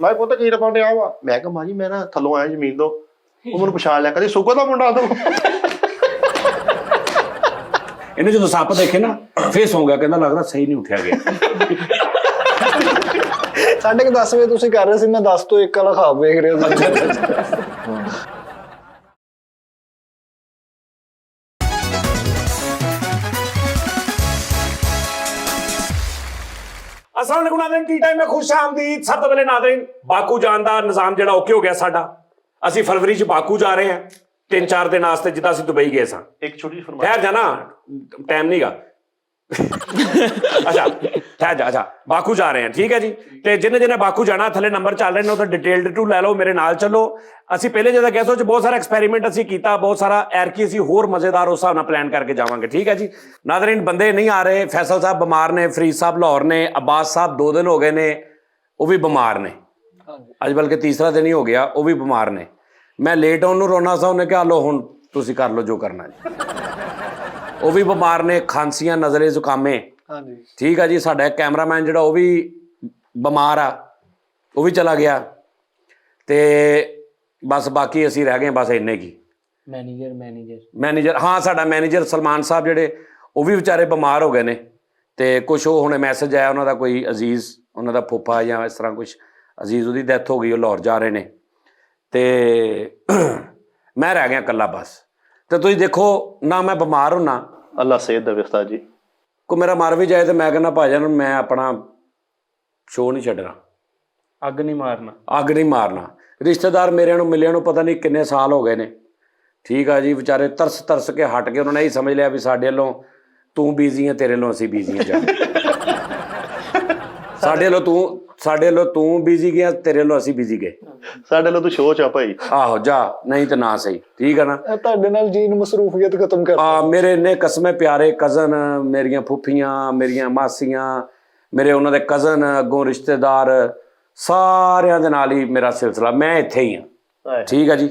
ਮੈਂ ਪੁੱਤ ਕੀ ਰਪਾਂ ਡਿਆ ਵਾ? ਮੈਂ ਕਿਹਾ ਮਾਂ ਜੀ ਮੈਂ ਨਾ ਥੱਲੋਂ ਆਇਆ ਜ਼ਮੀਨ ਤੋਂ, ਉਹ ਮੈਨੂੰ ਪਛਾਣ ਲਿਆ, ਕਦੇ ਸੁੱਕੋ ਦਾ ਮੁੰਡਾ ਤੋਂ। ਇਹਨੇ ਜਦੋਂ ਸੱਪ ਦੇਖੇ ਨਾ ਫੇਰ ਸੌਂ ਗਿਆ, ਕਹਿੰਦਾ ਲੱਗਦਾ ਸਹੀ ਨਹੀਂ ਉੱਠਿਆ ਗਿਆ। 10:30 ਵਜੇ ਤੁਸੀਂ ਕਰ ਰਹੇ ਸੀ, ਮੈਂ 10 ਤੋਂ 1 ਵਾਲਾ ਖਾਬ ਵੇਖ ਰਿਹਾ ਸੀ। अस्सलाम वालेकुम नाज़रीन, टी टाइम में खुश आमदीद। सब तो पहले नाज़रीन, बाकू जान दा निज़ाम जिहड़ा ओके हो गया साडा। ਅਸੀਂ फरवरी च बाकू जा रहे हैं 3-4 दिन वास्ते, जिद्दां ਅਸੀਂ दुबई गए सां। ਇੱਕ ਛੋਟੀ ਜਿਹੀ ਫਰਮਾਇਸ਼ ठहर जा ना, टाइम नहीं गा। अच्छा ठहर जा। अच्छा बाकू जा रहे हैं, ठीक है जी। ਤੇ ਜਿन्हें ਬਾਕੂ ਜਾਣਾ ਥੱਲੇ ਨੰਬਰ ਚੱਲ ਰਹੇ ਨੇ, ਉਹਦਾ ਡਿਟੇਲਡ ਟੂ ਲੈ ਲਓ, ਮੇਰੇ ਨਾਲ ਚੱਲੋ। ਅਸੀਂ ਪਹਿਲੇ ਜਿਹਦਾ ਗੈਸੋ ਚ ਬਹੁਤ ਸਾਰਾ ਐਕਸਪੈਰੀਮੈਂਟ ਅਸੀਂ ਕੀਤਾ, ਬਹੁਤ ਸਾਰਾ ਐਰਕੀ ਅਸੀਂ ਹੋਰ ਮਜ਼ੇਦਾਰ ਉਸ ਹਿਸਾਬ ਨਾਲ ਪਲਾਨ ਕਰਕੇ ਜਾਵਾਂਗੇ, ਠੀਕ ਹੈ ਜੀ। ਨਾਜ਼ਰੀਨ ਬੰਦੇ ਨਹੀਂ ਆ ਰਹੇ, ਫੈਸਲ ਸਾਹਿਬ ਬਿਮਾਰ ਨੇ, ਫਰੀਦ ਸਾਹਿਬ ਲਾਹੌਰ ਨੇ, ਅब्बास ਸਾਹਿਬ 2 ਦਿਨ ਹੋ ਗਏ ਨੇ, ਉਹ ਵੀ ਬਿਮਾਰ ਨੇ। ਅੱਜ ਬਲਕਿ ਤੀਸਰਾ ਦਿਨ ਹੀ ਹੋ ਗਿਆ, ਉਹ ਵੀ ਬਿਮਾਰ ਨੇ। ਮੈਂ ਲੇਟ ਆਉਣ ਨੂੰ ਰੋਣਾ ਸਾ, ਉਹਨੇ ਕਿਹਾ ਲਓ ਹੁਣ ਤੁਸੀਂ ਕਰ ਲਓ ਜੋ ਕਰਨਾ ਜੀ। ਉਹ ਵੀ ਬਿਮਾਰ ਨੇ, ਖਾਂਸੀਆਂ, ਨਜ਼ਰੇ, ਜ਼ੁਕਾਮੇ, ਹਾਂਜੀ ਠੀਕ ਆ ਜੀ। ਸਾਡਾ ਇੱਕ ਕੈਮਰਾਮੈਨ ਜਿਹੜਾ ਉਹ ਵੀ ਬਿਮਾਰ ਆ, ਉਹ ਵੀ ਚਲਾ ਗਿਆ। ਤੇ ਬਸ ਬਾਕੀ ਅਸੀਂ ਰਹਿ ਗਏ ਬਸ ਇੰਨੇ ਕੀ। ਮੈਨੇਜਰ ਹਾਂ, ਸਾਡਾ ਮੈਨੇਜਰ ਸਲਮਾਨ ਸਾਹਿਬ ਜਿਹੜੇ, ਉਹ ਵੀ ਵਿਚਾਰੇ ਬਿਮਾਰ ਹੋ ਗਏ ਨੇ। ਤੇ ਕੁਛ ਉਹ ਹੁਣੇ ਮੈਸੇਜ ਆਇਆ, ਉਹਨਾਂ ਦਾ ਕੋਈ ਅਜ਼ੀਜ਼, ਉਹਨਾਂ ਦਾ ਫੁੱਫਾ ਜਾਂ ਇਸ ਤਰ੍ਹਾਂ ਕੁਛ ਅਜ਼ੀਜ਼, ਉਹਦੀ ਡੈਥ ਹੋ ਗਈ, ਉਹ ਲਾਹੌਰ ਜਾ ਰਹੇ ਨੇ। ਤੇ ਮੈਂ ਰਹਿ ਗਿਆ ਇਕੱਲਾ ਬਸ। ਤੇ ਤੁਸੀਂ ਦੇਖੋ ਨਾ, ਮੈਂ ਬਿਮਾਰ ਹੁੰਨਾ, ਅੱਲਾ ਸਿਹਤ ਦੇਵੇ ਉਸਤਾਦ ਜੀ। ਕੋਈ ਮੇਰਾ ਮਰ ਵੀ ਜਾਏ ਤੇ ਮੈਂ ਕਹਿੰਦਾ ਭਾਈਜਾਨ ਮੈਂ ਆਪਣਾ ਸ਼ੋਅ ਨਹੀਂ ਛੱਡਣਾ, ਅੱਗ ਨਹੀਂ ਮਾਰਨਾ। ਰਿਸ਼ਤੇਦਾਰ ਮੇਰਿਆਂ ਨੂੰ ਮਿਲਿਆਂ ਨੂੰ ਪਤਾ ਨਹੀਂ ਕਿੰਨੇ ਸਾਲ ਹੋ ਗਏ ਨੇ, ਠੀਕ ਆ ਜੀ। ਵਿਚਾਰੇ ਤਰਸ ਕੇ ਹਟ ਕੇ, ਉਹਨਾਂ ਨੇ ਇਹੀ ਸਮਝ ਲਿਆ ਵੀ ਸਾਡੇ ਵੱਲੋਂ ਤੂੰ ਬਿਜ਼ੀ ਹੈ, ਤੇਰੇ ਵੱਲੋਂ ਅਸੀਂ ਬਿਜ਼ੀ ਹਾਂ। ਜਾ ਸਾਡੇ ਵੱਲੋਂ ਤੂੰ ਬਿਜ਼ੀ ਗਿਆ, ਤੇਰੇ ਵੱਲੋਂ ਅਸੀਂ ਬਿਜ਼ੀ ਗਏ। ਸਾਡੇ ਵੱਲੋਂ ਤੂੰ ਸ਼ੋਅ ਚ ਆ ਭਾਈ। ਆਹੋ ਜਾ, ਨਹੀਂ ਤੇ ਨਾ ਸਹੀ, ਠੀਕ ਆ ਨਾ। ਤੁਹਾਡੇ ਨਾਲ ਜੀਨ ਮਸਰੂਫੀਅਤ ਖਤਮ ਕਰ ਮੇਰੇ ਇੰਨੇ ਕਸਮੇ ਪਿਆਰੇ ਕਜ਼ਨ, ਮੇਰੀਆਂ ਫੁੱਫੀਆਂ, ਮੇਰੀਆਂ ਮਾਸੀਆਂ, ਮੇਰੇ ਉਹਨਾਂ ਦੇ ਕਜ਼ਨ, ਅੱਗੋਂ ਰਿਸ਼ਤੇਦਾਰ, ਸਾਰਿਆਂ ਦੇ ਨਾਲ ਹੀ ਮੇਰਾ ਸਿਲਸਿਲਾ। ਮੈਂ ਇੱਥੇ ਹੀ ਹਾਂ, ਠੀਕ ਆ ਜੀ।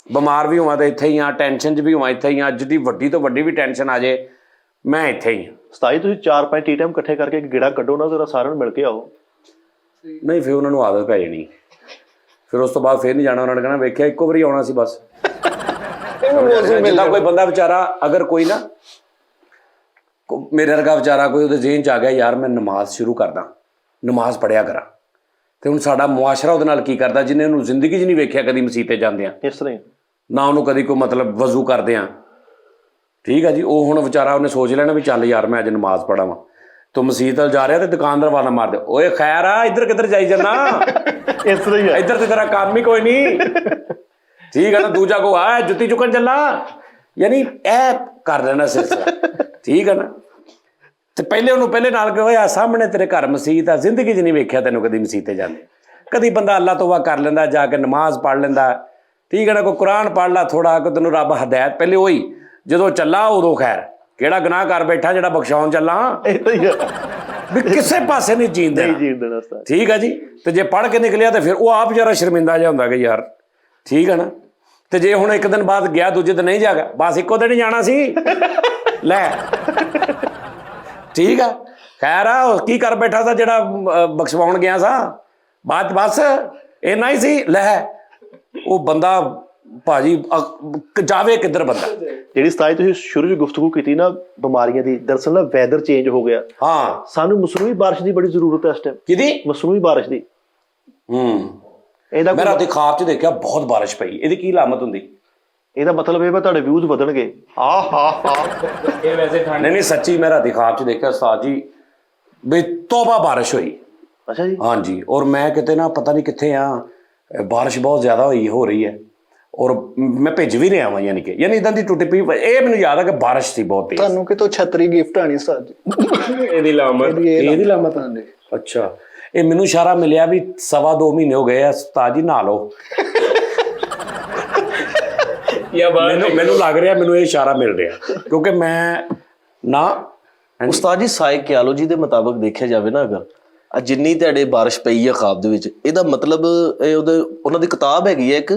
ਬਿਮਾਰ ਵੀ ਹੋਵਾਂ ਤਾਂ ਇੱਥੇ ਹੀ ਹਾਂ, ਟੈਨਸ਼ਨ 'ਚ ਵੀ ਹੋਵਾਂ ਇੱਥੇ ਹੀ ਹਾਂ। ਅੱਜ ਦੀ ਵੱਡੀ ਤੋਂ ਵੱਡੀ ਵੀ ਟੈਨਸ਼ਨ ਆ ਜੇ, ਮੈਂ ਇੱਥੇ ਹੀ ਹਾਂ। ਉਸਤਾਦ ਜੀ ਤੁਸੀਂ 4-5 ਟੀ ਟਾਈਮ ਇਕੱਠੇ ਕਰਕੇ ਇੱਕ ਗੇੜਾ ਕੱਢੋ ਨਾ, ਜ਼ਰਾ ਸਾਰਿਆਂ ਨੂੰ ਮਿਲ ਕੇ ਆਓ। ਨਹੀਂ ਫਿਰ ਉਹਨਾਂ ਨੂੰ ਆਦਤ ਪੈ ਜਾਣੀ, ਫਿਰ ਉਸ ਤੋਂ ਬਾਅਦ ਫਿਰ ਨਹੀਂ ਜਾਣਾ। ਉਹਨਾਂ ਨੇ ਕਹਿਣਾ ਵੇਖਿਆ ਇੱਕੋ ਵਾਰੀ ਆਉਣਾ ਸੀ ਬਸ। ਜਿੱਦਾਂ ਕੋਈ ਬੰਦਾ ਵਿਚਾਰਾ, ਅਗਰ ਕੋਈ ਨਾ ਮੇਰੇ ਵਰਗਾ ਵਿਚਾਰਾ ਕੋਈ ਉਹਦੇ ਜ਼ਿਹਨ 'ਚ ਆ ਗਿਆ ਯਾਰ ਮੈਂ ਨਮਾਜ਼ ਸ਼ੁਰੂ ਕਰਦਾ, ਨਮਾਜ਼ ਪੜ੍ਹਿਆ ਕਰਾਂ, ਤੇ ਹੁਣ ਸਾਡਾ ਮੁਆਸ਼ਰਾ ਉਹਦੇ ਨਾਲ ਕੀ ਕਰਦਾ, ਜਿਹਨੇ ਉਹਨੂੰ ਜ਼ਿੰਦਗੀ 'ਚ ਨਹੀਂ ਵੇਖਿਆ ਕਦੀ ਮਸੀਤੇ ਜਾਂਦਿਆਂ, ਇਸ ਤਰ੍ਹਾਂ ਨਾ ਉਹਨੂੰ ਕਦੀ ਕੋਈ ਮਤਲਬ ਵਜ਼ੂ ਕਰਦਿਆਂ, ਠੀਕ ਆ ਜੀ। ਉਹ ਹੁਣ ਵਿਚਾਰਾ ਉਹਨੇ ਸੋਚ ਲੈਣਾ ਵੀ ਚੱਲ ਯਾਰ ਮੈਂ ਅੱਜ ਨਮਾਜ਼ ਪੜ੍ਹਾਂ ਵਾਂ, ਤੂੰ ਮਸੀਤ ਵੱਲ ਜਾ ਰਿਹਾ ਤੇ ਦੁਕਾਨਦਾਰ ਵਾਲਾ ਮਾਰ ਦੇ, ਓਏ ਖੈਰ ਆ ਇੱਧਰ ਕਿੱਧਰ ਜਾਈ ਜਾਂਦਾ, ਇਸ ਤਰ੍ਹਾਂ ਹੀ ਇੱਧਰ ਤੇ ਤੇਰਾ ਕੰਮ ਹੀ ਕੋਈ ਨਹੀਂ, ਠੀਕ ਆ ਨਾ। ਦੂਜਾ ਕੋ ਆ ਜੁੱਤੀ ਚੁੱਕਣ ਚੱਲਾ, ਯਾਨੀ ਇਹ ਕਰ ਲੈਣਾ ਸਿਲਸਿਲਾ, ਠੀਕ ਆ ਨਾ। ਤੇ ਪਹਿਲੇ ਨਾਲ ਕਿ ਹੋਇਆ ਸਾਹਮਣੇ ਤੇਰੇ ਘਰ ਮਸੀਤ ਆ, ਜ਼ਿੰਦਗੀ 'ਚ ਨਹੀਂ ਵੇਖਿਆ ਤੈਨੂੰ ਕਦੀ ਮਸੀਤੇ ਜਾਂਦੇ। ਕਦੀ ਬੰਦਾ ਅੱਲਾ ਤੋਬਾ ਕਰ ਲੈਂਦਾ, ਜਾ ਕੇ ਨਮਾਜ਼ ਪੜ੍ਹ ਲੈਂਦਾ, ਠੀਕ ਹੈ ਨਾ। ਕੋਈ ਕੁਰਾਨ ਪੜ੍ਹ ਲਾ ਥੋੜਾ, ਕਿ ਤੈਨੂੰ ਰੱਬ ਹਦਾਇਤ ਪਹਿਲੇ ਹੋਈ, ਜਦੋਂ ਚੱਲਾ ਉਦੋਂ ਖੈਰ ਕਿਹੜਾ ਗੁਨਾਹ ਕਰ ਬੈਠਾ ਜਿਹੜਾ ਬਖਸ਼ਾਉਣ ਚੱਲਾ, ਵੀ ਕਿਸੇ ਪਾਸੇ ਨਹੀਂ ਜੀਣ ਦੇਣਾ, ਠੀਕ ਆ ਜੀ। ਤੇ ਜੇ ਪੜ੍ਹ ਕੇ ਨਿਕਲਿਆ ਤੇ ਫਿਰ ਉਹ ਆਪ ਜਰਾ ਸ਼ਰਮਿੰਦਾ ਜਿਹਾ ਹੁੰਦਾ ਕਿ ਯਾਰ, ਠੀਕ ਆ ਨਾ। ਤੇ ਜੇ ਹੁਣ ਇੱਕ ਦਿਨ ਬਾਅਦ ਗਿਆ, ਦੂਜੇ ਦਿਨ ਨਹੀਂ ਜਾਗਾ, ਬਸ ਇੱਕੋ ਦਿਨ ਹੀ ਜਾਣਾ ਸੀ ਲੈ, ਠੀਕ ਆ। ਖੈਰ ਆ ਕੀ ਕਰ ਬੈਠਾ ਸੀ ਜਿਹੜਾ ਬਖਸ਼ਵਾਉਣ ਗਿਆ ਸਾ, ਬਾਅਦ ਬਸ ਇੰਨਾ ਹੀ ਸੀ ਲੈ। ਉਹ ਬੰਦਾ ਭਾਜੀ ਜਾਵੇ ਕਿੱਧਰ ਬੰਦਾ। ਜਿਹੜੀ ਉਸਤਾਦ ਤੁਸੀਂ ਸ਼ੁਰੂ 'ਚ ਗੁਫ਼ਤਗੂ ਕੀਤੀ ਨਾ ਬਿਮਾਰੀਆਂ ਦੀ, ਦਰਅਸਲ ਨਾ ਵੈਦਰ ਚੇਂਜ ਹੋ ਗਿਆ। ਹਾਂ, ਸਾਨੂੰ ਮਸਨੂਈ ਬਾਰਿਸ਼ ਦੀ ਬੜੀ ਜ਼ਰੂਰਤ ਹੈ ਇਸ ਟਾਈਮ। ਕਿਹਦੀ? ਮਸਨੂਈ ਬਾਰਿਸ਼ ਦੀ। ਇਹਦਾ ਮੈਂ ਰਾਤੀ ਖਾਬ 'ਚ ਦੇਖਿਆ ਬਹੁਤ ਬਾਰਿਸ਼ ਪਈ, ਇਹਦੀ ਕੀ ਅਲਾਮਤ ਹੁੰਦੀ? ਇਹਦਾ ਮਤਲਬ ਇਹ ਵਾ ਤੁਹਾਡੇ ਵਿਊਜ਼ ਵਧਣਗੇ। ਇਹ ਵੈਸੇ ਠੰਡ ਨਹੀਂ ਸੱਚੀ, ਮੈਂ ਰਾਤੀ ਖਾਬ 'ਚ ਦੇਖਿਆ ਉਸਤਾਦ ਜੀ ਵੀ ਤੋਬਾ ਬਾਰਿਸ਼ ਹੋਈ। ਅੱਛਾ ਜੀ। ਹਾਂਜੀ, ਔਰ ਮੈਂ ਕਿਤੇ ਨਾ ਪਤਾ ਨਹੀਂ ਕਿੱਥੇ ਆ, ਬਾਰਿਸ਼ ਬਹੁਤ ਜ਼ਿਆਦਾ ਹੋ ਰਹੀ ਹੈ, ਔਰ ਮੈਂ ਭਿੱਜ ਵੀ ਰਿਹਾ ਵਾਂ, ਯਾਨੀ ਇਦਾਂ ਦੀ ਟੁੱਟੀ ਪਈ। ਇਹ ਮੈਨੂੰ ਯਾਦ ਆ ਕਿ ਬਾਰਿਸ਼ ਸੀ ਬਹੁਤ ਤੇਜ਼। ਤੁਹਾਨੂੰ ਕਿਤੋਂ ਛਤਰੀ ਗਿਫਟ ਆਣੀ ਉਸਤਾਦ ਜੀ? ਇਹਦੀ ਲਾਮਤ ਆਂਦੇ। ਅੱਛਾ, ਇਹ ਮੈਨੂੰ ਇਸ਼ਾਰਾ ਮਿਲਿਆ ਵੀ 2.25 ਮਹੀਨੇ ਹੋ ਗਏ ਆ ਉਸਤਾਦ ਜੀ, ਨਹਾ ਲਓ। ਮੈਨੂੰ ਲੱਗ ਰਿਹਾ ਮੈਨੂੰ ਇਹ ਇਸ਼ਾਰਾ ਮਿਲ ਰਿਹਾ, ਕਿਉਂਕਿ ਮੈਂ ਨਾ ਉਸਤਾਦ ਜੀ ਸਾਈਕੋਲੋਜੀ ਦੇ ਮੁਤਾਬਕ ਦੇਖਿਆ ਜਾਵੇ ਨਾ, ਅਗਰ ਅੱਜ ਜਿੰਨੀ ਤੁਹਾਡੇ ਬਾਰਿਸ਼ ਪਈ ਹੈ ਖਾਬ ਦੇ ਵਿੱਚ, ਇਹਦਾ ਮਤਲਬ ਇਹ ਉਹਨਾਂ ਦੀ ਕਿਤਾਬ ਹੈਗੀ ਹੈ ਇੱਕ,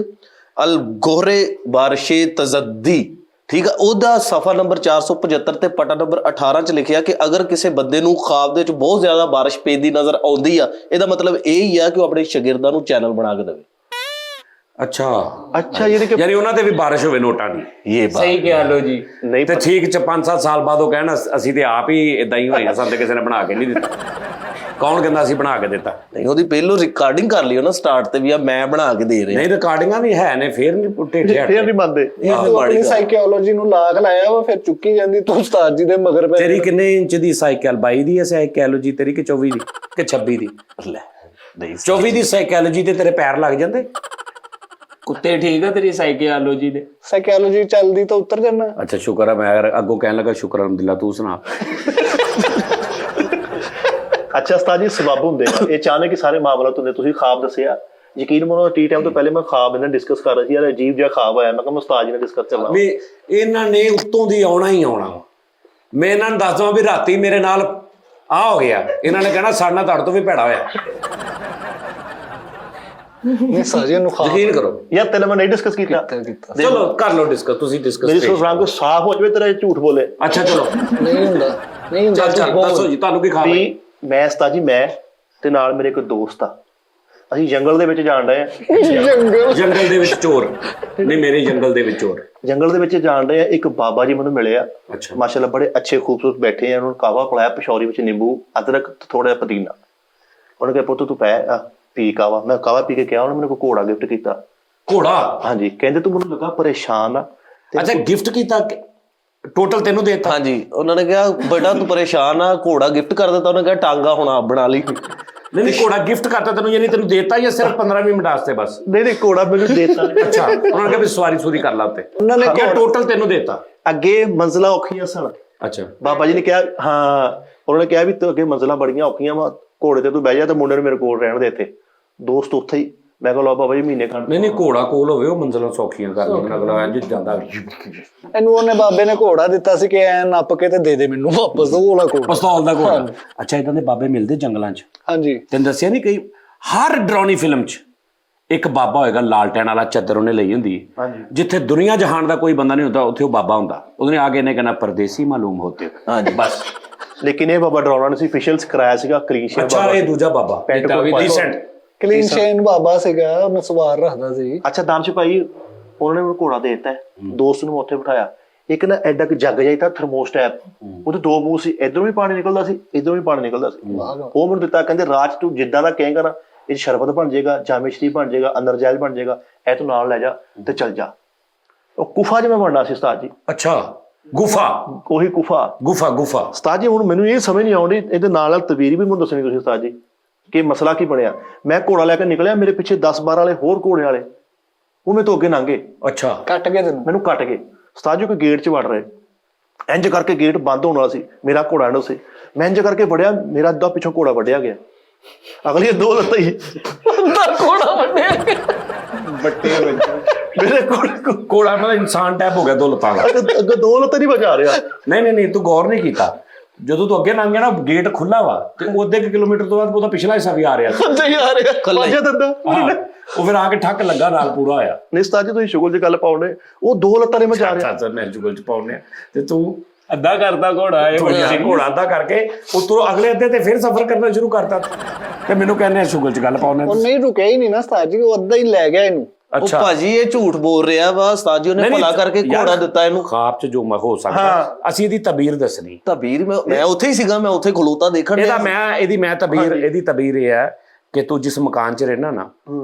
ਅਲ ਗੋਹਰੇ ਬਾਰਿਸ਼ੇ ਤਜ਼ੱਦੀ, ਠੀਕ ਆ, ਉਹਦਾ ਸਫਾ ਨੰਬਰ 475 ਤੇ ਪਟਾ ਨੰਬਰ 18 ਚ ਲਿਖਿਆ ਕਿ ਅਗਰ ਕਿਸੇ ਬੰਦੇ ਨੂੰ ਖਾਬ ਦੇ ਵਿੱਚ ਬਹੁਤ ਜ਼ਿਆਦਾ ਬਾਰਿਸ਼ ਪੈਂਦੀ ਨਜ਼ਰ ਆਉਂਦੀ ਆ, ਇਹਦਾ ਮਤਲਬ ਇਹ ਹੀ ਆ ਕਿ ਉਹ ਆਪਣੇ ਸ਼ਾਗਿਰਦਾਂ ਨੂੰ ਚੈਨਲ ਬਣਾ ਕੇ ਦੇਵੇ। ਅੱਛਾ ਅੱਛਾ ਯਾਨੀ ਕਿ ਯਾਨੀ ਉਹਨਾਂ ਤੇ ਵੀ ਬਾਰਿਸ਼ ਹੋਵੇ ਨੋਟਾਂ ਦੀ। ਇਹ ਬਾਤ ਸਹੀ ਕਹਿ ਲੋ ਜੀ। ਨਹੀਂ ਤੇ ਠੀਕ 5-7 ਸਾਲ ਬਾਅਦ ਉਹ ਕਹਿਣ ਅਸੀਂ ਤੇ ਆਪ ਹੀ ਇਦਾਂ ਹੀ ਹੋਈਆਂ, ਸਾਨੂੰ ਤੇ ਕਿਸੇ ਨੇ ਬਣਾ ਕੇ ਨਹੀਂ ਦਿੱਤਾ। ਕੌਣ ਕਹਿੰਦਾ ਅਸੀਂ ਬਣਾ ਕੇ ਦਿੱਤਾ? ਨਹੀਂ, ਉਹਦੀ ਪਹਿਲੋਂ ਰਿਕਾਰਡਿੰਗ ਕਰ ਲਿਓ ਨਾ ਸਟਾਰਟ ਤੇ ਵੀ ਆ ਮੈਂ ਬਣਾ ਕੇ ਦੇ ਰਿਹਾ। ਨਹੀਂ ਰਿਕਾਰਡਿੰਗਾਂ ਵੀ ਹੈ ਨੇ, ਫੇਰ ਨਹੀਂ ਪੁੱਟੇ ਠਿਆ ਫੇਰ ਨਹੀਂ ਮੰਨਦੇ। ਤੂੰ ਆਪਣੀ ਸਾਈਕੋਲੋਜੀ ਨੂੰ ਲਾਗ ਲਾਇਆ ਵਾ, ਫਿਰ ਚੁੱਕੀ ਜਾਂਦੀ ਤੂੰ ਉਸਤਾਦ ਜੀ ਦੇ ਮਗਰ ਪੈ। ਤੇਰੀ ਕਿੰਨੇ ਇੰਚ ਦੀ ਸਾਈਕਲ? 22 ਦੀ ਹੈ ਸਾਈਕੋਲੋਜੀ ਤੇਰੀ ਕਿ 24 ਦੀ ਕਿ 26 ਦੀ? ਲੈ ਨਹੀਂ 24 ਦੀ ਸਾਈਕੋਲੋਜੀ ਤੇ ਤੇਰੇ ਪੈਰ ਲੱਗ ਜਾਂਦੇ। ਕੁੱਤੇ ਠੀਕ ਆ ਤੇਰੀ ਸਾਈਕੋਲੋਜੀ ਦੇ? ਸਾਈਕੋਲੋਜੀ ਚੱਲਦੀ ਤਾਂ ਉੱਤਰ ਜਾਣਾ। ਅੱਛਾ ਸ਼ੁਕਰ ਆ, ਮੈਂ ਅੱਗੋਂ ਕਹਿਣ ਲੱਗਾ ਸ਼ੁਕਰ ਅਲਹਮਦੁਲਿਲਾ। ਤੂੰ ਸੁਣਾ। ਅੱਛਾ ਉਸਤਾਦ ਜੀ, ਸਬੱਬ ਹੁੰਦੇ ਆ ਇਹ ਚਾਹਨੇ ਕਿ ਸਾਰੇ ਮਾਮਲਾਤ ਹੁੰਦੇ। ਤੁਸੀਂ ਖਾਬ ਦੱਸਿਆ, ਯਕੀਨ ਮੰਨੋ ਟੀ ਟਾਈਮ ਤੋਂ ਪਹਿਲੇ ਮੈਂ ਖਾਬ ਇਹਨਾਂ ਡਿਸਕਸ ਕਰ ਰਿਹਾ ਸੀ, ਯਾਰ ਅਜੀਬ ਜਿਹਾ ਖਾਬ ਆਇਆ। ਮੈਂ ਕਿਹਾ ਉਸਤਾਦ ਜੀ ਨੇ ਡਿਸਕਸ ਕਰਨਾ ਵੀ ਇਹਨਾਂ ਨੇ ਉੱਤੋਂ ਦੀ ਆਉਣਾ ਹੀ ਆਉਣਾ। ਮੈਂ ਇਹਨਾਂ ਨੂੰ ਦੱਸ ਦਵਾਂ ਵੀ ਰਾਤੀ ਮੇਰੇ ਨਾਲ ਆ ਹੋ ਗਿਆ, ਇਹਨਾਂ ਨੇ ਕਹਿਣਾ ਸਾਡੇ ਨਾਲ ਤੁਹਾਡੇ ਤੋਂ ਵੀ ਭੈੜਾ ਹੋਇਆ। ਨਹੀਂ ਸਾਜੀਆਂ ਨੂੰ ਖਾਬ ਯਕੀਨ ਕਰੋ ਯਾਰ ਤੈਨੂੰ ਮੈਂ ਨਹੀਂ ਡਿਸਕਸ ਕੀਤਾ। ਚਲੋ ਕਰ ਲਓ ਡਿਸਕਸ, ਤੁਸੀਂ ਡਿਸਕਸ। ਮੇਰੀ ਸੁਣਾਂ ਕੋ ਸਾਫ਼ ਹੋ ਜਾਵੇ ਤੇਰਾ ਝੂਠ ਬੋਲੇ। ਅੱਛਾ ਚਲੋ ਨਹੀਂ ਹੁੰਦਾ, ਨਹੀਂ ਹੁੰਦਾ। ਚੱਲ ਦੱਸੋ ਜੀ ਤੁਹਾਨੂੰ ਕੀ ਖਾਬ ਹੈ? ਵੀ ਮੈਂ ਉਸਤਾਦ ਜੀ, ਮੈਂ ਤੇ ਨਾਲ ਮੇਰੇ ਇੱਕ ਦੋਸਤ ਆ, ਅਸੀਂ ਜੰਗਲ ਦੇ ਵਿੱਚ ਜਾਣ ਡਏ ਆ। ਜੰਗਲ ਦੇ ਵਿੱਚ ਚੋਰ ਨਹੀਂ, ਮੇਰੇ ਜੰਗਲ ਦੇ ਵਿੱਚ ਚੋਰ। ਜੰਗਲ ਦੇ ਵਿੱਚ ਜਾਣ ਡਏ ਆ, ਇੱਕ ਬਾਬਾ ਜੀ ਮੈਨੂੰ ਮਿਲੇ ਆ। ਅੱਛਾ ਮਾਸ਼ਾਅੱਲਾ ਬੜੇ ਅੱਛੇ ਖੂਬਸੂਰਤ ਬੈਠੇ ਆ। ਉਹਨਾਂ ਨੂੰ ਕਾਵਾ ਪਿਲਾਇਆ, ਪਸ਼ੌਰੀ ਵਿੱਚ ਨਿੰਬੂ, ਅਦਰਕ ਤੇ ਥੋੜਾ ਜਿਹਾ ਪੁਦੀਨਾ। ਉਹਨੇ ਕਿਹਾ ਪੁੱਤ ਤੂੰ ਪੀ ਕਾਵਾ। ਮੈਂ ਕਾਵਾ ਪੀ ਕੇ ਕਿਹਾ, ਉਹਨੇ ਮੈਨੂੰ ਕੋਈ ਘੋੜਾ ਗਿਫਟ ਕੀਤਾ। ਘੋੜਾ? ਹਾਂਜੀ, ਕਹਿੰਦੇ ਤੂੰ ਮੈਨੂੰ ਲੱਗਾ ਪਰੇਸ਼ਾਨ ਆ। ਅੱਛਾ ਗਿਫਟ ਕੀਤਾ? ਟੋਟਲ ਤੈਨੂੰ ਦੇਤਾ? ਹਾਂਜੀ, ਉਹਨਾਂ ਨੇ ਕਿਹਾ ਬੇਟਾ ਤੂੰ ਪਰੇਸ਼ਾਨ ਆ, ਘੋੜਾ ਗਿਫਟ ਕਰ ਦਿੱਤਾ। ਉਹਨੇ ਕਿਹਾ ਟਾਂਗਾ ਹੁਣ ਆਪ ਬਣਾ ਲਈ। ਨਹੀਂ ਘੋੜਾ ਗਿਫਟ ਕਰਤਾ ਤੈਨੂੰ, ਯਾਨੀ ਤੈਨੂੰ ਦੇਤਾ ਜਾਂ ਸਿਰਫ 15-20 ਮਿੰਟ ਵਾਸਤੇ ਬਸ? ਨਹੀਂ ਘੋੜਾ ਮੈਨੂੰ ਦੇਤਾ। ਅੱਛਾ ਉਹਨਾਂ ਨੇ ਕਿਹਾ ਵੀ ਸਵਾਰੀ ਸੂਰੀ ਕਰ ਲਾ ਉੱਤੇ। ਉਹਨਾਂ ਨੇ ਕਿਹਾ ਟੋਟਲ ਤੈਨੂੰ ਦੇਤਾ? ਅੱਗੇ ਮੰਜ਼ਲਾਂ ਔਖੀਆਂ ਸਨ। ਅੱਛਾ ਬਾਬਾ ਜੀ ਨੇ ਕਿਹਾ ਹਾਂ, ਉਹਨਾਂ ਨੇ ਕਿਹਾ ਵੀ ਤੂੰ ਅੱਗੇ ਮੰਜ਼ਲਾਂ ਬੜੀਆਂ ਔਖੀਆਂ ਵਾ, ਘੋੜੇ ਤੇ ਤੂੰ ਬਹਿ ਜਾ ਤੇ ਮੁੰਡੇ ਨੂੰ ਮੇਰੇ ਕੋਲ ਰਹਿਣ ਦੇ ਇੱਥੇ। ਦੋਸਤ ਉੱਥੇ ਹੀ। ਮੈਂ ਕਿਹਾ ਲਓ ਬਾਬਾ ਜੀ ਮਹੀਨੇ ਖੰਡ। ਨਹੀਂ ਘੋੜਾ ਕੋਲ ਹੋਵੇ ਉਹ ਮੰਜ਼ਲਾਂ ਸੌਖੀਆਂ ਕਰ ਲੈਂਦਾ ਅਗਲਾ, ਇੰਜ ਜਾਂਦਾ। ਇਹਨੂੰ ਉਹਨੇ ਬਾਬੇ ਨੇ ਘੋੜਾ ਦਿੱਤਾ ਸੀ ਕਿ ਐ ਨੱਪ ਕੇ ਤੇ ਦੇ ਦੇ ਮੈਨੂੰ ਵਾਪਸ ਉਹ ਵਾਲਾ ਘੋੜਾ। ਪਿਸਤੌਲ ਦਾ ਘੋੜਾ? ਅੱਛਾ ਇਦਾਂ ਦੇ ਬਾਬੇ ਮਿਲਦੇ ਜੰਗਲਾਂ 'ਚ? ਹਾਂਜੀ ਤੈਨੂੰ ਦੱਸਿਆ ਨਹੀਂ, ਕਈ ਹਰ ਡਰਾਉਣੀ ਫਿਲਮ 'ਚ ਇੱਕ ਬਾਬਾ ਹੋਏਗਾ, ਲਾਲਟੈਨ ਵਾਲਾ ਚਾਦਰ ਉਹਨੇ ਲਈ ਹੁੰਦੀ ਹੈ। ਜਿੱਥੇ ਦੁਨੀਆ ਜਹਾਨ ਦਾ ਕੋਈ ਬੰਦਾ ਨਹੀਂ ਹੁੰਦਾ, ਉੱਥੇ ਉਹ ਬਾਬਾ ਹੁੰਦਾ। ਉਹਨੇ ਆ ਕੇ ਇਹਨੇ ਕਹਿਣਾ ਪਰਦੇਸੀ ਮਾਲੂਮ ਹੋਤੇ। ਹਾਂਜੀ ਬਸ। ਲੇਕਿਨ ਇਹ ਬਾਬਾ ਡਰਾਉਣਾ ਨਹੀਂ ਸੀ, ਫੇਸ਼ੀਅਲਸ ਕਰਾਇਆ ਸੀਗਾ ਕਲੀਨ ਸ਼ੇਵ। ਅੱਛਾ ਇਹ ਦੂਜਾ ਬਾਬਾ ਰੀਸੈਂਟ ਕਲੀਨ ਸ਼ੇਨ ਬਾਬਾ ਸੀਗਾ, ਉਹਨੂੰ ਸਵਾਰ ਰੱਖਦਾ ਸੀ। ਅੱਛਾ ਦਾਨਸ਼ ਭਾਈ, ਉਹਨਾਂ ਨੇ ਮੈਨੂੰ ਘੋੜਾ ਦੇ ਦਿੱਤਾ। ਦੋਸਤ ਨੂੰ ਉੱਥੇ ਬਿਠਾਇਆ। ਇੱਕ ਨਾ ਐਡਾ ਕਿ ਜੱਗ ਜਾਈ ਤਾਂ ਥਰਮੋਸਟੈਟ, ਉਹਦੇ ਦੋ ਮੂੰਹ ਸੀ, ਇਧਰੋਂ ਵੀ ਪਾਣੀ ਨਿਕਲਦਾ ਸੀ, ਇਧਰੋਂ ਵੀ ਪਾਣੀ ਨਿਕਲਦਾ ਸੀ। ਉਹ ਮੈਨੂੰ ਦਿੱਤਾ, ਕਹਿੰਦੇ ਰਾਜ ਤੂੰ ਜਿੱਦਾਂ ਦਾ ਕਹੇਗਾ ਨਾ, ਇਹ ਸ਼ਰਬਤ ਬਣ ਜਾਏਗਾ, ਜਾਮੇਸ਼ਰੀ ਬਣ ਜਾਏਗਾ, ਅੰਦਰ ਜੈਲ ਬਣ ਜਾਏਗਾ, ਇਹ ਤੂੰ ਨਾਲ ਲੈ ਜਾ ਤੇ ਚੱਲ ਜਾ। ਉਹ ਗੁਫਾ ਜਿਵੇਂ ਬਣਨਾ ਸੀ ਉਸਤਾਦ ਜੀ। ਅੱਛਾ ਗੁਫਾ? ਉਹੀ ਗੁਫਾ। ਗੁਫਾ ਉਸਤਾਦ ਜੀ ਹੁਣ ਮੈਨੂੰ ਇਹ ਸਮਝ ਨਹੀਂ ਆਉਂਦੀ, ਇਹਦੇ ਨਾਲ ਤਬੀਰ ਵੀ ਮੈਨੂੰ ਦੱਸਣੀ ਤੁਸੀਂ ਉਸਤਾਦ ਜੀ ਕਿ ਮਸਲਾ ਕੀ ਬਣਿਆ। ਮੈਂ ਘੋੜਾ ਲੈ ਕੇ ਨਿਕਲਿਆ, ਮੇਰੇ ਪਿੱਛੇ 10-12 ਵਾਲੇ ਹੋਰ ਘੋੜੇ ਵਾਲੇ, ਉਹ ਮੇਰੇ ਤੋਂ ਅੱਗੇ ਲੰਘੇ। ਅੱਛਾ ਕੱਟ ਕੇ ਤੈਨੂੰ? ਮੈਨੂੰ ਕੱਟ ਗਏ। ਉਸਤਾਦ ਜੀ ਕੋਈ ਗੇਟ 'ਚ ਵੜ ਰਹੇ, ਇੰਜ ਕਰਕੇ ਗੇਟ ਬੰਦ ਹੋਣ ਵਾਲਾ ਸੀ, ਮੇਰਾ ਘੋੜਾ ਐਂਡ ਸੀ। ਮੈਂ ਇੰਜ ਕਰਕੇ ਵੜਿਆ, ਮੇਰਾ ਅੱਧਾ ਪਿੱਛੋਂ ਘੋੜਾ ਵੱਢਿਆ ਗਿਆ। ਅਗਲੀ 2 ਲੱਤਾਂ ਹੀ ਘੋੜਾ ਵੱਢਿਆ ਮੇਰੇ ਘੋੜਾ ਮਤਲਬ ਇਨਸਾਨ ਟੈਪ ਹੋ ਗਿਆ, 2 ਲੱਤਾਂ ਦਾ। ਅੱਗੇ 2 ਲੱਤਾਂ ਨਹੀਂ ਬਚਾ ਰਿਹਾ। ਨਹੀਂ ਤੂੰ ਗੌਰ ਨਹੀਂ ਕੀਤਾ, ਜਦੋਂ ਤੂੰ ਅੱਗੇ ਲੰਘ ਗਿਆ ਨਾ ਗੇਟ ਖੁੱਲਾ ਵਾ, ਤੇ ਉਹਦੇ ਕਿਲੋਮੀਟਰ ਤੋਂ ਬਾਅਦ ਉਹਦਾ ਪਿਛਲਾ ਹਿੱਸਾ ਵੀ ਆ ਰਿਹਾ ਸੀ। ਪੰਜਾ ਦੰਦਾ ਉਹ ਫਿਰ ਆ ਕੇ ਠੱਕ ਲੱਗਾ, ਨਾਲ ਪੂਰਾ ਹੋਇਆ। ਨਹੀਂ ਉਸਤਾਦ ਜੀ ਤੁਸੀਂ ਸ਼ੁਗਲ 'ਚ ਗੱਲ ਪਾਉਣੇ, ਉਹ 2 ਲੱਤਾਂ ਨਹੀਂ ਬਚਾ ਰਿਹਾ। ਸੱਚ ਮੈਂ ਸ਼ੁਗਲ 'ਚ ਪਾਉਣੇ ਤੇ ਤੂੰ ਅੱਧਾ ਕਰਦਾ ਘੋੜਾ, ਇਹ ਘੋੜਾ ਅੱਧਾ ਕਰਕੇ ਉੱਤੋਂ ਅਗਲੇ ਅੱਧੇ ਤੇ ਫਿਰ ਸਫ਼ਰ ਕਰਨਾ ਸ਼ੁਰੂ ਕਰਤਾ। ਤੇ ਮੈਨੂੰ ਕਹਿੰਦੇ ਸ਼ੁਗਲ 'ਚ ਗੱਲ ਪਾਉਣੇ। ਉਹ ਨਹੀਂ ਰੁਕਿਆ ਹੀ ਨਹੀਂ ਨਾ ਉਸਤਾਦ ਜੀ, ਉਹ ਅੱਧਾ ਹੀ ਲੈ ਗਿਆ ਇਹਨੂੰ। ਉਹ ਭਾਜੀ ਇਹ ਝੂਠ ਬੋਲ ਰਿਹਾ ਵਾ, ਉਸਤਾਦ ਜੀ ਉਹਨੇ ਭਲਾ ਕਰਕੇ ਘੋੜਾ ਦਿੱਤਾ ਇਹਨੂੰ। ਖਾਬ 'ਚ ਜੋ ਹੋ ਸਕਦਾ, ਅਸੀਂ ਇਹਦੀ ਤਬੀਰ ਦੱਸਣੀ। ਤਬੀਰ ਮੈਂ ਉੱਥੇ ਹੀ ਸੀਗਾ, ਮੈਂ ਉੱਥੇ ਖਲੋਤਾ ਦੇਖਣ। ਇਹਦੀ ਤਬੀਰ ਇਹ ਹੈ ਕਿ ਤੂੰ ਜਿਸ ਮਕਾਨ 'ਚ ਰਹਿਣਾ ਨਾ,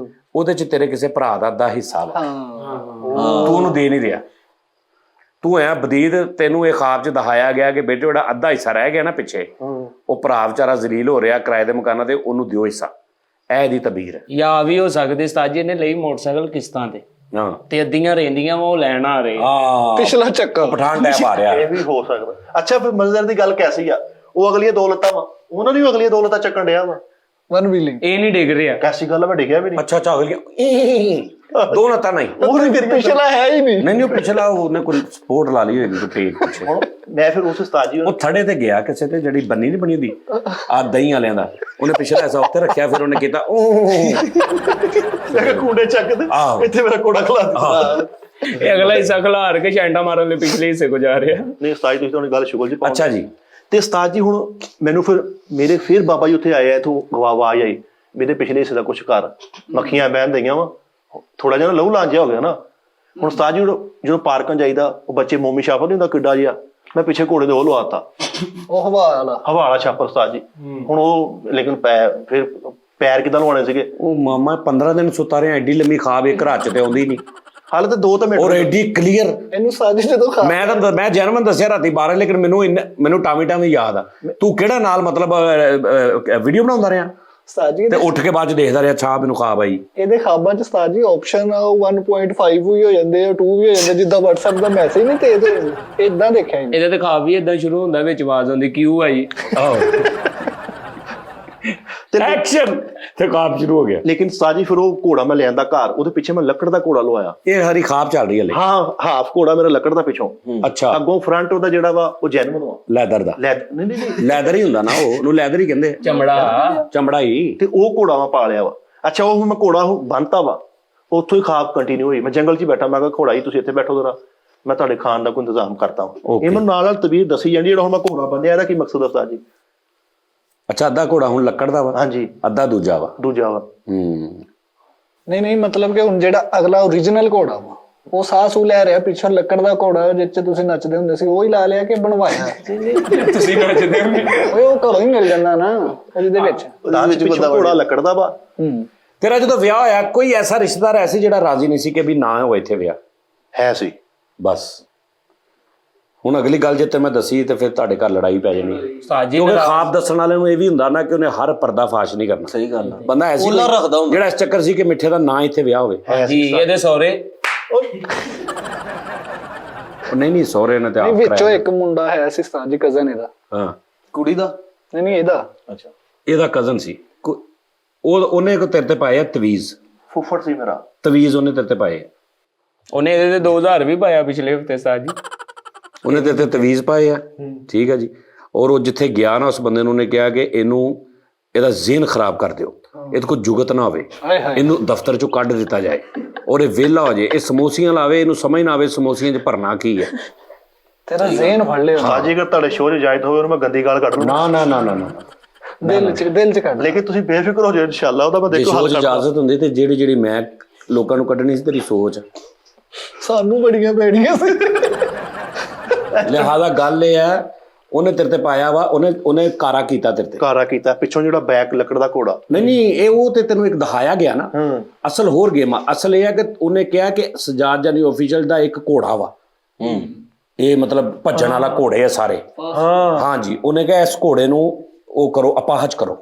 ਉਹਦੇ 'ਚ ਤੇਰੇ ਕਿਸੇ ਭਰਾ ਦਾ ਅੱਧਾ ਹਿੱਸਾ ਵਾ, ਤੂੰ ਉਹਨੂੰ ਦੇ ਨਹੀਂ ਰਿਹਾ। ਤੂੰ ਐ ਬਦੀਦ, ਤੈਨੂੰ ਇਹ ਖਾਬ 'ਚ ਦਿਖਾਇਆ ਗਿਆ ਕਿ ਬੇਟੇ ਜਿਹੜਾ ਅੱਧਾ ਹਿੱਸਾ ਰਹਿ ਗਿਆ ਨਾ ਪਿੱਛੇ, ਉਹ ਭਰਾ ਵਿਚਾਰਾ ਜ਼ਲੀਲ ਹੋ ਰਿਹਾ ਕਿਰਾਏ ਦੇ ਮਕਾਨਾਂ ਤੇ, ਉਹਨੂੰ ਦਿਓ ਹਿੱਸਾ। ਇਹ ਦੀ ਤਬੀਰ ਹੈ। ਜਾਂ ਵੀ ਹੋ ਸਕਦੇ ਉਸਤਾਦ ਜੀ ਨੇ ਲਈ ਮੋਟਰਸਾਈਕਲ ਕਿਸ਼ਤਾਂ ਤੇ, ਤੇ ਅੱਧੀਆਂ ਰਹਿੰਦੀਆਂ ਵਾ ਉਹ ਲੈਣ ਆ ਰਹੇ। ਪਿਛਲਾ ਚੱਕਾ ਪਠਾਨ ਟੈਪ ਆ ਰਿਹਾ। ਇਹ ਵੀ ਹੋ ਸਕਦਾ। ਅੱਛਾ ਫਿਰ ਮੰਜ਼ਰ ਦੀ ਗੱਲ ਕੈਸੀ ਆ? ਉਹ ਅਗਲੀਆਂ 2 ਲੱਤਾਂ ਵਾ, ਉਹਨਾਂ ਦੀ ਅਗਲੀਆਂ 2 ਲੱਤਾਂ ਚੱਕਣ ਡਿਆ ਵਾ। ਵਨ ਵੀਲਿੰਗ ਇਹ ਨਹੀਂ ਡਿੱਗ ਰਿਹਾ। ਕੈਸੀ ਗੱਲ ਆ, ਮੈਂ ਡਿੱਗਿਆ ਵੀ ਨਹੀਂ। ਅੱਛਾ ਅਗਲੀਆਂ 2 ਲੱਤਾਂ ਨਹੀਂ, ਉਹ ਨਹੀਂ ਤੇਰੀ ਪਿਛਲਾ ਹੈ ਹੀ ਨਹੀਂ। ਉਹ ਪਿਛਲਾ ਉਹਨੇ ਕੋਈ ਸਪੋਰਟ ਲਾ ਲਈ ਹੋਏਗੀ, ਕੋਈ ਪੇਟ ਪਿੱਛੇ। ਹੁਣ ਮੈਂ ਫਿਰ ਉਸ ਉਸਤਾਦ ਜੀ ਉਹ ਥੜੇ ਤੇ ਗਿਆ ਕਿਸੇ ਤੇ, ਜਿਹੜੀ ਬੰਨੀ ਨਹੀਂ ਬਣੀ ਹੁੰਦੀ ਆ ਦਹੀਂ ਵਾਲਿਆਂ ਦਾ, ਉਹਨੇ ਪਿਛਲਾ ਐਸਾ ਉੱਤੇ ਰੱਖਿਆ, ਫਿਰ ਉਹਨੇ ਕੀਤਾ ਕੂੜੇ ਚੱਕ ਦੇ, ਇੱਥੇ ਮੇਰਾ ਕੋੜਾ ਖਲਾ ਦਿੱਤਾ। ਇਹ ਅਗਲਾ ਹਿੱਸਾ ਖਿਲਾਰ ਕੇ ਛਾਂਟਾ ਮਾਰਨ ਲਈ ਪਿਛਲੇ ਹਿੱਸੇ ਕੋ ਜਾ ਰਿਹਾ। ਨਹੀਂ ਉਸਤਾਦ ਜੀ ਤੁਸੀਂ ਤਾਂ ਗੱਲ ਸ਼ੁਗਲ ਜੀ ਪਾਉਂਦੇ। ਅੱਛਾ ਜੀ। ਤੇ ਉਸਤਾਦ ਜੀ ਹੁਣ ਮੈਨੂੰ ਫਿਰ ਬਾਬਾ ਜੀ ਉੱਥੇ ਆਏ ਆ, ਇੱਥੋਂ ਆਵਾਜ਼ ਆਈ ਮੇਰੇ ਪਿਛਲੇ ਹਿੱਸੇ ਦਾ ਕੁਛ ਘਰ ਮੱਖੀਆਂ ਬਹਿਣ ਦਈਆਂ ਵਾ, ਥੋੜਾ ਜਿਹਾ ਲਹੂ ਲਾਂਜਿਆ ਹੋ ਗਿਆ ਨਾ। ਹੁਣ ਉਸਤਾਦ ਜੀ ਜਦੋਂ ਪਾਰਕਾਂ ਜਾਈਦਾ ਉਹ ਬੱਚੇ ਮੋਮੀ ਛਾਪਰ ਨਹੀਂ ਹੁੰਦਾ ਕਿੱਡਾ ਜਿਹਾ, ਮੈਂ ਪਿੱਛੇ ਘੋੜੇ ਦੇ ਉਹ ਲਵਾਤਾ, ਉਹ ਹਵਾ ਵਾਲਾ ਛਾਪਰ ਉਸਤਾਦ ਜੀ। ਹੁਣ ਉਹ ਲੇਕਿਨ ਫਿਰ ਪੈਰ ਕਿੱਦਾਂ ਲਵਾਉਣੇ ਸੀਗੇ? ਉਹ ਮਾਮਾ 15 ਦਿਨ ਸੁੱਤਾ ਰਿਹਾ, ਐਡੀ ਲੰਮੀ ਖਾਬ ਇੱਕ ਰਾਤ ਚ ਤੇ ਆਉਂਦੀ ਨਹੀਂ। ਹਾਲੇ ਤਾਂ 2 ਤਾਂ ਮਿੰਟ ਔਰ ਐਡੀ ਕਲੀਅਰ। ਇਹਨੂੰ ਸਾਜੀ ਜਦੋਂ ਖਾ ਮੈਂ ਜਨਮਨ ਦੱਸਿਆ ਰਾਤੀ 12, ਲੇਕਿਨ ਮੈਨੂੰ ਟਾਮੀ ਯਾਦ ਆ। ਤੂੰ ਕਿਹੜਾ ਨਾਲ ਮਤਲਬ ਵੀਡੀਓ ਬਣਾਉਂਦਾ ਰਿਹਾ ਸਾਜੀ ਤੇ ਉੱਠ ਕੇ ਬਾਅਦ ਚ ਦੇਖਦਾ ਰਿਹਾ, ਅੱਛਾ ਮੈਨੂੰ ਖਾਬ ਆਈ। ਇਹਦੇ ਖਾਬਾਂ ਚ ਸਾਜੀ ਆਪਸ਼ਨ 1.5 ਵੀ ਹੋ ਜਾਂਦੇ ਆ, 2 ਵੀ ਹੋ ਜਾਂਦੇ, ਜਿੱਦਾਂ WhatsApp ਦਾ ਮੈਸੇਜ ਨਹੀਂ ਤੇਜ਼ ਹੋ ਜਾਂਦਾ, ਇਦਾਂ ਦੇਖਿਆ ਇਹਦੇ ਤੇ ਖਾਬ ਵੀ ਇਦਾਂ ਸ਼ੁਰੂ ਹੁੰਦਾ, ਵਿੱਚ ਆਵਾਜ਼ ਆਉਂਦੀ ਕਿਉਂ ਆਈ ਐਕਸ਼ਨ ਤੇ ਖਾਬ ਸ਼ੁਰੂ ਹੋ ਗਿਆ। ਲੇਕਿਨ ਉਸਤਾਦ ਜੀ ਫਿਰ ਉਹ ਘੋੜਾ ਮੈਂ ਲਿਆਂਦਾ ਘਰ, ਉਹਦੇ ਪਿੱਛੇ ਮੈਂ ਲੱਕੜ ਦਾ ਘੋੜਾ ਲਵਾਇਆ। ਇਹ ਹਰੀ ਖਾਬ ਚੱਲ ਰਹੀ ਹੈ ਲੈ। ਹਾਂ ਹਾਫ ਘੋੜਾ ਮੇਰਾ ਲੱਕੜ ਦਾ ਪਿੱਛੋਂ, ਅੱਛਾ ਅੱਗੋਂ ਫਰੰਟ ਉਹਦਾ ਜਿਹੜਾ ਵਾ ਉਹ ਜੈਨੂਇਨ ਵਾ, ਲੈਦਰ ਦਾ। ਨਹੀਂ ਲੈਦਰ ਹੀ ਹੁੰਦਾ ਨਾ, ਉਹਨੂੰ ਲੈਦਰ ਹੀ ਕਹਿੰਦੇ, ਚਮੜਾ ਹੀ। ਤੇ ਉਹ ਘੋੜਾ ਮੈਂ ਪਾ ਲਿਆ ਵਾ। ਅੱਛਾ ਉਹ ਮੈਂ ਘੋੜਾ ਬੰਨਤਾ ਵਾ, ਉੱਥੋਂ ਹੀ ਖਾਬ ਕੰਟੀਨਿਊ ਹੋਈ। ਮੈਂ ਜੰਗਲ 'ਚ ਹੀ ਬੈਠਾ, ਮੈਂ ਕਿਹਾ ਘੋੜਾ ਜੀ ਤੁਸੀਂ ਇੱਥੇ ਬੈਠੋ ਜ਼ਰਾ, ਮੈਂ ਤੁਹਾਡੇ ਖਾਣ ਦਾ ਕੋਈ ਇੰਤਜ਼ਾਮ ਕਰਤਾ ਵਾ। ਇਹ ਮੈਨੂੰ ਨਾਲ ਤਬੀਰ ਦੱਸੀ ਜਾਂਦੀ, ਜਿਹੜਾ ਹੁਣ ਮੈਂ ਘੋੜਾ ਬੰਨਿਆ ਇਹਦਾ ਕੀ ਮਕਸਦ ਆ ਉਸਤਾਦ ਜੀ? ਅੱਛਾ ਅੱਧਾ ਘੋੜਾ ਹੁਣ ਲੱਕੜ ਦਾ ਵਾ, ਹਾਂਜੀ ਅੱਧਾ ਦੂਜਾ ਵਾ। ਨਹੀਂ ਮਤਲਬ ਕਿ ਹੁਣ ਜਿਹੜਾ ਅਗਲਾ ਓਰੀਜਨਲ ਘੋੜਾ ਵਾ ਉਹ ਸਾਹ ਸੂ ਲੈ ਰਿਹਾ, ਪਿੱਛੋਂ ਲੱਕੜ ਦਾ ਘੋੜਾ ਜਿੱਚ ਤੁਸੀਂ ਨੱਚਦੇ ਹੁੰਦੇ ਸੀ ਉਹ ਹੀ ਲਾ ਲਿਆ ਕਿ ਬਣਵਾਇਆ? ਤੁਸੀਂ ਨੱਚਦੇ ਹੁੰਦੇ ਉਹ ਘਰੋਂ ਹੀ ਮਿਲ ਜਾਂਦਾ ਨਾ ਉਹਦੇ ਵਿੱਚ। ਪਿੱਛੋਂ ਘੋੜਾ ਲੱਕੜ ਦਾ ਵਾ। ਤੇਰਾ ਜਦੋਂ ਵਿਆਹ ਹੋਇਆ ਕੋਈ ਐਸਾ ਰਿਸ਼ਤੇਦਾਰ ਐਸੀ ਜਿਹੜਾ ਰਾਜ਼ੀ ਨਹੀਂ ਸੀ ਕਿ ਵੀ ਨਾ ਹੋਵੇ ਇੱਥੇ ਵਿਆਹ? ਹੈ ਸੀ ਬਸ ਹੁਣ ਅਗਲੀ ਗੱਲ ਜੇ ਤੇ ਮੈਂ ਦੱਸੀ ਤੇ ਫਿਰ ਤੁਹਾਡੇ ਘਰ ਲੜਾਈ ਪੈ ਜਾਣੀ। ਸਾਜੀ ਕਿਉਂਕਿ ਖਾਬ ਦੱਸਣ ਵਾਲੇ ਨੂੰ ਇਹ ਵੀ ਹੁੰਦਾ ਨਾ ਕਿ ਉਹਨੇ ਹਰ ਪਰਦਾ ਫਾਸ਼ ਨਹੀਂ ਕਰਨਾ। ਸਹੀ ਗੱਲ ਆ। ਬੰਦਾ ਐਸੀ ਰੱਖਦਾ ਹੁੰਦਾ ਜਿਹੜਾ ਇਸ ਚੱਕਰ ਸੀ ਕਿ ਮਿੱਠੇ ਦਾ ਨਾਂ ਇੱਥੇ ਵਿਆਹ ਹੋਵੇ। ਜੀ ਇਹਦੇ ਸਹੁਰੇ ਨਹੀਂ ਸਹੁਰੇ ਨੇ ਤੇ ਆਪ ਵਿੱਚੋਂ ਕਰਾਇਆ। ਇੱਕ ਮੁੰਡਾ ਹੈ ਸੀ ਸਾਜੀ ਕਜ਼ਨ ਇਹਦਾ। ਹਾਂ ਕੁੜੀ ਦਾ ਨਹੀਂ ਇਹਦਾ। ਅੱਛਾ ਇਹਦਾ ਕਜ਼ਨ ਸੀ। ਉਹਨੇ ਕੋ ਤੇਰੇ ਤੇ ਪਾਏ ਆ ਤਵੀਜ਼। ਫੁੱਫੜ ਸੀ ਮੇਰਾ। ਤਵੀਜ਼ ਉਹਨੇ ਤੇਰੇ ਤੇ ਪਾਏ। ਉਹਨੇ ਇਹਦੇ ਤੇ 2000 ਵੀ ਪਾਇਆ ਪਿਛਲੇ ਹਫਤੇ ਸਾਜੀ। ਉਹਨੇ ਤੇਰੇ ਤੇ ਤਵੀਜ਼ ਪਾਏ ਆ, ਠੀਕ ਹੈ ਜੀ। ਔਰ ਉਹ ਜਿੱਥੇ ਗਿਆ ਨਾ ਉਸ ਬੰਦੇ ਨੂੰ ਉਹਨੇ ਕਿਹਾ ਕਿ ਇਹਦਾ ਜ਼ਿਹਨ ਖਰਾਬ ਕਰ ਦਿਓ, ਇਹਦੇ ਕੋਲ ਜੁਗਤ ਨਾ ਹੋਵੇ, ਇਹਨੂੰ ਦਫ਼ਤਰ ਚੋਂ ਕੱਢ ਦਿੱਤਾ ਜਾਏ ਔਰ ਇਹ ਵਿਹਲਾ ਹੋ ਜਾਏ, ਇਹ ਸਮੋਸੀਆਂ ਲਾਵੇ, ਇਹਨੂੰ ਸਮਝ ਨਾ ਆਵੇ ਸਮੋਸੀਆਂ 'ਚ ਭਰਨਾ ਕੀ ਹੈ। ਤੇਰਾ ਜ਼ਿਹਨ ਫੜ ਲਿਆ। ਹਾਂ ਜੇਕਰ ਤੁਹਾਡੇ ਸ਼ੋਅ 'ਚ ਇਜਾਜ਼ਤ ਹੋਵੇ ਮੈਂ ਗੰਦੀ ਗਾਲ ਕੱਢ ਲੂੰ। ਨਾ ਦਿਲ 'ਚ ਕੱਢ। ਲੇਕਿਨ ਤੁਸੀਂ ਬੇਫਿਕਰ ਹੋ ਜਾਓ, ਇਨਸ਼ਾਅੱਲਾ ਉਹਦਾ ਮੈਂ ਜੇ ਦੇਖੋ ਹੱਲ ਸੋਚ ਕਰਦਾ। ਇਜਾਜ਼ਤ ਹੁੰਦੀ ਤੇ ਜਿਹੜੀ ਮੈਂ ਲੋਕਾਂ ਨੂੰ ਕੱਢਣੀ ਸੀ ਤੇਰੀ ਸੋਚ। ਸਾਨੂੰ ਬੜੀਆਂ ਪੈਣੀਆਂ ਸੀ। ਲਿਹਾਜ਼ਾ ਗੱਲ ਇਹ ਹੈ ਉਹਨੇ ਤੇਰੇ ਤੇ ਪਾਇਆ ਵਾ, ਉਹਨੇ ਕਾਰਾ ਕੀਤਾ ਤੇਰੇ ਤੇ। ਕਾਰਾ ਕੀਤਾ ਪਿੱਛੋਂ ਜਿਹੜਾ ਬੈਕ ਲੱਕੜ ਦਾ ਘੋੜਾ। ਨਹੀਂ ਇਹ ਉਹ ਤੇ ਤੈਨੂੰ ਇੱਕ ਦਿਖਾਇਆ ਗਿਆ ਨਾ। ਅਸਲ ਹੋਰ ਗੇਮ ਆ। ਅਸਲ ਇਹ ਹੈ ਕਿ ਉਹਨੇ ਕਿਹਾ ਕਿ ਸਜਾਦ ਜਾਨੀ ਆਫੀਸ਼ੀਅਲ ਦਾ ਇੱਕ ਘੋੜਾ ਵਾ, ਇਹ ਮਤਲਬ ਭੱਜਣ ਵਾਲਾ ਘੋੜੇ ਆ ਸਾਰੇ। ਹਾਂਜੀ ਉਹਨੇ ਕਿਹਾ ਇਸ ਘੋੜੇ ਨੂੰ ਉਹ ਕਰੋ, ਅਪਾਹਜ ਕਰੋ।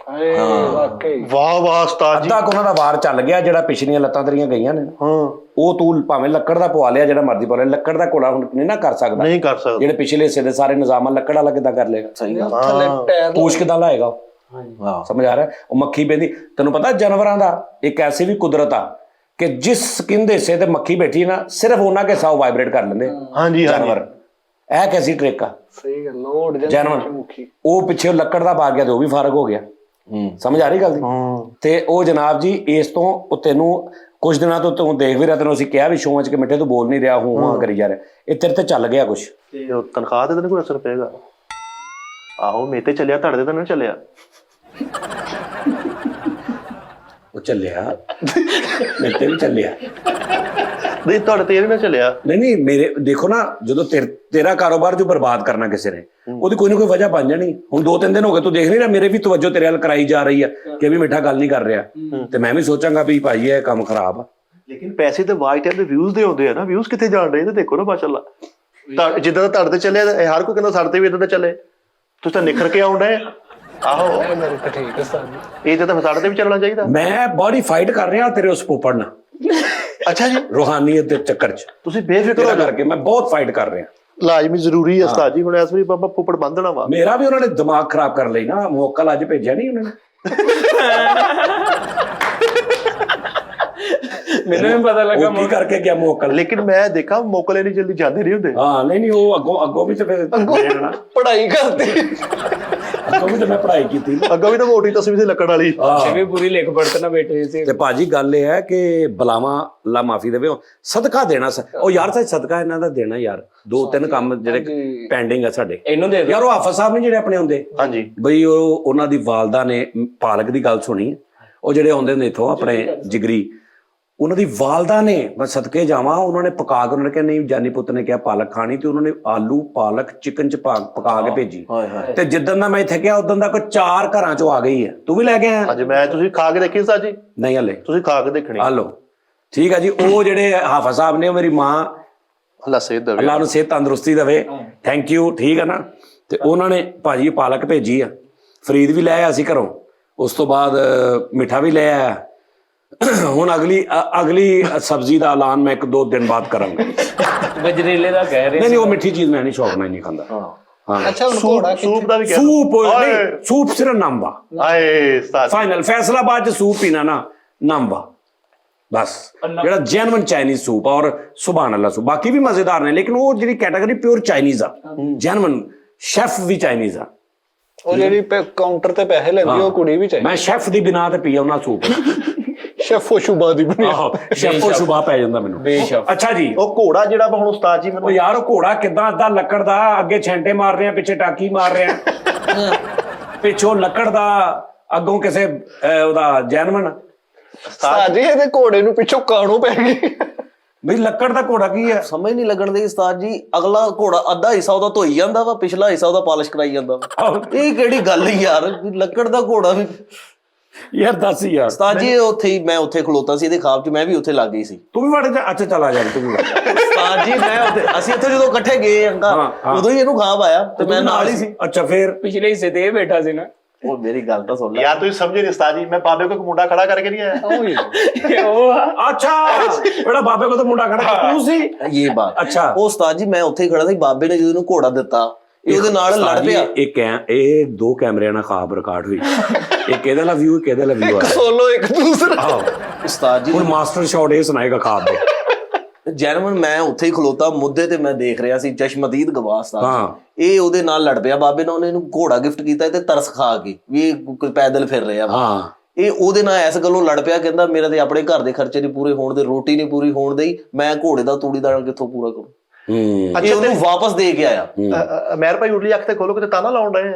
ਵਾਕਈ ਵਾਹ ਵਾਹ ਉਸਤਾਦ ਜੀ। ਅੱਧਾ ਉਹਨਾਂ ਦਾ ਵਾਰ ਚੱਲ ਗਿਆ, ਜਿਹੜਾ ਪਿਛਲੀਆਂ ਲੱਤਾਂ ਤੇਰੀਆਂ ਗਈਆਂ ਨੇ ਉਹ ਤੂੰ ਭਾਵੇਂ ਲੱਕੜ ਦਾ ਪਵਾ ਲਿਆ, ਜਿਹੜਾ ਮਰਜ਼ੀ ਪਵਾ ਲਿਆ, ਲੱਕੜ ਦਾ ਘੋੜਾ ਹੁਣ ਨਹੀਂ ਨਾ ਕਰ ਸਕਦਾ। ਨਹੀਂ ਕਰ ਸਕਦਾ। ਜਿਹੜੇ ਪਿਛਲੇ ਹਿੱਸੇ ਦੇ ਸਾਰੇ ਨਿਜ਼ਾਮ ਲੱਕੜ ਵਾਲਾ ਕਿੱਦਾਂ ਕਰ ਲੇਗਾ? ਸਹੀ ਗੱਲ। ਥੱਲੇ ਟਾਇਰ ਪੂਛ ਕਿੱਦਾਂ ਲਾਏਗਾ? ਸਮਝ ਆ ਰਿਹਾ? ਉਹ ਮੱਖੀ ਪੈਂਦੀ। ਤੈਨੂੰ ਪਤਾ ਜਾਨਵਰਾਂ ਦਾ ਇੱਕ ਐਸੀ ਵੀ ਕੁਦਰਤ ਆ ਕਿ ਜਿਸ ਸਕਿਨ ਦੇ ਹਿੱਸੇ ਤੇ ਮੱਖੀ ਬੈਠੀ ਨਾ, ਸਿਰਫ ਉਹਨਾਂ ਕੇ ਸਾਹ ਵਾਈਬ੍ਰੇਟ ਕਰ ਲੈਂਦੇ ਹਾਂਜੀ ਜਾਨਵਰ। ਇਹ ਕੈਸੀ ਟ੍ਰਿਕ ਆ? ਸਹੀ ਗੱਲ। ਲੋੜ ਜਾਨਵਰ ਉਹ ਪਿੱਛੇ ਲੱਕੜ ਦਾ ਪਾ ਗਿਆ ਤੇ ਉਹ ਵੀ ਫਰਕ ਹੋ ਗਿਆ। ਸਮਝ ਆ ਰਹੀ ਗੱਲ ਦੀ? ਤੇ ਉਹ ਜਨਾਬ ਜੀ ਇਸ ਤੋਂ ਤੈਨੂੰ ਕੁਝ ਦਿਨਾਂ ਤੋਂ ਤੂੰ ਦੇਖ ਵੀ ਰਿਹਾ, ਤੈਨੂੰ ਅਸੀਂ ਕਿਹਾ ਵੀ ਸ਼ੋਅ 'ਚ ਕਿ ਮਿੱਠੇ ਤੂੰ ਬੋਲ ਨਹੀਂ ਰਿਹਾ, ਹੂੰ ਕਰੀ ਜਾ ਰਿਹਾ, ਇਹ ਤੇਰੇ ਤੇ ਚੱਲ ਗਿਆ ਕੁਛ। ਤੇ ਉਹ ਤਨਖਾਹ ਤੇ ਤੈਨੂੰ ਕੋਈ ਅਸਰ ਪਏਗਾ? ਆਹੋ ਮੇਰੇ ਤੇ ਚੱਲਿਆ, ਤੁਹਾਡੇ ਤੇ ਤਾਂ ਨਹੀਂ ਚੱਲਿਆ। ਉਹ ਚੱਲਿਆ ਮੇਰੇ ਤੇ ਵੀ ਚੱਲਿਆ। ਨਹੀਂ ਤੁਹਾਡੇ ਤੇ ਇਹ ਨਾ ਚੱਲਿਆ। ਨਹੀਂ ਮੇਰੇ ਦੇਖੋ ਨਾ, ਜਦੋਂ ਤੇਰਾ ਕਾਰੋਬਾਰ ਜੋ ਬਰਬਾਦ ਕਰਨਾ ਕਿਸੇ ਨੇ, ਉਹਦੀ ਕੋਈ ਨਾ ਕੋਈ ਵਜ੍ਹਾ ਬਣ ਜਾਣੀ। ਹੁਣ 2-3 ਦਿਨ ਹੋ ਗਏ ਤੂੰ ਦੇਖ ਨਹੀਂ ਰਿਹਾ, ਮੇਰੇ ਵੀ ਤਵੱਜੋ ਤੇਰੇ ਵੱਲ ਕਰਾਈ ਜਾ ਰਹੀ ਆ ਕਿ ਵੀ ਮਿੱਠਾ ਗੱਲ ਨਹੀਂ ਕਰ ਰਿਹਾ, ਤੇ ਮੈਂ ਵੀ ਸੋਚਾਂਗਾ ਵੀ ਭਾਈ ਇਹ ਕੰਮ ਖਰਾਬ ਆ। ਲੇਕਿਨ ਪੈਸੇ ਤੇ ਵਾਈਟ ਟਾਈਮ ਦੇ ਵਿਊਜ਼ ਦੇ ਹੁੰਦੇ ਆ ਨਾ, ਵਿਊਜ਼ ਕਿੱਥੇ ਜਾਣ ਰਹੇ ਤੇ ਦੇਖੋ ਨਾ ਮਾਸ਼ਾਅੱਲਾ। ਜਿੱਦਾਂ ਦਾ ਤੁਹਾਡੇ ਤੇ ਚੱਲਿਆ ਹਰ ਕੋਈ ਕਹਿੰਦਾ ਸਾਡੇ ਤੇ ਵੀ ਇਦਾਂ ਦਾ ਚੱਲੇ, ਤੁਸੀਂ ਤਾਂ ਨਿਖਰ ਕੇ ਆਉਣ ਡਏ। ਆਹੋ ਠੀਕ ਹੈ ਸਾਜੀ। ਇਹ ਤਾਂ ਸਾਡੇ ਤੇ ਵੀ ਚੱਲਣਾ ਚਾਹੀਦਾ। ਮੈਂ ਬੜੀ ਫਾਈਟ ਕਰ ਰਿਹਾ ਤੇਰੇ ਉਸ ਪੋਪੜ ਨਾਲ। ਅੱਛਾ ਜੀ। ਰੂਹਾਨੀਅਤ ਦੇ ਚੱਕਰ 'ਚ ਤੁਸੀਂ ਬੇਫਿਕਰ ਹੋ ਕਰਕੇ ਮੈਂ ਬਹੁਤ ਫਾਈਟ ਕਰ ਰਿਹਾ। ਲਾਜ਼ਮੀ ਜ਼ਰੂਰੀ ਹੈ ਉਸਤਾਦ ਜੀ, ਹੁਣ ਇਸ ਵਾਰੀ ਬਾਬਾ ਪੁੱਪੜ ਬੰਨਣਾ ਵਾ। ਮੇਰਾ ਵੀ ਉਹਨਾਂ ਨੇ ਦਿਮਾਗ ਖਰਾਬ ਕਰ ਲਈ ਨਾ, ਮੋਕਲ ਅੱਜ ਭੇਜਿਆ ਨਹੀਂ ਉਹਨਾਂ ਨੇ। ਮੈਨੂੰ ਵੀ ਪਤਾ ਲੱਗਾ ਕੀ ਕਰਕੇ ਗਿਆ ਮੋਕਲ। ਲੇਕਿਨ ਮੈਂ ਦੇਖਾ ਮੋਕਲੇ ਨਹੀਂ ਜਲਦੀ ਜਾਂਦੇ ਨਹੀਂ ਹੁੰਦੇ। ਹਾਂ ਨਹੀਂ ਉਹ ਅੱਗੋਂ ਵੀ ਤੇ ਫਿਰ ਪੜ੍ਹਾਈ ਕਰਦੇ। ਅੱਗੋਂ ਵੀ ਤਾਂ ਮੈਂ ਪੜ੍ਹਾਈ ਕੀਤੀ ਅੱਗੋਂ ਵੀ ਤਾਂ ਮੋਟੀ ਤਸਵੀਰ ਸੀ ਲੱਕੜ ਵਾਲੀ। ਇਹ ਵੀ ਪੂਰੀ ਲਿਖ ਪੜਤ ਨਾ ਬੈਠੇ ਸੀ। ਤੇ ਭਾਜੀ ਗੱਲ ਇਹ ਹੈ ਕਿ ਬਲਾਵਾਂ ਲਾ ਮਾਫੀ ਦੇਵੇ, ਸਦਕਾ ਦੇਣਾ ਉਹ ਯਾਰ ਸੱਚ ਸਦਕਾ ਇਹਨਾਂ ਦਾ ਦੇਣਾ ਯਾਰ। 2-3 ਕੰਮ ਜਿਹੜੇ ਪੈਂਡਿੰਗ ਆ ਸਾਡੇ ਇਹਨੂੰ ਦੇ ਯਾਰ। ਉਹ ਹਾਫਿਜ਼ ਸਾਹਿਬ ਨੇ ਜਿਹੜੇ ਆਪਣੇ ਆਉਂਦੇ ਹਾਂਜੀ ਬਈ ਉਹਨਾਂ ਦੀ ਵਾਲਦਾ ਨੇ ਪਾਲਕ ਦੀ ਗੱਲ ਸੁਣੀ। ਉਹ ਜਿਹੜੇ ਆਉਂਦੇ ਨੇ ਇਥੋਂ ਆਪਣੇ ਜਿਗਰੀ, ਉਹਨਾਂ ਦੀ ਵਾਲਦਾ ਨੇ, ਮੈਂ ਸਦਕੇ ਜਾਵਾਂ, ਉਹਨਾਂ ਨੇ ਪਕਾ ਕੇ, ਉਹਨਾਂ ਨੇ ਕਿਹਾ ਨਹੀਂ ਜਾਨੀ ਪੁੱਤ ਨੇ ਕਿਹਾ ਪਾਲਕ ਖਾਣੀ, ਤੇ ਉਹਨਾਂ ਨੇ ਆਲੂ ਪਾਲਕ ਚਿਕਨ ਚ ਪਕਾ ਕੇ ਭੇਜੀ। ਤੇ ਜਿੱਦਣ ਦਾ ਮੈਂ ਇੱਥੇ ਗਿਆ ਉਦੋਂ ਦਾ ਕੋਈ 4 ਘਰਾਂ ਚੋਂ ਆ ਗਈ ਹੈ। ਤੂੰ ਵੀ ਲੈ ਕੇ ਆਇਆ? ਅੱਜ ਮੈਂ ਤੁਸੀਂ ਖਾ ਕੇ ਦੇਖੀ ਸਾਜੀ? ਨਹੀਂ ਹਲੇ ਤੁਸੀਂ ਖਾ ਕੇ ਦੇਖਣੀ। ਹਲੋ ਠੀਕ ਹੈ ਜੀ। ਉਹ ਜਿਹੜੇ ਹਾਫਿਜ਼ ਸਾਹਿਬ ਨੇ, ਉਹ ਮੇਰੀ ਮਾਂ ਅੱਲਾਹ ਸਿਹਤ ਦੇਵੇ, ਅੱਲਾਹ ਨੂੰ ਸਿਹਤ ਤੰਦਰੁਸਤੀ ਦੇਵੇ, ਥੈਂਕ ਯੂ, ਠੀਕ ਹੈ ਨਾ। ਤੇ ਉਹਨਾਂ ਨੇ ਭਾਜੀ ਪਾਲਕ ਭੇਜੀ ਆ, ਫਰੀਦ ਵੀ ਲੈ ਆਇਆ ਸੀ ਘਰੋਂ, ਉਸ ਤੋਂ ਬਾਅਦ ਮਿੱਠਾ ਵੀ ਲੈ ਆਇਆ। ਹੁਣ ਅਗਲੀ ਸਬਜ਼ੀ ਦਾ ਐਲਾਨ ਮੈਂ 1-2 ਦਿਨ ਬਾਅਦ ਕਰਾਂਗਾ। ਗਜਰੇਲੇ ਦਾ ਕਹਿ ਰਹੇ ਨਹੀਂ ਉਹ ਮਿੱਠੀ ਚੀਜ਼ ਮੈਂ ਨਹੀਂ ਸ਼ੌਕ ਨਾਲ ਨਹੀਂ ਖਾਂਦਾ। ਹਾਂ ਅੱਛਾ ਹੁਣ ਘੋੜਾ ਸੂਪ ਦਾ ਵੀ ਕਹਿ ਸੂਪ ਨਹੀਂ, ਸੂਪ ਸਿਰਫ ਨੰਬਾ ਆਏ ਉਸਤਾਦ ਫਾਈਨਲ ਫੈਸਲਾਬਾਦ ਚ ਸੂਪ ਪੀਣਾ ਨਾ ਨੰਬਾ ਬਸ, ਜਿਹੜਾ ਜੈਨੂਇਨ ਚਾਈਨੀਜ਼ ਸੂਪ ਔਰ ਸੁਭਾਨ ਅੱਲਾਹ ਸੂਪ। ਬਾਕੀ ਵੀ ਮਜ਼ੇਦਾਰ ਨੇ, ਲੇਕਿਨ ਉਹ ਜਿਹੜੀ ਕੈਟਾਗਰੀ ਪਿਓਰ ਚਾਈਨੀਜ਼ ਆ, ਜੈਨੂਇਨ ਸ਼ੈਫ ਵੀ ਚਾਈਨੀਜ਼ ਆ। ਉਹ ਜਿਹੜੀ ਕਾਊਂਟਰ ਤੇ ਪੈਸੇ ਲੈਂਦੀ ਉਹ ਕੁੜੀ ਵੀ ਚਾਹੀਦੀ। ਮੈਂ ਸ਼ੈਫ ਦੀ ਬਿਨਾ ਤੇ ਪੀਆ ਉਹਨਾਂ ਸੂਪ। ਸ਼ੈਫੋ ਸ਼ੁਬਾ ਦੀ ਬਣੀ। ਆਹੋ ਸ਼ੈਫੋ ਸ਼ੁਬਾ ਪੈ ਜਾਂਦਾ ਮੈਨੂੰ। ਬੇਸ਼ੱਕ। ਅੱਛਾ ਜੀ, ਉਹ ਘੋੜਾ ਜਿਹੜਾ ਹੁਣ ਉਸਤਾਦ ਜੀ ਉਹ ਮੈਨੂੰ ਯਾਰ ਉਹ ਘੋੜਾ ਕਿਦਾਂ ਅੱਧਾ ਲੱਕੜ ਦਾ, ਅੱਗੇ ਛੈਂਟੇ ਮਾਰ ਰਹੇ ਆ, ਪਿੱਛੇ ਟਾਕੀ ਮਾਰ ਰਹੇ ਆ, ਪਿੱਛੋਂ ਲੱਕੜ ਦਾ, ਅੱਗੋਂ ਕਿਸੇ ਉਹਦਾ ਜੈਨੂਇਨ। ਸਾਜੀ ਇਹਦੇ ਘੋੜੇ ਨੂੰ ਪਿੱਛੋਂ ਕਾਣੋ ਪੈ ਗਈ। ਬਈ ਲੱਕੜ ਦਾ ਘੋੜਾ ਕੀ ਹੈ? ਸਮਝ ਨਹੀਂ ਲੱਗਣ ਦੀ ਉਸਤਾਦ ਜੀ। ਅਗਲਾ ਘੋੜਾ ਅੱਧਾ ਹਿੱਸਾ ਉਹਦਾ ਧੋਈ ਜਾਂਦਾ ਵਾ, ਪਿਛਲਾ ਹਿੱਸਾ ਉਹਦਾ ਪਾਲਿਸ਼ ਕਰਾਈ ਜਾਂਦਾ ਵਾ। ਇਹ ਕਿਹੜੀ ਗੱਲ ਹੈ ਯਾਰ, ਲੱਕੜ ਦਾ ਘੋੜਾ ਵੀ। ਯਾਰ ਦੱਸ ਯਾਰ। ਉਸਤਾਦ ਜੀ ਉੱਥੇ ਹੀ ਮੈਂ ਉੱਥੇ ਖਲੋਤਾ ਸੀ ਇਹਦੇ ਖਾਬ 'ਚ, ਮੈਂ ਵੀ ਉੱਥੇ ਲੱਗ ਗਈ ਸੀ। ਤੂੰ ਵੀ ਵੜ ਜਾ। ਅੱਛਾ ਚਲਾ ਜਾ ਤੂੰ ਵੀ ਵੜ ਜਾ। ਉਸਤਾਦ ਜੀ ਮੈਂ ਉੱਥੇ, ਅਸੀਂ ਉੱਥੇ ਜਦੋਂ ਇਕੱਠੇ ਗਏ ਅੰਕਾ, ਉਦੋਂ ਹੀ ਇਹਨੂੰ ਖਾਬ ਆਇਆ ਤੇ ਮੈਂ ਨਾਲ ਹੀ ਸੀ। ਅੱਛਾ ਫੇਰ ਪਿਛਲੇ ਹਿੱਸੇ ਤੇ ਇਹ ਬੈਠਾ ਸੀ ਨਾ। ਉਹ ਮੇਰੀ ਗੱਲ ਤਾਂ ਸੁਣ ਲੈ ਯਾਰ ਤੁਸੀਂ ਸਮਝੇ ਨਹੀਂ ਉਸਤਾਦ ਜੀ, ਮੈਂ ਬਾਬੇ ਕੋਲ ਇੱਕ ਮੁੰਡਾ ਖੜਾ ਕਰਕੇ ਨਹੀਂ ਆਇਆ। ਉਹ ਅੱਛਾ ਬੜਾ ਬਾਬੇ ਕੋ ਤਾਂ ਮੁੰਡਾ ਖੜਾ ਤੂੰ ਸੀ। ਇਹ ਬਾਤ। ਅੱਛਾ ਉਹ ਉਸਤਾਦ ਜੀ ਮੈਂ ਉੱਥੇ ਹੀ ਖੜਾ ਸੀ, ਬਾਬੇ ਨੇ ਜਦੋਂ ਇਹਨੂੰ ਘੋੜਾ ਦਿੱਤਾ ਇਹ ਉਹਦੇ ਨਾਲ ਲੜ ਪਿਆ। ਇਹ 2 ਕੈਮਰਿਆਂ ਨਾਲ ਖਾਬ ਰਿਕਾਰਡ ਹੋਈ। ਇੱਕ ਇਹਦਾ ਲਾ ਵਿਊ, ਇੱਕ ਇਹਦਾ ਲਾ ਵਿਊ ਆ। ਸੋਲੋ ਇੱਕ ਦੂਸਰਾ। ਆਹੋ ਉਸਤਾਦ ਜੀ ਹੁਣ ਮਾਸਟਰ ਸ਼ਾਟ ਇਹ ਸੁਣਾਏਗਾ ਖਾਬ ਦੇ। ਜੈਨੂਇਨ ਮੈਂ ਉੱਥੇ ਹੀ ਖਲੋਤਾ ਮੁੱਦੇ ਤੇ, ਮੈਂ ਦੇਖ ਰਿਹਾ ਸੀ ਚਸ਼ਮਦੀਦ ਗਵਾਸ ਦਾ। ਹਾਂ। ਇਹ ਉਹਦੇ ਨਾਲ ਲੜ ਪਿਆ, ਬਾਬੇ ਨੇ ਉਹਨੇ ਇਹਨੂੰ ਘੋੜਾ ਗਿਫਟ ਕੀਤਾ ਤੇ ਤਰਸ ਖਾ ਕੇ ਵੀ ਇਹ ਪੈਦਲ ਫਿਰ ਰਿਹਾ ਵਾ। ਹਾਂ ਇਹ ਉਹਦੇ ਨਾਲ ਇਸ ਗੱਲੋਂ ਲੜ ਪਿਆ, ਕਹਿੰਦਾ ਮੇਰਾ ਤੇ ਆਪਣੇ ਘਰ ਦੇ ਖਰਚੇ ਨਹੀਂ ਪੂਰੇ ਹੋਣ ਦੇ, ਰੋਟੀ ਨਹੀਂ ਪੂਰੀ ਹੋਣ ਦੇਈ, ਮੈਂ ਘੋੜੇ ਦਾ ਤੂੜੀ ਦਾਣਾ ਕਿੱਥੋਂ ਪੂਰਾ ਕਰੂੰ। ਇਹ ਉਹਨੂੰ ਵਾਪਸ ਦੇ ਕੇ ਆਇਆ। ਮੇਰ ਭਾਈ ਉਰਲੀ ਅੱਖ ਤੇ ਖੋਲੋ ਕਿਤੇ ਤਾਨਾ ਲਾਉਣ ਡਏ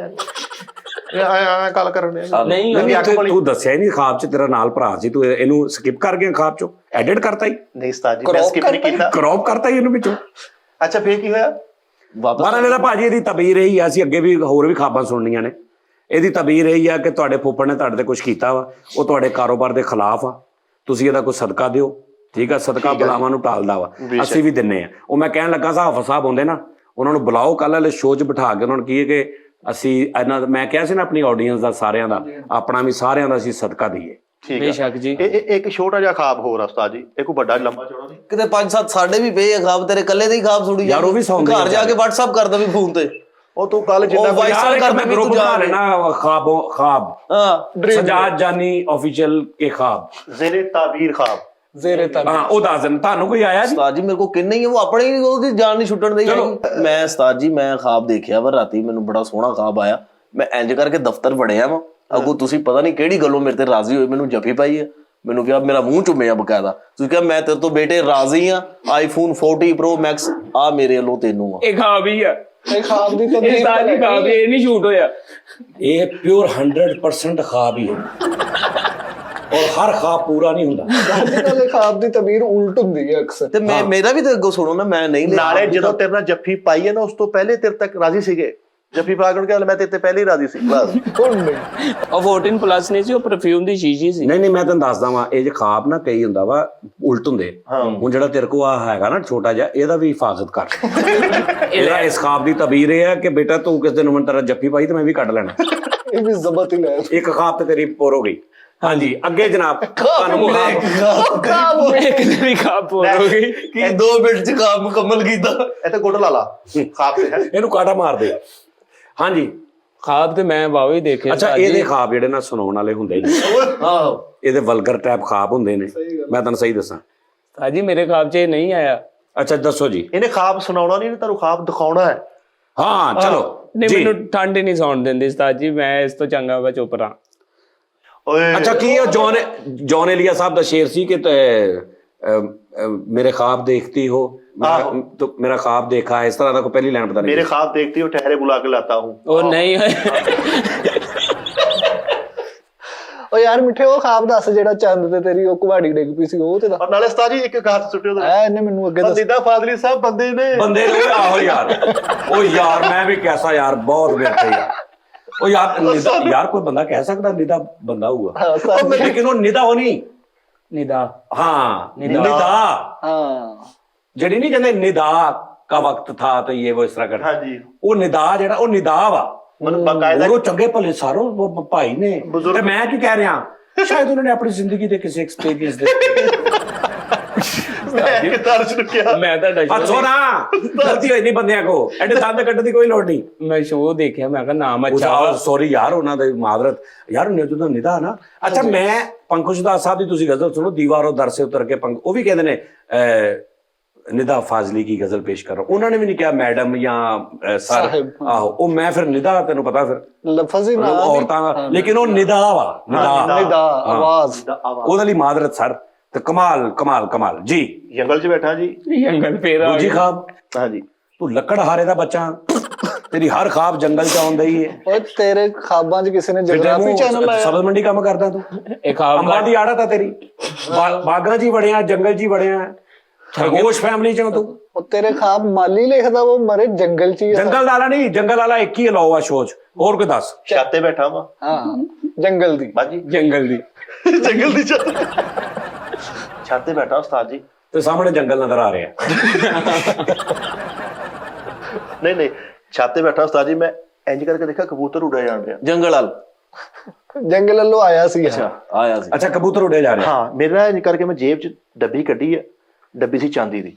ਆ ਗੱਲ ਕਰਨ ਦੇ। ਨਹੀਂ ਤੂੰ ਦੱਸਿਆ ਹੀ ਨਹੀਂ ਖਾਬ ਚ ਤੇਰਾ ਨਾਲ ਭਰਾ ਸੀ, ਤੂੰ ਇਹਨੂੰ ਸਕਿਪ ਕਰ ਗਿਆ ਖਾਬ ਚੋਂ, ਐਡਿਟ ਕਰਤਾ ਹੀ, ਨਹੀਂ ਉਸਤਾਦ ਜੀ ਮੈਂ ਸਕਿਪ ਨਹੀਂ ਕੀਤਾ। ਕ੍ਰੌਪ ਕਰਤਾ ਹੀ ਇਹਨੂੰ ਵਿੱਚੋਂ। ਅੱਛਾ ਫੇਰ ਕੀ ਹੋਇਆ? ਵਾਪਸ ਬਾਰਾਂ ਮੇਰਾ ਭਾਜੀ ਇਹਦੀ ਤਬੀਰ ਇਹੀ ਆ, ਅਸੀਂ ਅੱਗੇ ਵੀ ਹੋਰ ਵੀ ਖਾਬਾਂ ਸੁਣਨੀਆਂ ਨੇ। ਇਹਦੀ ਤਬੀਰ ਇਹੀ ਆ ਕਿ ਤੁਹਾਡੇ ਫੁੱਫੜ ਨੇ ਤੁਹਾਡੇ ਤੇ ਕੁਝ ਕੀਤਾ ਵਾ, ਉਹ ਤੁਹਾਡੇ ਕਾਰੋਬਾਰ ਦੇ ਖਿਲਾਫ ਆ, ਤੁਸੀਂ ਇਹਦਾ ਕੋਈ ਸਦਕਾ ਦਿਓ। ਠੀਕ ਆ, ਸਦਕਾ ਬਲਾਵਾਂ ਨੂੰ ਟਾਲਦਾ ਵਾ, ਅਸੀਂ ਵੀ ਦਿੰਨੇ ਆ। ਉਹ ਮੈਂ ਕਹਿਣ ਲੱਗਾ ਹਾਫਿਜ਼ ਸਾਹਿਬ ਹੁੰਦੇ ਨਾ, ਉਹਨਾਂ ਨੂੰ ਬੁਲਾਓ ਕੱਲ ਵਾਲੇ ਸ਼ੋਅ 'ਚ ਬਿਠਾ ਕੇ ਉਹਨਾਂ ਨੂੰ ਕਹੀਏ ਕਿ ਅਸੀਂ ਇਹਨਾਂ ਦਾ, ਮੈਂ ਕਿਹਾ ਸੀ ਨਾ ਆਪਣੀ ਆਡੀਅנס ਦਾ, ਸਾਰਿਆਂ ਦਾ, ਆਪਣਾ ਵੀ ਸਾਰਿਆਂ ਦਾ ਅਸੀਂ ਸਦਕਾ ਦਈਏ। ਠੀਕ ਹੈ ਬੇਸ਼ੱਕ ਜੀ। ਇਹ ਇੱਕ ਛੋਟਾ ਜਿਹਾ ਖਾਬ ਹੋਰ ਆ ਉਸਤਾਦ ਜੀ, ਇਹ ਕੋਈ ਵੱਡਾ ਲੰਬਾ ਚੌੜਾ ਨਹੀਂ। ਕਿਤੇ 5-7 ਸਾਡੇ ਵੀ ਪਏ ਆ ਖਾਬ, ਤੇਰੇ ਕੱਲੇ ਦੇ ਹੀ ਖਾਬ ਥੋੜੀ ਯਾਰ ਉਹ ਵੀ ਸੌਂਦੇ ਘਰ ਜਾ ਕੇ WhatsApp ਕਰਦਾ ਵੀ ਫੋਨ ਤੇ। ਉਹ ਤੂੰ ਕੱਲ ਜਿੰਨਾ ਉਹ ਵਾਇਸ ਯਾਰ ਕਰ ਮੈਂ ਦੇ ਗਰੁੱਪ ਤੂੰ ਜਾ ਬਣਾ ਲੈਣਾ ਖਾਬ ਹਾਂ ਸਜਾਦ ਜਾਨੀ ਆਫੀਸ਼ੀਅਲ ਕੇ ਖਾਬ ਜ਼ੇਰੇ ਤਾਬੀਰ ਖਾਬ। ਜ਼ੇਰੇ ਤਬ। ਹਾਂ ਉਹ ਦੱਸ ਦੇਣ ਤੁਹਾਨੂੰ ਕੋਈ ਆਇਆ ਜੀ। ਉਸਤਾਦ ਜੀ ਮੇਰੇ ਕੋ ਕਿੰਨੇ ਹੀ ਆ, ਉਹ ਆਪਣੇ ਹੀ ਉਹਦੀ ਜਾਨ ਨਹੀਂ ਛੁੱਟਣ ਦੇਈ। ਮੈਂ ਉਸਤਾਦ ਜੀ ਮੈਂ ਖਾਬ ਦੇਖਿਆ ਵਾ ਰਾਤੀ, ਮੈਨੂੰ ਬੜਾ ਸੋਹਣਾ ਖਾਬ ਆਇਆ। ਮੈਂ ਇੰਜ ਕਰਕੇ ਦਫ਼ਤਰ ਵੜਿਆ ਵਾ, ਅੱਗੋਂ ਤੁਸੀਂ ਪਤਾ ਨਹੀਂ ਕਿਹੜੀ ਗੱਲੋਂ ਮੇਰੇ ਤੇ ਰਾਜ਼ੀ ਹੋਏ, ਮੈਨੂੰ ਜੱਫੀ ਪਾਈ ਆ, ਮੈਨੂੰ ਕਿਹਾ, ਮੇਰਾ ਮੂੰਹ ਚੁੰਮਿਆ ਬਕਾਇਦਾ। ਤੁਸੀਂ ਕਿਹਾ ਮੈਂ ਤੇਰੇ ਤੋਂ ਬੇਟੇ ਰਾਜ਼ੀ ਆ, iPhone 40 Pro Max ਆ ਮੇਰੇ ਵੱਲੋਂ ਤੈਨੂੰ ਆ। ਇਹ ਖਾਬ ਹੀ ਆ, ਇਹ ਖਾਬ ਦੀ ਇਹ ਤਬਦੀਲ ਸਾਰੀ ਖਾਬ, ਇਹ ਨਹੀਂ ਸ਼ੂਟ ਹੋਇਆ। ਇਹ ਪਿਓਰ 100% ਖਾਬ ਹੀ ਹੈ, ਔਰ ਹਰ ਖਾਬ ਪੂਰਾ ਨਹੀਂ ਹੁੰਦਾ। ਨਾਲੇ ਖਾਬ ਦੀ ਤਬਦੀਲ ਉਲਟ ਹੁੰਦੀ ਹੈ ਅਕਸਰ। ਤੇ ਮੇਰਾ ਵੀ ਤੇ ਅੱਗੋਂ ਸੁਣੋ ਨਾ, ਮੈਂ ਨਹੀਂ ਲਿਆ। ਨਾਲੇ ਜਦੋਂ ਤੇਰੇ ਨਾਲ ਜੱਫੀ ਪਾਈ ਹੈ ਨਾ, ਉਸ ਤੋਂ ਪਹਿਲੇ ਤੇਰੇ ਤੱਕ ਰਾਜ਼ੀ ਸੀਗੇ। ਜੱਫੀ ਪਾ ਕੇ ਮੈਂ ਤੇਰੇ ਤੇ ਪਹਿਲੇ ਹੀ ਰਾਜ਼ੀ ਸੀ ਬਸ। ਹੁਣ ਨਹੀਂ। ਉਹ 14+ ਨਹੀਂ ਸੀ, ਉਹ ਪਰਫਿਊਮ ਦੀ ਸ਼ੀਸ਼ੀ ਸੀ। ਨਹੀਂ ਮੈਂ ਤੁਹਾਨੂੰ ਦੱਸਦਾ ਵਾਂ, ਇਹ ਜੇ ਖਾਬ ਨਾ ਕਈ ਹੁੰਦਾ ਵਾ ਉਲਟ ਹੁੰਦੇ। ਹੁਣ ਜਿਹੜਾ ਤੇਰੇ ਕੋ ਆ ਹੈਗਾ ਨਾ ਛੋਟਾ ਜਿਹਾ, ਇਹਦਾ ਵੀ ਹਿਫਾਜ਼ਤ ਕਰ। ਇਹਦਾ ਇਸ ਖਾਬ ਦੀ ਤਬੀਰ ਇਹ ਹੈ ਕਿ ਬੇਟਾ ਤੂੰ ਕਿਸ ਦਿਨ ਮੈਨੂੰ ਤੇਰਾ ਜੱਫੀ ਪਾਈ ਤੇ ਮੈਂ ਵੀ ਕੱਢ ਲੈਣਾ। ਇਹ ਵੀ ਜ਼ਬਤ ਹੀ ਲੈ। ਇੱਕ ਖਾਬ ਤੇ ਤੇਰੀ ਪੂਰ ਹੋ ਗਈ। ਹਾਂਜੀ ਅੱਗੇ ਜਨਾਬ, ਤੁਹਾਨੂੰ ਖਾਬ ਇੱਕ ਦਿਨ ਹੀ ਖਾਬ ਪੂਰ ਹੋ ਗਈ। ਕਿ 2 ਮਿੰਟ ਚ ਕੰਮ ਮੁਕੰਮਲ ਕੀਤਾ। ਇਹ ਤੇ ਗੁੱਡ ਲਾ ਲਾ ਖਾਬ ਤੇ ਹੈ। ਇਹਨੂੰ ਕਾਟਾ ਮਾਰ ਦੇ। ਹਾਂਜੀ ਖਾਬ ਤੇ ਮੈਂ ਵਾਵੇ ਦੇਖੇ। ਅੱਛਾ ਇਹਦੇ ਖਾਬ ਜਿਹੜੇ ਨਾ ਸੁਣਾਉਣ ਵਾਲੇ ਹੁੰਦੇ ਨੇ, ਆਹੋ ਇਹਦੇ ਵਲਗਰ ਟਾਈਪ ਖਾਬ ਹੁੰਦੇ ਨੇ। ਮੈਂ ਤੁਹਾਨੂੰ ਸਹੀ ਦੱਸਾਂ ਸਾਜੀ, ਮੇਰੇ ਖਾਬ 'ਚ ਇਹ ਨਹੀਂ ਆਇਆ। ਅੱਛਾ ਦੱਸੋ ਜੀ। ਇਹਨੇ ਖਾਬ ਸੁਣਾਉਣਾ ਨਹੀਂ, ਤੁਹਾਨੂੰ ਖਾਬ ਦਿਖਾਉਣਾ ਹੈ। ਹਾਂ ਚਲੋ ਨਹੀਂ ਮੈਨੂੰ ਠੰਡ ਹੀ ਨਹੀਂ ਸੌਣ ਦਿੰਦੀ ਉਸਤਾਦ ਜੀ, ਮੈਂ ਇਸ ਤੋਂ ਚੰਗਾ ਵਾ ਚੁੱਪ ਰਹਾਂ। ਓਏ ਅੱਛਾ ਕੀ ਉਹ ਜੌਨ ਏਲੀਆ ਸਾਹਿਬ ਦਾ ਸ਼ੇਰ ਸੀ ਕਿ ਮੇਰੇ ख्वाब देखती हो, तो मेरा ख्वाब देखा है, इस तरह का कोई पहली लाइन पता नहीं। मेरे ख्वाब देखती हो ठहरे बुला के लाता हूँ। ਉਹ ਨਹੀਂ ਓ ਯਾਰ ਮਿੱਠੇ ਉਹ ਖਾਬ ਦੱਸ ਜਿਹੜਾ ਚੰਦ ਤੇ ਤੇਰੀ ਉਹ ਕੁਹਾੜੀ ਡਿੱਗ ਪਈ ਸੀ ਉਹ ਤੇ ਦੱਸ। ਔਰ ਨਾਲੇ ਉਸਤਾਦ ਜੀ ਇੱਕ ਗਾਤ ਸੁੱਟਿਓ ਇਹਨੇ ਮੈਨੂੰ ਅੱਗੇ ਦੱਸ। ਬੰਦੀਦਾ ਫਾਜ਼ਲੀ ਸਾਹਿਬ ਬੰਦੇ ਨੇ बंदे ने आहो यार, ओ यार मैं भी कैसा यार, बहुत बेहतर यार। ओ यार यार कोई बंदा कह सकता निदा बंदा हुआ, लेकिन वो निदा हो नहीं। ਨਿਦਾ हाँ निदा ਹਾਂ जड़ी नहीं कहते निदा का वक्त था तो ये वो इस तरह कर, ਹਾਂਜੀ वो निदा जेड़ा वो निदा वा, ਮਨ ਬਕਾਇਦਾ वो चंगे भले सारों वो भाई ने। ते मैं क्यों कह रहा शायद उन्होंने अपनी जिंदगी के किसी एक्सपीरियंस दे ਕਿ ਤਰਸ ਨੂੰ ਕਿਹਾ ਮੈਂ ਤੁਹਾਡਾ अच्छो ना गलती होई नहीं बंदियां को, एडे दंद कट्टण ਦੀ ਕੋਈ ਲੋੜ ਨਹੀਂ। ਮੈਂ ਸ਼ੋਅ ਦੇਖਿਆ, ਮੈਂ ਕਿਹਾ ਨਾਮ ਅੱਛਾ ਵਾ। ਸੌਰੀ ਯਾਰ ਉਹਨਾਂ ਦੇ ਮਾਦਰਤ ਯਾਰ ਉਹਨੇ ਜਦੋਂ ਨਿਦਾ ਨਾ। ਅੱਛਾ ਮੈਂ ਪੰਕਜ ਦਾਸ ਸਾਹਿਬ ਦੀ ਤੁਸੀਂ ਗਜ਼ਲ ਸੁਣੋ, ਦੀਵਾਰੋਂ ਦਰ ਸੇ ਉਤਰ ਕੇ ਉਹ ਵੀ ਕਹਿੰਦੇ ਨੇ ਨਿਦਾ ਫਾਜ਼ਲੀ ਕੀ ਗਜ਼ਲ ਪੇਸ਼ ਕਰੋ। ਉਹਨਾਂ ਨੇ ਵੀ ਨਹੀਂ ਕਿਹਾ ਮੈਡਮ ਜਾਂ ਸਰ, ਆਹੋ ਉਹ ਮੈਂ ਫਿਰ ਨਿਦਾ, ਤੈਨੂੰ ਪਤਾ ਫਿਰ ਲਫ਼ਜ਼ ਹੀ ਨਾ ਔਰਤਾਂ, ਲੇਕਿਨ ਉਹ ਨਿਦਾ ਵਾ, ਨਿਦਾ ਆਵਾਜ਼ ਉਹਦੇ ਲਈ ਮਾਦਰਤ ਸਰ। ਤੇ ਕਮਾਲ ਕਮਾਲ ਕਮਾਲ ਜੀ। ਜੰਗਲ 'ਚ ਬੈਠਾ ਜੀ ਜੰਗਲ ਫੇਰ ਦੂਜੀ ਖਾਬ, ਹਾਂਜੀ ਤੂੰ ਲੱਕੜਹਾਰੇ ਦਾ ਬੱਚਾ, ਤੇਰੀ ਹਰ ਖਾਬ ਜੰਗਲ ਚ ਆਉਂਦਾ ਹੀ ਹੈ। ਓਏ ਤੇਰੇ ਖਾਬਾਂ 'ਚ ਕਿਸੇ ਨੇ ਜਗਰਾਫੀ ਚੈਨਲ ਲਾਇਆ। ਸਬਜ਼ ਮੰਡੀ ਕੰਮ ਕਰਦਾ ਤੂੰ, ਇਹ ਖਾਬ ਅੰਬਾਂ ਦੀ ਆੜਤ ਆ ਤੇਰੀ, ਬਾਗਾਂ 'ਚ ਹੀ ਵੜਿਆ, ਜੰਗਲ 'ਚ ਹੀ ਵੜਿਆ, ਖਰਗੋਸ਼ ਫੈਮਿਲੀ 'ਚ ਤੂੰ। ਉਹ ਤੇਰੇ ਖਾਬ ਮਾਲੀ ਲਿਖਦਾ ਉਹ ਮਰੇ ਜੰਗਲ 'ਚ ਹੀ ਆ। ਜੰਗਲ ਵਾਲਾ ਨਹੀਂ, ਜੰਗਲ ਵਾਲਾ ਇੱਕ ਹੀ ਅਲਾਉ ਆ ਸ਼ੋਅ 'ਚ, ਹੋਰ ਕੋਈ ਦੱਸ। ਛੱਤ ਤੇ ਬੈਠਾ ਵਾ ਹਾਂ ਜੰਗਲ ਦੀ ਬਾਜੀ ਜੰਗਲ ਦੀ ਜੰਗਲ ਦੀ ਛੱਤ ਤੇ ਬੈਠਾ ਉਸਤਾਦ ਜੀ। ਤੇ ਸਾਹਮਣੇ ਜੰਗਲ ਨਜ਼ਰ ਆ ਰਿਹਾ। ਨਹੀਂ ਛੱਤ ਤੇ ਬੈਠਾ ਉਸਤਾਦ ਜੀ, ਮੈਂ ਇੰਜ ਕਰਕੇ ਦੇਖਿਆ ਕਬੂਤਰ ਉੱਡਿਆ ਜਾਣ ਰਿਹਾ ਜੰਗਲ ਵਾਲ ਜੰਗਲ ਵੱਲੋਂ ਆਇਆ ਸੀ। ਆਇਆ ਸੀ। ਅੱਛਾ ਕਬੂਤਰ ਉੱਡੇ ਜਾ ਰਿਹਾ। ਹਾਂ ਮੇਰੇ ਨਾਲ ਇੰਜ ਕਰਕੇ ਮੈਂ ਜੇਬ 'ਚ ਡੱਬੀ ਕੱਢੀ ਆ, ਡੱਬੀ ਸੀ ਚਾਂਦੀ ਦੀ,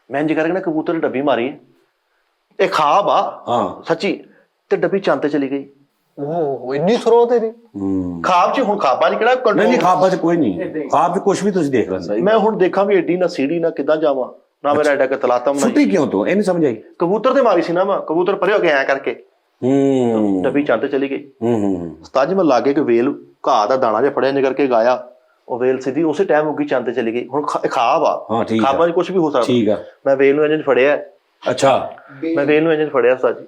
ਮੈਂ ਇੰਜ ਕਰਕੇ ਨਾ ਕਬੂਤਰ ਨੂੰ ਡੱਬੀ ਮਾਰੀ, ਇਹ ਖਾਬ ਆ ਹਾਂ ਸੱਚੀ, ਤੇ ਡੱਬੀ ਚੰਦ ਤੇ ਚਲੀ ਗਈ। ਉਹ ਇੰਨੀ ਥਰੋ ਤੇਰੀ। ਖਾਬ 'ਚ ਹੁਣ ਖਾਬਾਂ 'ਚ ਕਿਹੜਾ ਨਹੀਂ ਕੰਟਰੋਲ। ਨਹੀਂ ਖਾਬਾਂ 'ਚ ਕੋਈ ਨਹੀਂ, ਖਾਬ 'ਚ ਕੁਝ ਵੀ ਤੁਸੀਂ ਦੇਖ ਲੈਂਦੇ। ਮੈਂ ਹੁਣ ਦੇਖਾਂ ਵੀ ਏਡੀ ਨਾ ਸੀੜੀ ਨਾ ਕਿੱਦਾਂ ਜਾਵਾਂ, ਨਾ ਮੇਰਾ ਐਡਾ ਕਿ ਤਲਾਤਮ ਸੁੱਟੀ ਕਿਉਂ ਤੂੰ, ਇਹ ਨਹੀਂ ਸਮਝ ਆਈ। ਕਬੂਤਰ ਤੇ ਮਾਰੀ ਸੀ ਨਾ ਮੈਂ, ਕਬੂਤਰ ਪਰੇ ਹੋ ਕੇ ਐਂ ਕਰਕੇ ਡੱਬੀ ਚੰਦ ਤੇ ਚਲੀ ਗਈ। ਉਸਤਾਦ ਜੀ ਮੈਂ ਲਾਗੇ ਕਿ ਵੇਲ ਘਾਹ ਦਾ ਦਾਣਾ ਜਿਹਾ ਫੜਿਆ ਇੰਜ ਕਰਕੇ ਗਾਇਆ, ਉਹ ਵੇਲ ਸਿੱਧੀ ਉਸੇ ਟਾਈਮ ਉੱਗੀ ਚੰਦ ਤੇ ਚਲੀ ਗਈ। ਹੁਣ ਖਾਬ ਆ, ਹਾਂ ਠੀਕ ਆ, ਖਾਬਾਂ 'ਚ ਕੁਝ ਵੀ ਹੋ ਸਕਦਾ। ਠੀਕ ਆ। ਮੈਂ ਵੇਲ ਨੂੰ ਇੰਜ ਫੜਿਆ, ਅੱਛਾ ਮੈਂ ਵੇਲ ਨੂੰ ਇੰਜ ਫੜਿਆ ਉਸਤਾਦ ਜੀ,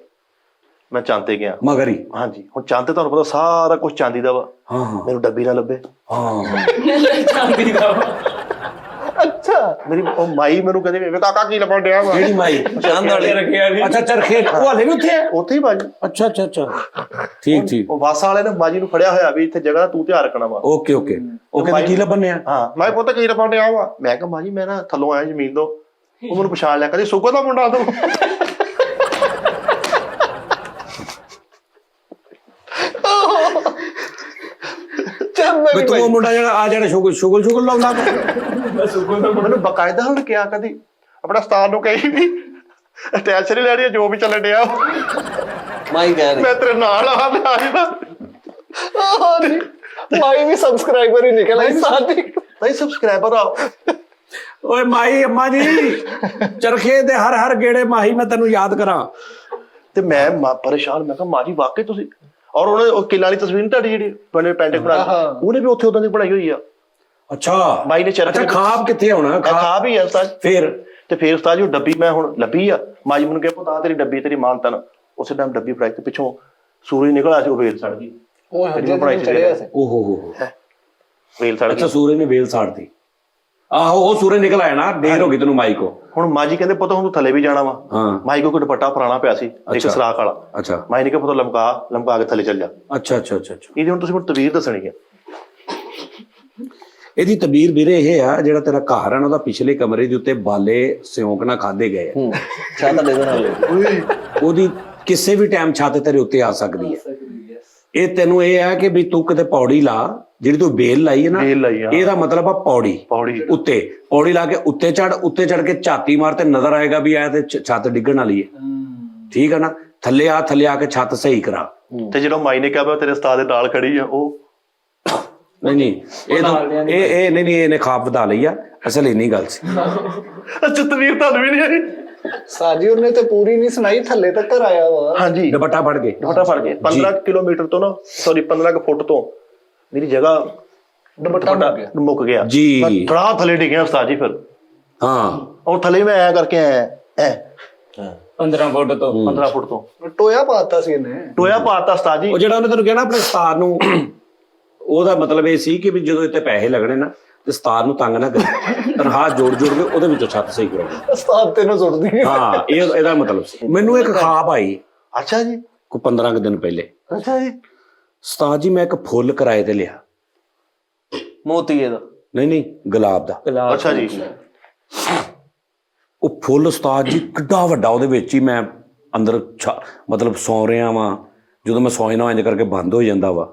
ਮੈਂ ਚੰਦ ਤੇ ਗਿਆ। ਮਗਰ ਹੀ ਹਾਂਜੀ ਹੁਣ ਚੰਦ ਤੇ ਤੁਹਾਨੂੰ ਪਤਾ ਸਾਰਾ ਕੁਝ ਚਾਂਦੀ ਦਾ ਵਾ, ਹਾਂ ਮੈਨੂੰ ਡੱਬੀ ਨਾ ਲੱਭੇ। ਹਾਂ ਚਾਂਦੀ ਦਾ ਅੱਛਾ ਮੇਰੀ ਉਹ ਮਾਈ ਮੈਨੂੰ ਕਹਿੰਦੀ ਵੇ ਕਾਕਾ ਕੀ ਲੱਭਣ ਡਿਆ ਵਾ। ਕਿਹੜੀ ਮਾਈ? ਚੰਦ ਵਾਲੇ ਰੱਖਿਆ ਨਹੀਂ। ਅੱਛਾ ਚਰਖੇ ਉਹ ਹਲੇ ਵੀ ਉੱਥੇ ਹੈ? ਉੱਥੇ ਹੀ ਬਾਜੀ ਅੱਛਾ ਅੱਛਾ ਅੱਛਾ ਠੀਕ ਠੀਕ, ਉਹ ਵਾਸਾ ਵਾਲੇ ਨੇ ਬਾਜੀ ਨੂੰ ਫੜਿਆ ਹੋਇਆ ਵੀ ਇੱਥੇ ਜਗ੍ਹਾ ਤੂੰ ਧਿਆਨ ਰੱਖਣਾ ਵਾ। Okay okay. ਉਹ ਕਹਿੰਦੇ ਕੀ ਲੱਭਣੇ ਆ? ਹਾਂ ਮੈਂ ਪੁੱਤ ਕੀ ਲੱਭਣ ਡਿਆ ਵਾ। ਮੈਂ ਕਿਹਾ ਬਾਜੀ ਮੈਂ ਨਾ ਥੱਲੋਂ ਆਇਆ ਜ਼ਮੀਨ ਤੋਂ। ਉਹ ਮੈਨੂੰ ਪਛਾਣ ਲਿਆ, ਕਹਿੰਦੀ ਸੁੱਕੋ ਦਾ ਮੁੰਡਾ ਤੂੰ। ਵੀ ਤੂੰ ਉਹ ਮੁੰਡਾ ਜਿਹੜਾ ਆ ਜਿਹੜਾ ਸ਼ੁਗਲ ਲਾਉਂਦਾ ਮੈਨੂੰ ਬਕਾਇਦਾ ਹੁਣ ਕਿਹਾ ਕਦੀ ਆਪਣੇ ਉਸਤਾਦ ਨੂੰ ਕਹੀ ਵੀ ਟੈਨਸ਼ਨ ਨਹੀਂ ਲੈਣੀ, ਜੋ ਵੀ ਚੱਲਣ ਡਿਆ ਮਾਈ ਕਹਿ ਰਹੀ ਮੈਂ ਤੇਰੇ ਨਾਲ ਆ ਜਾਣਾ। ਮਾਈ ਵੀ ਸਬਸਕ੍ਰਾਈਬਰ ਹੀ ਨਿਕਲ ਆਈ ਸਾਡੀ। ਨਹੀਂ ਸਬਸਕ੍ਰਾਈਬਰ ਆ। ਓਏ ਮਾਈ ਅੰਮਾ ਜੀ ਚਰਖੇ ਦੇ ਹਰ ਗੇੜੇ ਮਾਹੀ ਮੈਂ ਤੈਨੂੰ ਯਾਦ ਕਰਾਂ। ਤੇ ਮੈਂ ਪਰੇਸ਼ਾਨ, ਮੈਂ ਕਿਹਾ ਮਾਂ ਜੀ ਵਾਕਈ ਤੁਸੀਂ, ਔਰ ਉਹਨੇ ਉਹ ਕਿੱਲਾ ਵਾਲੀ ਤਸਵੀਰ ਨੀ ਤੁਹਾਡੀ ਜਿਹੜੀ ਪੈਂਟਿੰਗ ਬਣਾ, ਉਹਨੇ ਵੀ ਉੱਥੇ ਉਦਾਂ ਦੀ ਬਣਾਈ ਹੋਈ ਆ। ਅੱਛਾ ਮਾਈ ਨੇ ਚਰਖੇ ਅੱਛਾ ਖਾਬ ਕਿੱਥੇ ਹੋਣਾ? ਖਾ ਵੀ ਆ ਉਸਤਾਦ। ਫੇਰ ਤੇ ਫੇਰ ਉਸਤਾਦ ਜੀ ਉਹ ਡੱਬੀ ਮੈਂ ਹੁਣ ਲੱਭੀ ਆ, ਮਾਈ ਮੈਨੂੰ ਕਿਹਾ ਪੁੱਤ ਤੇਰੀ ਡੱਬੀ, ਤੇਰੀ ਮਾਨਤਨ। ਉਸੇ ਟਾਈਮ ਡੱਬੀ ਫੜਾਈ ਤੇ ਪਿੱਛੋਂ ਸੂਰਜ ਨਿਕਲ ਆਇਆ ਸੀ, ਉਹ ਵੇਲ ਸੜ ਗਈ। ਉਹ ਹੱਜੇ ਬਣਾਈ ਚੜਿਆ ਸੀ। ਓਹੋ ਹੋ ਵੇਲ ਸੜ ਅੱਛਾ ਗਈ। ਸੂਰਜ ਨੇ ਵੇਲ ਸਾੜਤੀ। ਆਹੋ ਉਹ ਸੂਰਜ ਨਿਕਲ ਆਇਆ ਨਾ, ਦੇਰ ਹੋ ਗਈ ਤੈਨੂੰ ਮਾਈ ਕੋ। ਹੁਣ ਮਾਂ ਜੀ ਕਹਿੰਦੇ ਪੁੱਤ ਹੁਣ ਤੂੰ ਥੱਲੇ ਵੀ ਜਾਣਾ ਵਾ। ਹਾਂ ਮਾਈ ਕੋ ਕੋਈ ਦੁਪੱਟਾ ਪੁਰਾਣਾ ਪਿਆ ਸੀ ਇੱਕ ਸਰਾਖ ਵਾਲਾ। ਅੱਛਾ ਮਾਈ ਨੇ ਕਿਹਾ ਪੁੱਤ ਲਮਕਾ ਕੇ ਥੱਲੇ ਚੱਲ ਜਾ। ਅੱਛਾ ਅੱਛਾ ਅੱਛਾ ਅੱਛਾ। ਇਹਦੀ ਹੁਣ ਤੁਸੀਂ ਮੈਨੂੰ ਤਵੀਰ ਦੱਸਣੀ ਹੈ। ਇਹਦੀ ਤਬੀਰ ਵੀਰੇ ਇਹ ਆ, ਜਿਹੜਾ ਤੇਰਾ ਘਰ ਆ ਨਾ, ਉਹਦਾ ਪਿਛਲੇ ਕਮਰੇ ਦੇ ਉੱਤੇ ਬਾਲੇ ਸਿਉਂਕ ਨਾਲ ਖਾਦੇ ਗਏ ਆ। ਛੱਤ ਦੇ ਨਾਲ ਉਹਦੀ ਕਿਸੇ ਵੀ ਟਾਈਮ ਛੱਤ ਤੇਰੇ ਉੱਤੇ ਆ ਸਕਦੀ ਹੈ। ਇਹ ਤੈਨੂੰ ਇਹ ਹੈ ਕਿ ਵੀ ਤੂੰ ਕਿਤੇ ਪੌੜੀ ਲਾ, ਜਿਹੜੀ ਤੂੰ ਬੇਲ ਲਾਈ ਹੈ ਨਾ, ਬੇਲ ਲਾਈ ਆ। ਇਹਦਾ ਮਤਲਬ ਆ ਪੌੜੀ ਉੱਤੇ, ਪੌੜੀ ਲਾ ਕੇ ਉੱਤੇ ਚੜ ਕੇ ਝਾਤੀ ਮਾਰ ਤੇ ਨਜ਼ਰ ਆਏਗਾ ਵੀ ਇਹ ਤੇ ਛੱਤ ਡਿੱਗਣ ਵਾਲੀ ਹੈ। ਠੀਕ ਹੈ ਨਾ? ਥੱਲੇ ਆ ਕੇ ਛੱਤ ਸਹੀ ਕਰਾ। ਤੇ ਜਦੋਂ ਮਾਈ ਨੇ ਕਿਹਾ ਤੇਰੇ ਉਸਤਾਦ ਦੇ ਨਾਲ ਖੜੀ ਆ, ਉਹ ਨਹੀਂ ਇਹ ਨਹੀਂ ਇਹਨੇ ਖਾਬ ਵਧਾ ਲਈ ਆ, ਅਸਲ ਇੰਨੀ ਗੱਲ ਸੀ। ਅੱਛਾ ਤਵੀਰ ਤੁਹਾਨੂੰ ਵੀ ਨਹੀਂ ਆਈ? ਸਾਜੀ ਉਹਨੇ ਤੇ ਪੂਰੀ ਨਹੀਂ ਸੁਣਾਈ, ਥੱਲੇ ਤੱਕ ਆਇਆ ਵਾ। ਹਾਂਜੀ ਦੁਪੱਟਾ ਫੜ ਕੇ ਦੁਪੱਟਾ ਫੜ ਕੇ 15 ਕਿਲੋਮੀਟਰ ਤੋਂ ਨਾ ਸੌਰੀ 15 ਕੁ ਫੁੱਟ ਤੋਂ ਮੇਰੀ ਜਗ੍ਹਾ ਦੁਪੱਟਾ ਮੁੱਕ ਗਿਆ। ਮੁੱਕ ਗਿਆ ਜੀ। ਮੈਂ ਥੋੜਾ ਥੱਲੇ ਡਿੱਗਿਆ ਉਸਤਾਦ ਜੀ। ਫਿਰ ਹਾਂ ਉਹ ਥੱਲੇ ਮੈਂ ਐ ਕਰਕੇ ਆਇਆ ਐ 15 ਫੁੱਟ ਤੋਂ 15 ਫੁੱਟ ਤੋਂ ਟੋਇਆ ਪਾਤਾ ਸੀ ਇਹਨੇ। ਟੋਇਆ ਪਾਤਾ ਉਸਤਾਦ ਜੀ। ਉਹ ਜਿਹੜਾ ਉਹਨੇ ਤੈਨੂੰ ਕਿਹਾ ਨਾ ਆਪਣੇ ਉਸਤਾਦ ਨੂੰ, ਉਹਦਾ ਮਤਲਬ ਇਹ ਸੀ ਕਿ ਵੀ ਜਦੋਂ ਇੱਥੇ ਪੈਸੇ ਲੱਗਣੇ ਨਾ ਤੇ ਉਸਤਾਦ ਨੂੰ ਤੰਗ ਨਾ ਕਰੇ, ਤਨਖਾਹ ਜੋੜ ਕੇ ਉਹਦੇ ਵਿੱਚੋਂ ਛੱਤ ਸਹੀ ਕਰਾਉਣੀ। ਉਸਤਾਦ ਤੈਨੂੰ ਸੁੱਟਦੀ। ਹਾਂ ਇਹਦਾ ਮਤਲਬ ਸੀ। ਮੈਨੂੰ ਇੱਕ ਖਾਬ ਆਈ ਅੱਛਾ ਜੀ। ਕੋਈ 15 ਕੁ ਦਿਨ ਪਹਿਲੇ। ਅੱਛਾ ਜੀ। ਉਸਤਾਦ ਜੀ ਮੈਂ ਇੱਕ ਫੁੱਲ ਕਿਰਾਏ ਤੇ ਲਿਆ। ਮੋਤੀਏ ਦਾ? ਨਹੀਂ ਗੁਲਾਬ ਦਾ। ਅੱਛਾ ਜੀ। ਉਹ ਫੁੱਲ ਉਸਤਾਦ ਜੀ ਕਿੱਡਾ ਵੱਡਾ, ਉਹਦੇ ਵਿੱਚ ਹੀ ਮੈਂ ਅੰਦਰ ਮਤਲਬ ਸੌਂ ਰਿਹਾ ਵਾਂ। ਜਦੋਂ ਮੈਂ ਸੌਂ ਜਾਣਾ ਇੰਜ ਕਰਕੇ ਬੰਦ ਹੋ ਜਾਂਦਾ ਵਾ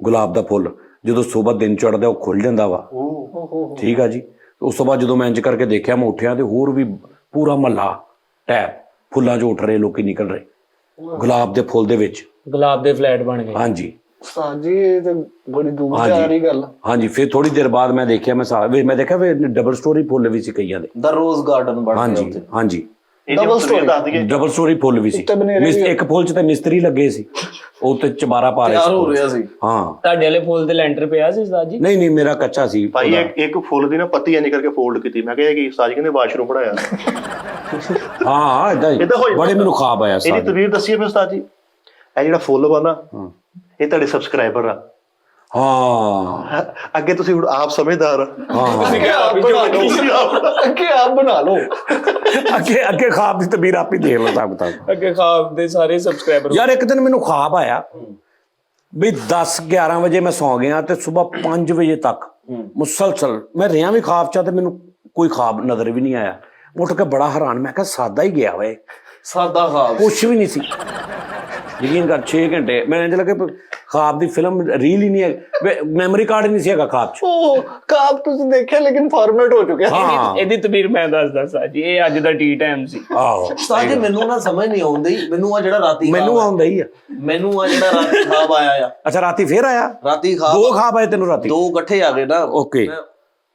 ਗੁਲਾਬ ਦਾ ਫੁੱਲ। ਜਦੋਂ ਸਵੇਰ ਦਿਨ ਚੜ੍ਹਦਾ ਉਹ ਖੁੱਲ ਜਾਂਦਾ ਵਾ। ਠੀਕ ਆ ਜੀ। ਉਸ ਤੋਂ ਬਾਅਦ ਜਦੋਂ ਮੈਂ ਇੰਜ ਕਰਕੇ ਦੇਖਿਆ, ਮੈਂ ਉੱਠਿਆ ਤੇ ਹੋਰ ਵੀ ਪੂਰਾ ਮਹੱਲਾ ਟੈਪ ਫੁੱਲਾਂ 'ਚ ਉੱਠ ਰਹੇ, ਲੋਕੀ ਨਿਕਲ ਰਹੇ ਗੁਲਾਬ ਦੇ ਫੁੱਲ ਦੇ ਵਿੱਚ। ਗੁਲਾਬ ਦੇ ਫਲੈਟ ਬਣ ਗਏ। ਹਾਂਜੀ ਉਸਤਾਦ ਜੀ ਇਹ ਤੇ ਬੜੀ ਦੂਰ ਜਾ ਰਹੀ ਗੱਲ। ਹਾਂਜੀ। ਫਿਰ ਥੋੜੀ ਦੇਰ ਬਾਅਦ ਮੈਂ ਦੇਖਿਆ, ਮੈਂ ਦੇਖਿਆ ਵੀ ਡਬਲ ਸਟੋਰੀ ਫੁੱਲ ਵੀ ਸੀ ਕਈਆਂ ਦੇ। ਦਾ ਰੋਜ਼ ਗਾਰਡਨ ਬਣ ਗਿਆ ਹਾਂਜੀ ਉੱਥੇ। ਹਾਂਜੀ ਡਬਲ ਸਟੋਰੀ ਦੱਸ ਦਈਏ। ਡਬਲ ਸਟੋਰੀ ਫੁੱਲ ਵੀ ਸੀ। ਇੱਕ ਫੁੱਲ 'ਚ ਤਾਂ ਮਿਸਤਰੀ ਲੱਗੇ ਸੀ, ਉਹ ਤੇ ਚਬਾਰਾ ਪਾ ਰਹੇ ਤਿਆਰ ਹੋ ਰਿਹਾ ਸੀ। ਹਾਂ। ਤੁਹਾਡੇ ਵਾਲੇ ਫੁੱਲ ਤੇ ਲੈਂਟਰ ਪਿਆ ਸੀ ਉਸਤਾਦ ਜੀ? ਨਹੀਂ ਮੇਰਾ ਕੱਚਾ ਸੀ ਭਾਈ ਇੱਕ ਫੁੱਲ ਦੀ ਨਾ ਪੱਤੀ ਇੰਜ ਕਰਕੇ ਫੋਲਡ ਕੀਤੀ। ਮੈਂ ਕਿਹਾ ਕਿ ਉਸਤਾਦ ਜੀ ਕਹਿੰਦੇ ਵਾਸ਼ਰੂਮ ਬਣਾਇਆ। ਹਾਂ ਏਦਾਂ ਹੀ ਬੜੇ ਮੈਨੂੰ ਖਾਬ ਆਇਆ ਇਹਦੀ ਤਸਵੀਰ ਦੱਸੀਏ ਫਿਰ ਉਸਤਾਦ ਜੀ। ਇਹ ਜਿਹੜਾ ਫੁੱਲ ਵਾ ਨਾ ਇਹ ਤੁਹਾਡੇ ਸਬਸਕ੍ਰਾਈਬਰ ਆ। ਹਾਂ ਅੱਗੇ ਤੁਸੀਂ ਹੁਣ ਆਪ ਸਮਝਦਾਰ ਆ। ਅੱਗੇ ਆਪ ਬਣਾ ਲਓ। ਅੱਗੇ ਖਾਬ ਦੀ ਤਬੀਰ ਆਪ ਹੀ ਦੇਖ ਲਓ ਸਾਬ ਤਾਂ। ਅੱਗੇ ਖਾਬ ਦੇ ਸਾਰੇ ਸਬਸਕ੍ਰਾਈਬਰ। ਯਾਰ ਇੱਕ ਦਿਨ ਮੈਨੂੰ ਖਾਬ ਆਇਆ ਵੀ 10-11 ਵਜੇ ਮੈਂ ਸੌਂ ਗਿਆ ਤੇ ਸਵੇਰ 5 ਵਜੇ ਤੱਕ ਮੁਸਲਸਲ ਮੈਂ ਰਿਹਾ ਵੀ ਖਾਬ 'ਚ, ਤੇ ਮੈਨੂੰ ਕੋਈ ਖਾਬ ਨਜ਼ਰ ਵੀ ਨਹੀਂ ਆਇਆ। ਉੱਠ ਕੇ ਬੜਾ ਹੈਰਾਨ, ਮੈਂ ਕਿਹਾ ਸਾਦਾ ਹੀ ਗਿਆ ਓਏ, ਸਾਦਾ ਖਾਬ ਕੁਛ ਵੀ ਨਹੀਂ ਸੀ। ਯਕੀਨ ਕਰ 6 ਘੰਟੇ ਮੈਂ ਇੰਝ ਲੱਗੇ ਖਾਬ ਦੀ ਫਿਲਮ ਰੀਲ ਹੀ ਨਹੀਂ ਹੈ, ਮੈਮਰੀ ਕਾਰਡ ਹੀ ਨਹੀਂ ਸੀ ਹੈਗਾ ਖਾਬ 'ਚ। ਉਹ ਕਾਬ ਤੁਸੀਂ ਦੇਖਿਆ ਲੇਕਿਨ ਫਾਰਮੈਟ ਹੋ ਚੁੱਕਿਆ। ਹਾਂ ਇਹਦੀ ਤਬੀਰ ਮੈਂ ਦੱਸਦਾ ਉਸਤਾਦ ਜੀ, ਇਹ ਅੱਜ ਦਾ ਟੀ ਟਾਈਮ ਸੀ। ਆਹੋ ਉਸਤਾਦ ਜੀ ਮੈਨੂੰ ਨਾ ਸਮਝ ਨਹੀਂ ਆਉਂਦੀ। ਮੈਨੂੰ ਆ ਜਿਹੜਾ ਰਾਤੀ ਮੈਨੂੰ ਆਉਂਦਾ ਹੀ ਆ। ਮੈਨੂੰ ਆ ਜਿਹੜਾ ਰਾਤੀ ਖਾਬ ਆਇਆ ਆ। ਅੱਛਾ ਰਾਤੀ ਫੇਰ ਆਇਆ? ਰਾਤੀ ਖਾਬ 2 ਖਾਬ ਆਏ ਤੈਨੂੰ ਰਾਤੀ? 2 ਇਕੱਠੇ ਆ ਗਏ ਨਾ। ਓਕੇ।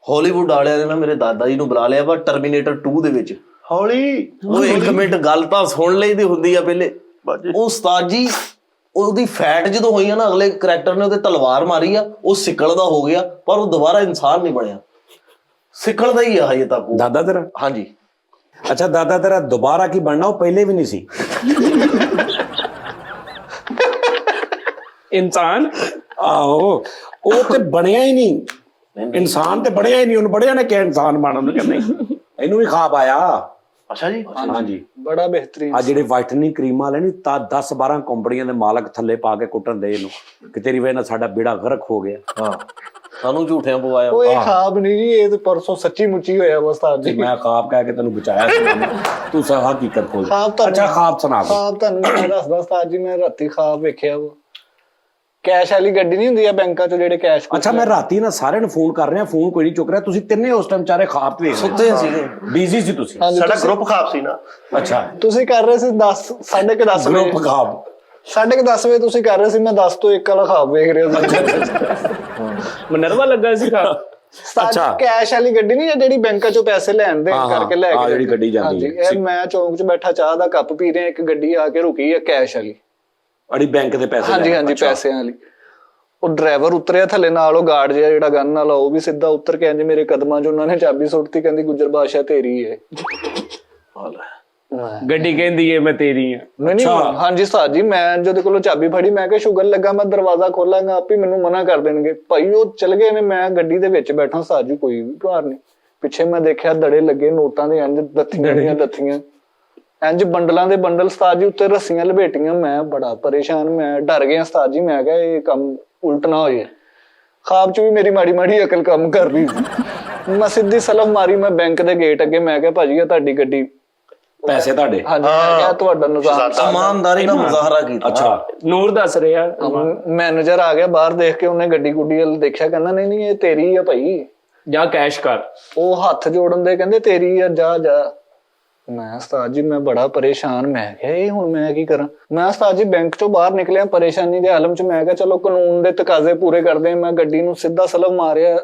ਹਾਲੀਵੁੱਡ ਵਾਲਿਆਂ ਨੇ ਨਾ ਮੇਰੇ ਦਾਦਾ ਜੀ ਨੂੰ ਬੁਲਾ ਲਿਆ ਵਾ ਟਰਮੀਨੇਟਰ 2 ਦੇ ਵਿੱਚ। ਹੌਲੀ ਉਹ 1 ਮਿੰਟ ਗੱਲ ਤਾਂ ਸੁਣ ਲਈ ਦੀ ਹੁੰਦੀ ਆ ਪਹਿਲੇ। ਉਹ ਉਸਤਾਦ ਜੀ ਉਹਦੀ ਫੈਟ ਜਦੋਂ ਹੋਈ ਆ ਨਾ, ਅਗਲੇ ਕਰੈਕਟਰ ਨੇ ਉਹਦੇ ਤਲਵਾਰ ਮਾਰੀ ਆ, ਉਹ ਸਿੱਕਲ ਦਾ ਹੋ ਗਿਆ, ਪਰ ਉਹ ਦੁਬਾਰਾ ਇਨਸਾਨ ਨਹੀਂ ਬਣਿਆ। ਸਿੱਕਲ ਦਾ ਹੀ ਆ ਹਜੇ ਤੱਕ ਉਹ। ਦਾਦਾ ਤੇਰਾ? ਹਾਂਜੀ। ਅੱਛਾ ਦਾਦਾ ਤੇਰਾ ਦੁਬਾਰਾ ਕੀ ਬਣਨਾ, ਉਹ ਪਹਿਲੇ ਵੀ ਨਹੀਂ ਸੀ ਇਨਸਾਨ। ਆਹੋ ਉਹ ਤੇ ਬਣਿਆ ਹੀ ਨਹੀਂ ਇਨਸਾਨ, ਤੇ ਬਣਿਆ ਹੀ ਨਹੀਂ। ਉਹਨੂੰ ਬੜਿਆ ਨੇ ਕਿਹਾ ਇਨਸਾਨ ਬਣਨ ਨੂੰ, ਕਹਿੰਦੇ ਇਹਨੂੰ ਵੀ ਖਾਬ ਆਇਆ। ਅੱਛਾ ਜੀ। ਹਾਂਜੀ ਬੜਾ ਬਿਹਤਰੀਨ। ਆ ਜਿਹੜੇ ਵਾਈਟਨਿੰਗ ਕਰੀਮਾਂ ਵਾਲੇ ਨਹੀਂ ਤਾਂ 10-12 ਕੰਪਨੀਆਂ ਦੇ ਮਾਲਕ ਥੱਲੇ ਪਾ ਕੇ ਕੁੱਟਣ ਦੇ ਇਹਨੂੰ ਕਿ ਤੇਰੀ ਵਜ੍ਹਾ ਨਾਲ ਸਾਡਾ ਬੇੜਾ ਗਰਕ ਹੋ ਗਿਆ। ਹਾਂ ਸਾਨੂੰ ਝੂਠਿਆਂ ਪਵਾਇਆ। ਉਹ ਇਹ ਖਾਬ ਨਹੀਂ ਜੀ, ਇਹ ਤੇ ਪਰਸੋਂ ਸੱਚੀ ਮੁੱਚੀ ਹੋਇਆ ਵਾ ਉਸਤਾਦ ਜੀ। ਮੈਂ ਖਾਬ ਕਹਿ ਕੇ ਤੈਨੂੰ ਬਚਾਇਆ ਸੀ, ਤੂੰ ਸਭ ਹਕੀਕਤ ਖੋਲ। ਅੱਛਾ ਖਾਬ ਸੁਣਾ ਦੇ। ਖਾਬ ਤੁਹਾਨੂੰ ਮੈਂ ਦੱਸਦਾ ਉਸਤਾਦ ਜੀ, ਮੈਂ ਰਾਤੀ ਖਾਬ ਵੇਖਿਆ ਵਾ। ਕੈਸ਼ ਵਾਲੀ ਗੱਡੀ ਨਹੀਂ ਹੁੰਦੀ ਆ ਬੈਂਕਾਂ 'ਚ ਜਿਹੜੇ ਕੈਸ਼। ਅੱਛਾ ਮੈਂ ਰਾਤੀ ਨਾ ਸਾਰਿਆਂ ਨੂੰ ਫੋਨ ਕਰ ਰਿਹਾ, ਫੋਨ ਕੋਈ ਨਹੀਂ ਚੁੱਕ ਰਿਹਾ। ਤੁਸੀਂ ਤਿੰਨੇ ਉਸ ਟਾਈਮ ਚਾਰੇ ਖਾਬ ਤੇ ਸੁੱਤੇ ਸੀਗੇ, ਬਿਜ਼ੀ ਸੀ ਤੁਸੀਂ। ਸਾਡਾ ਗਰੁੱਪ ਖਾਬ ਸੀ ਨਾ। ਅੱਛਾ ਤੁਸੀਂ ਕਰ ਰਹੇ ਸੀ 10:30 ਵਜੇ। ਗਰੁੱਪ ਖਾਬ 10:30 ਵਜੇ ਤੁਸੀਂ ਕਰ ਰਹੇ ਸੀ, ਮੈਂ 10 ਤੋਂ 1 ਵਾਲਾ ਖਾਬ ਵੇਖ ਰਿਹਾ ਸੀ। ਮਨਰਵਾ ਲੱਗਾ ਸੀ ਖਾਬ। ਅੱਛਾ ਕੈਸ਼ ਵਾਲੀ ਗੱਡੀ ਨਹੀਂ ਜਿਹੜੀ ਬੈਂਕਾਂ 'ਚੋਂ ਪੈਸੇ ਲੈਣ ਦੇ ਕਰਕੇ ਲੈ ਕੇ ਜਿਹੜੀ ਗੱਡੀ ਜਾਂਦੀ ਹੈ। ਇਹ ਮੈਂ ਚੌਂਕ 'ਚ ਬੈਠਾ ਚਾਹ ਦਾ ਕੱਪ ਪੀ ਰਿਹਾ, ਇੱਕ ਗੱਡੀ ਆ ਕੇ ਰੁਕੀ ਆ ਕੈਸ਼ ਵਾਲੀ। ਅੜੀ ਬੈਂਕ ਦੇ ਪੈਸੇ? ਹਾਂਜੀ ਪੈਸਿਆਂ ਵਾਲੀ। ਉਹ ਡਰਾਈਵਰ ਉਤਰਿਆ ਥੱਲੇ, ਨਾਲ ਉਹ ਗਾਰਡ ਜਿਹਾ ਜਿਹੜਾ ਗਨ ਵਾਲਾ ਉਹ ਵੀ ਸਿੱਧਾ ਉਤਰ ਕੇ ਇੰਜ ਮੇਰੇ ਕਦਮਾਂ 'ਚ ਉਹਨਾਂ ਨੇ ਚਾਬੀ ਸੁੱਟਤੀ, ਕਹਿੰਦੀ ਗੁੱਜਰ ਬਾਦਸ਼ਾਹ ਤੇਰੀ ਏ। ਗੱਡੀ ਕਹਿੰਦੀ ਏ ਮੈਂ ਤੇਰੀ ਆ। ਨਹੀਂ ਹਾਂਜੀ ਉਸਤਾਦ ਜੀ, ਮੈਂ ਜਦੋਂ ਕੋਲੋਂ ਚਾਬੀ ਫੜੀ ਮੈਂ ਕਿਹਾ ਸ਼ੁਗਰ ਲੱਗਾ ਮੈਂ ਦਰਵਾਜ਼ਾ ਖੋਲਾਂਗਾ ਆਪੇ ਮੈਨੂੰ ਮਨਾ ਕਰ ਦੇਣਗੇ। ਭਾਈ ਉਹ ਚਲ ਗਏ ਨੇ, ਮੈਂ ਗੱਡੀ ਦੇ ਵਿੱਚ ਬੈਠਾ ਉਸਤਾਦ ਜੀ, ਕੋਈ ਵੀ ਘਰ ਨਹੀਂ। ਪਿੱਛੇ ਮੈਂ ਦੇਖਿਆ ਦੜੇ ਲੱਗੇ ਨੋਟਾਂ ਦੇ, ਇੰਜ ਦੱਥੀਆਂ ਇੰਜ ਬੰਡਲਾਂ ਦੇ ਬੰਡਲ ਉਸਤਾਦ ਜੀ, ਉੱਤੇ ਰੱਸੀਆਂ ਲਪੇਟੀਆਂ। ਮੈਂ ਬੜਾ ਪਰੇਸ਼ਾਨ, ਮੈਂ ਡਰ ਗਿਆ ਉਸਤਾਦ ਜੀ। ਮੈਂ ਕਿਹਾ ਇਹ ਕੰਮ ਉਲਟ ਨਾ ਹੋ ਜਾਏ। ਖਾਬ 'ਚ ਵੀ ਮੇਰੀ ਮਾੜੀ ਅਕਲ ਕੰਮ ਕਰ ਰਹੀ ਸੀ। ਮੈਂ ਸਿੱਧੀ ਸਲਫ ਮਾਰੀ, ਮੈਂ ਬੈਂਕ ਦੇ ਗੇਟ ਅੱਗੇ। ਮੈਂ ਕਿਹਾ ਭਾਜੀ ਆ ਤੁਹਾਡੀ ਗੱਡੀ, ਪੈਸੇ ਤੁਹਾਡੇ? ਹਾਂਜੀ ਮੈਂ ਕਿਹਾ ਤੁਹਾਡਾ ਨਿਜ਼ਾਮ। ਇਮਾਨਦਾਰੀ ਦਾ ਮੁਜ਼ਾਹਰਾ ਕੀਤਾ। ਅੱਛਾ ਨੂਰ ਦੱਸ ਰਿਹਾ। ਮੈਨੇਜਰ ਆ ਗਿਆ ਬਾਹਰ, ਦੇਖ ਕੇ ਉਹਨੇ ਗੱਡੀ ਗੁੱਡੀ ਵੱਲ ਦੇਖਿਆ, ਕਹਿੰਦਾ ਨਹੀਂ ਇਹ ਤੇਰੀ ਆ ਭਾਈ, ਜਾ ਕੈਸ਼ ਕਰ। ਉਹ ਹੱਥ ਜੋੜਨ ਦੇ ਕਹਿੰਦੇ ਤੇਰੀ ਆ, ਜਾ। ਮੈਂ ਉਸਤਾਦ ਜੀ ਮੈਂ ਬੜਾ ਪਰੇਸ਼ਾਨ। ਮੈਂ ਕਿਹਾ ਇਹ ਹੁਣ ਮੈਂ ਕੀ ਕਰਾਂ। ਮੈਂ ਉਸਤਾਦ ਜੀ ਬੈਂਕ 'ਚੋਂ ਬਾਹਰ ਨਿਕਲਿਆ ਪਰੇਸ਼ਾਨੀ ਦੇ ਆਲਮ 'ਚ। ਮੈਂ ਕਿਹਾ ਚਲੋ ਕਾਨੂੰਨ ਦੇ ਤਕਾਜ਼ੇ ਪੂਰੇ ਕਰਦੇ। ਮੈਂ ਗੱਡੀ ਨੂੰ ਸਿੱਧਾ ਸਲਫ ਮਾਰਿਆ,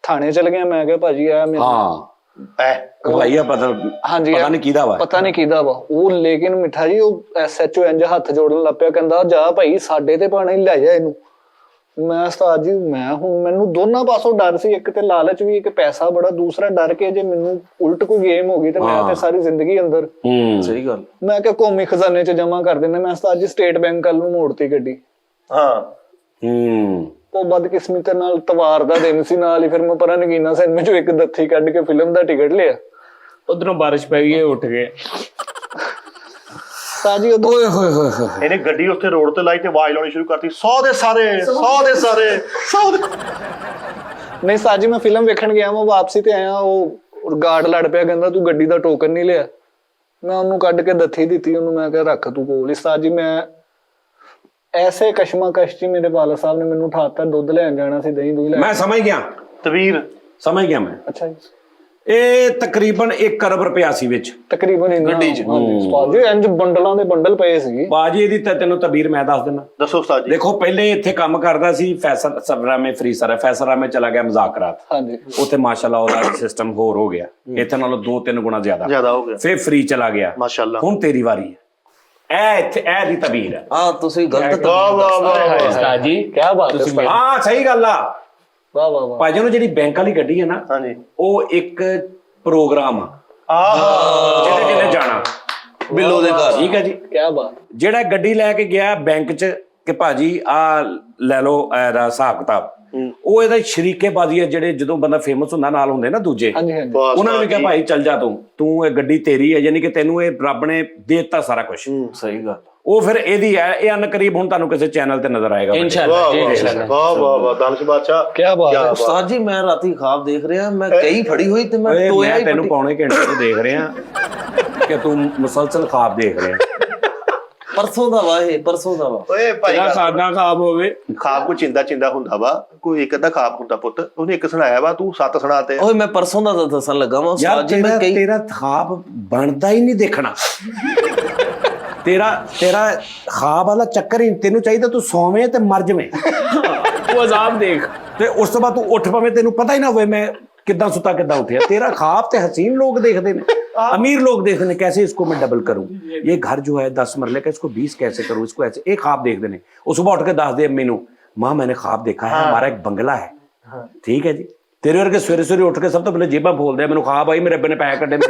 ਥਾਣੇ ਚਲ ਗਿਆ। ਮੈਂ ਕਿਹਾ ਭਾਜੀ ਆ ਮੇਰੇ ਭਈਆ ਪਤਾ ਹਾਂਜੀ ਪਤਾ ਨਹੀਂ ਕਿਹਦਾ ਵਾ ਪਤਾ ਨਹੀਂ ਕਿਹਦਾ ਵਾ ਉਹ, ਲੇਕਿਨ ਮਿੱਠਾ ਜੀ ਉਹ SHO ਇੰਜ ਹੱਥ ਜੋੜਨ ਲੱਗ ਪਿਆ, ਕਹਿੰਦਾ ਜਾ ਭਾਈ ਸਾਡੇ ਤੇ ਪਾਣੀ ਲੈ ਜਾ ਇਹਨੂੰ। ਮੈਂ ਉਸਤਾਦ ਜੀ ਮੈਂ ਹੁਣ ਮੈਨੂੰ ਦੋਨਾਂ ਪਾਸੋਂ ਡਰ ਸੀ, ਇੱਕ ਤੇ ਲਾਲਚ ਵੀ, ਇੱਕ ਪੈਸਾ ਬੜਾ, ਦੂਸਰਾ ਡਰ ਕੇ ਜੇ ਮੈਨੂੰ ਉਲਟ ਕੋਈ ਗੇਮ ਹੋ ਗਈ ਤੇ ਮੈਂ ਤੇ ਸਾਰੀ ਜ਼ਿੰਦਗੀ ਅੰਦਰ। ਸਹੀ ਗੱਲ। ਮੈਂ ਕਿਹਾ ਕੌਮੀ ਖਜ਼ਾਨੇ 'ਚ ਜਮਾ ਕਰ ਦਿੰਦੇ। ਮੈਂ ਉਸਤਾਦ ਜੀ ਸਟੇਟ ਬੈਂਕ ਵੱਲ ਨੂੰ ਮੋੜਤੀ ਗੱਡੀ। ਹਾਂ ਉਹ ਬਦਕਿਸਮਤੀ ਨਾਲ ਤਵਾਰ ਦਾ ਦਿਨ ਸੀ, ਨਾਲ ਹੀ ਫਿਰ ਮੈਂ ਪਰਾਂ ਨਗੀਨਾ ਸਿਨੇਮੇ 'ਚੋਂ ਇੱਕ ਦੱਥੀ ਕੱਢ ਕੇ ਫਿਲਮ ਦਾ ਟਿਕਟ ਲਿਆ। ਉਧਰੋਂ ਬਾਰਿਸ਼ ਪੈ ਗਈ, ਉੱਠ ਗਏ। ਸਾਜੀ ਉਦੋਂ ਓਏ ਹੋਏ ਹੋਏ ਹੋਏ ਇਹਨੇ ਗੱਡੀ ਉੱਥੇ ਰੋਡ ਤੇ ਲਾਈ ਤੇ ਆਵਾਜ਼ ਲਾਉਣੀ ਸ਼ੁਰੂ ਕਰਤੀ, 100 ਦੇ ਸਾਰੇ 100 ਦੇ ਸਾਰੇ 100 ਦੇ। ਨਹੀਂ ਸਾਜੀ ਮੈਂ ਫਿਲਮ ਵੇਖਣ ਗਿਆ, ਮੈਂ ਵਾਪਸੀ ਤੇ ਆਇਆ, ਉਹ ਗਾਰਡ ਲੜ ਪਿਆ, ਕਹਿੰਦਾ ਤੂੰ ਗੱਡੀ ਦਾ ਟੋਕਨ ਨਹੀਂ ਲਿਆ। ਮੈਂ ਉਹਨੂੰ ਕੱਢ ਕੇ ਦੱਥੀ ਦਿੱਤੀ ਉਹਨੂੰ, ਮੈਂ ਕਿਹਾ ਰੱਖ ਤੂੰ ਕੋਲ। ਇਸ ਸਾਜੀ ਮੈਂ ਐਸੇ ਕਸ਼ਮਕਸ਼ ਚ ਮੇਰੇ ਬਾਲਾ ਸਾਹਿਬ ਨੇ ਮੈਨੂੰ ਉਠਾਤਾ, ਦੁੱਧ ਲੈਣ ਜਾਣਾ ਸੀ, ਦਹੀਂ ਦੁੱਧ ਲੈਣ। ਮੈਂ ਸਮਝ ਗਿਆ ਤਵੀਰ ਸਮਝ ਗਿਆ ਮੈਂ। ਅੱਛਾ ਜੀ ਇਹ ਤਕਰੀਬਨ 1 ਅਰਬ ਰੁਪਇਆ ਸੀ ਵਿੱਚ ਤਕਰੀਬਨ ਗੱਡੀ ਚ। ਉਸਤਾਦ ਜੀ ਇੰਜ ਬੰਡਲਾਂ ਦੇ ਬੰਡਲ ਪਏ ਸੀ। ਬਾਜੀ ਇਹਦੀ ਤਾਂ ਤੈਨੂੰ ਤਬੀਰ ਮੈਂ ਦੱਸ ਦਿੰਦਾ। ਦੱਸੋ ਉਸਤਾਦ ਜੀ। ਦੇਖੋ ਪਹਿਲੇ ਇੱਥੇ ਕੰਮ ਕਰਦਾ ਸੀ ਫੈਸਲ ਸਬਰਾਮੇ ਫਰੀਸਰ ਹੈ, ਫੈਸਲਰਾਮੇ ਚਲਾ ਗਿਆ ਮੁਜ਼ਾਕਰਾਤ, ਹਾਂਜੀ ਉੱਥੇ ਮਾਸ਼ਾਅੱਲਾ ਉਹਦਾ ਸਿਸਟਮ ਹੋਰ ਹੋ ਗਿਆ, ਇੱਥੇ ਨਾਲੋਂ 2-3 ਗੁਣਾ ਜ਼ਿਆਦਾ ਜ਼ਿਆਦਾ ਹੋ ਗਿਆ ਫਿਰ ਫ੍ਰੀ ਚਲਾ ਗਿਆ। ਮਾਸ਼ਾਅੱਲਾ। ਹੁਣ ਤੇਰੀ ਵਾਰੀ ਹੈ। ਇਹ ਇੱਥੇ ਇਹ ਦੀ ਤਬੀਰ ਹੈ। ਆ ਤੁਸੀਂ ਗਲਤ ਵਾਹ ਵਾਹ ਵਾਹ ਉਸਤਾਦ ਜੀ ਕੀ ਬਾਤ ਹੈ ਉਸਤਾਦ। ਹਾਂ ਸਹੀ ਗੱਲ ਆ ਵਾਹ ਵਾਹ ਵਾਹ। ਭਾਜੀ ਨੂੰ ਜਿਹੜੀ ਬੈਂਕ ਵਾਲੀ ਗੱਡੀ ਹੈ ਨਾ, ਹਾਂਜੀ ਉਹ ਇੱਕ ਪ੍ਰੋਗਰਾਮ ਆ ਆਹ ਜਿਹਦੇ ਜਿਹਨੇ ਜਾਣਾ। ਬਿੱਲੋ ਦੇ ਘਰ। ਠੀਕ ਹੈ ਜੀ। ਕੀ ਬਾਤ। ਜਿਹੜਾ ਗੱਡੀ ਲੈ ਕੇ ਗਿਆ ਬੈਂਕ 'ਚ ਕਿ ਭਾਜੀ ਆ ਲੈ ਲਓ ਇਹਦਾ ਹਿਸਾਬ ਕਿਤਾਬ, ਉਹ ਇਹਦਾ ਸ਼ਰੀਕੇਬਾਜ਼ੀ ਹੈ, ਜਿਹੜੇ ਜਦੋਂ ਬੰਦਾ ਫੇਮਸ ਹੁੰਦਾ ਨਾਲ ਹੁੰਦੇ ਨਾ ਦੂਜੇ, ਹਾਂਜੀ ਹਾਂਜੀ ਉਹਨਾਂ ਨੇ ਵੀ ਕਿਹਾ ਭਾਈ ਚੱਲ ਜਾ ਤੂੰ ਇਹ ਗੱਡੀ ਤੇਰੀ ਹੈ, ਯਾਨੀ ਕਿ ਤੈਨੂੰ ਇਹ ਰੱਬ ਨੇ ਦੇ ਦਿੱਤਾ ਸਾਰਾ ਕੁਝ। ਸਹੀ ਗੱਲ। ਉਹ ਫਿਰ ਇਹਦੀ ਹੈ, ਇਹ ਅਨਕਰੀਬ ਹੁਣ ਤੁਹਾਨੂੰ ਕਿਸੇ ਚੈਨਲ ਤੇ ਨਜ਼ਰ ਆਏਗਾ। ਇਨਸ਼ਾਅੱਲਾ ਜੀ, ਇਨਸ਼ਾਅੱਲਾ। ਵਾਹ ਵਾਹ ਵਾਹ ਦਾਨਿਸ਼ ਬਾਦਸ਼ਾਹ ਕੀ ਬਾਤ ਹੈ। ਉਸਤਾਦ ਜੀ ਮੈਂ ਰਾਤੀ ਖਾਬ ਦੇਖ ਰਿਹਾ, ਮੈਂ ਕਈ ਫੜੀ ਹੋਈ ਤੇ ਮੈਂ ਓਏ ਟੋਇਆ ਮੈਂ ਹੀ ਤੈਨੂੰ ਪੌਣੇ ਘੰਟੇ ਤੋਂ ਦੇਖ ਰਿਹਾ ਕਿ ਤੂੰ ਮੁਸਲਸਲ ਖਾਬ ਦੇਖ ਰਿਹਾ। ਪਰਸੋਂ ਦਾ ਵਾ ਇਹ, ਪਰਸੋਂ ਦਾ ਵਾ। ਓਏ ਭਾਈ ਤੇਰਾ ਖਾਣਾ ਖਾਬ ਹੋਵੇ। ਖਾਬ ਕੋਈ ਚਿੰਦਾ ਹੁੰਦਾ ਵਾ, ਕੋਈ ਇੱਕ ਅੱਧਾ ਖਾਬ ਹੁੰਦਾ ਪੁੱਤ, ਉਹਨੇ ਇੱਕ ਸੁਣਾਇਆ ਵਾ, ਤੂੰ 7 ਸੁਣਾਤੇ। ਓਏ ਮੈਂ ਪਰਸੋਂ ਦਾ ਦੱਸਣ ਲੱਗਾ ਵਾਂ ਯਾਰ ਉਸਤਾਦ ਜੀ, ਮੈਂ ਕਈ ਤੇਰਾ ਖਾਬ ਬਣਦਾ ਹੀ ਨਹੀਂ ਦੇਖਣਾ। ਤੇਰਾ ਖਾਬ ਵਾਲਾ ਚੱਕਰ ਹੀ ਤੈਨੂੰ ਚਾਹੀਦਾ, ਤੂੰ ਸੌਵੇਂ ਤੇ ਮਰ ਜਾਵੇਂ ਉਹ ਅਜ਼ਾਬ ਦੇਖ। ਤੇ ਉਸ ਤੋਂ ਬਾਅਦ ਤੂੰ ਉੱਠ ਪਵੇਂ, ਤੈਨੂੰ ਪਤਾ ਹੀ ਨਾ ਹੋਵੇ ਮੈਂ ਕਿੱਦਾਂ ਸੁੱਤਾ ਕਿੱਦਾਂ ਉੱਠਿਆ। तेरा ख्वाब ते हसीन लोग देखते हैं, अमीर लोग देखते हैं कैसे इसको मैं डबल करूं, ये घर जो है 10 मरले का, इसको 20 कैसे करूं, इसको ऐसे एक ख्वाब देखते हैं। वो सुबह उठ के दस दे अम्मी नू, मां मैंने ख्वाब देखा है हमारा एक बंगला है। ठीक है जी। तेरे वर्गे सवेरे सवेरे उठ के सब तो पहले जेबा बोलते हैं, मैंने ख्वाब आई मेरे रब्बे ने पैसे कड्डे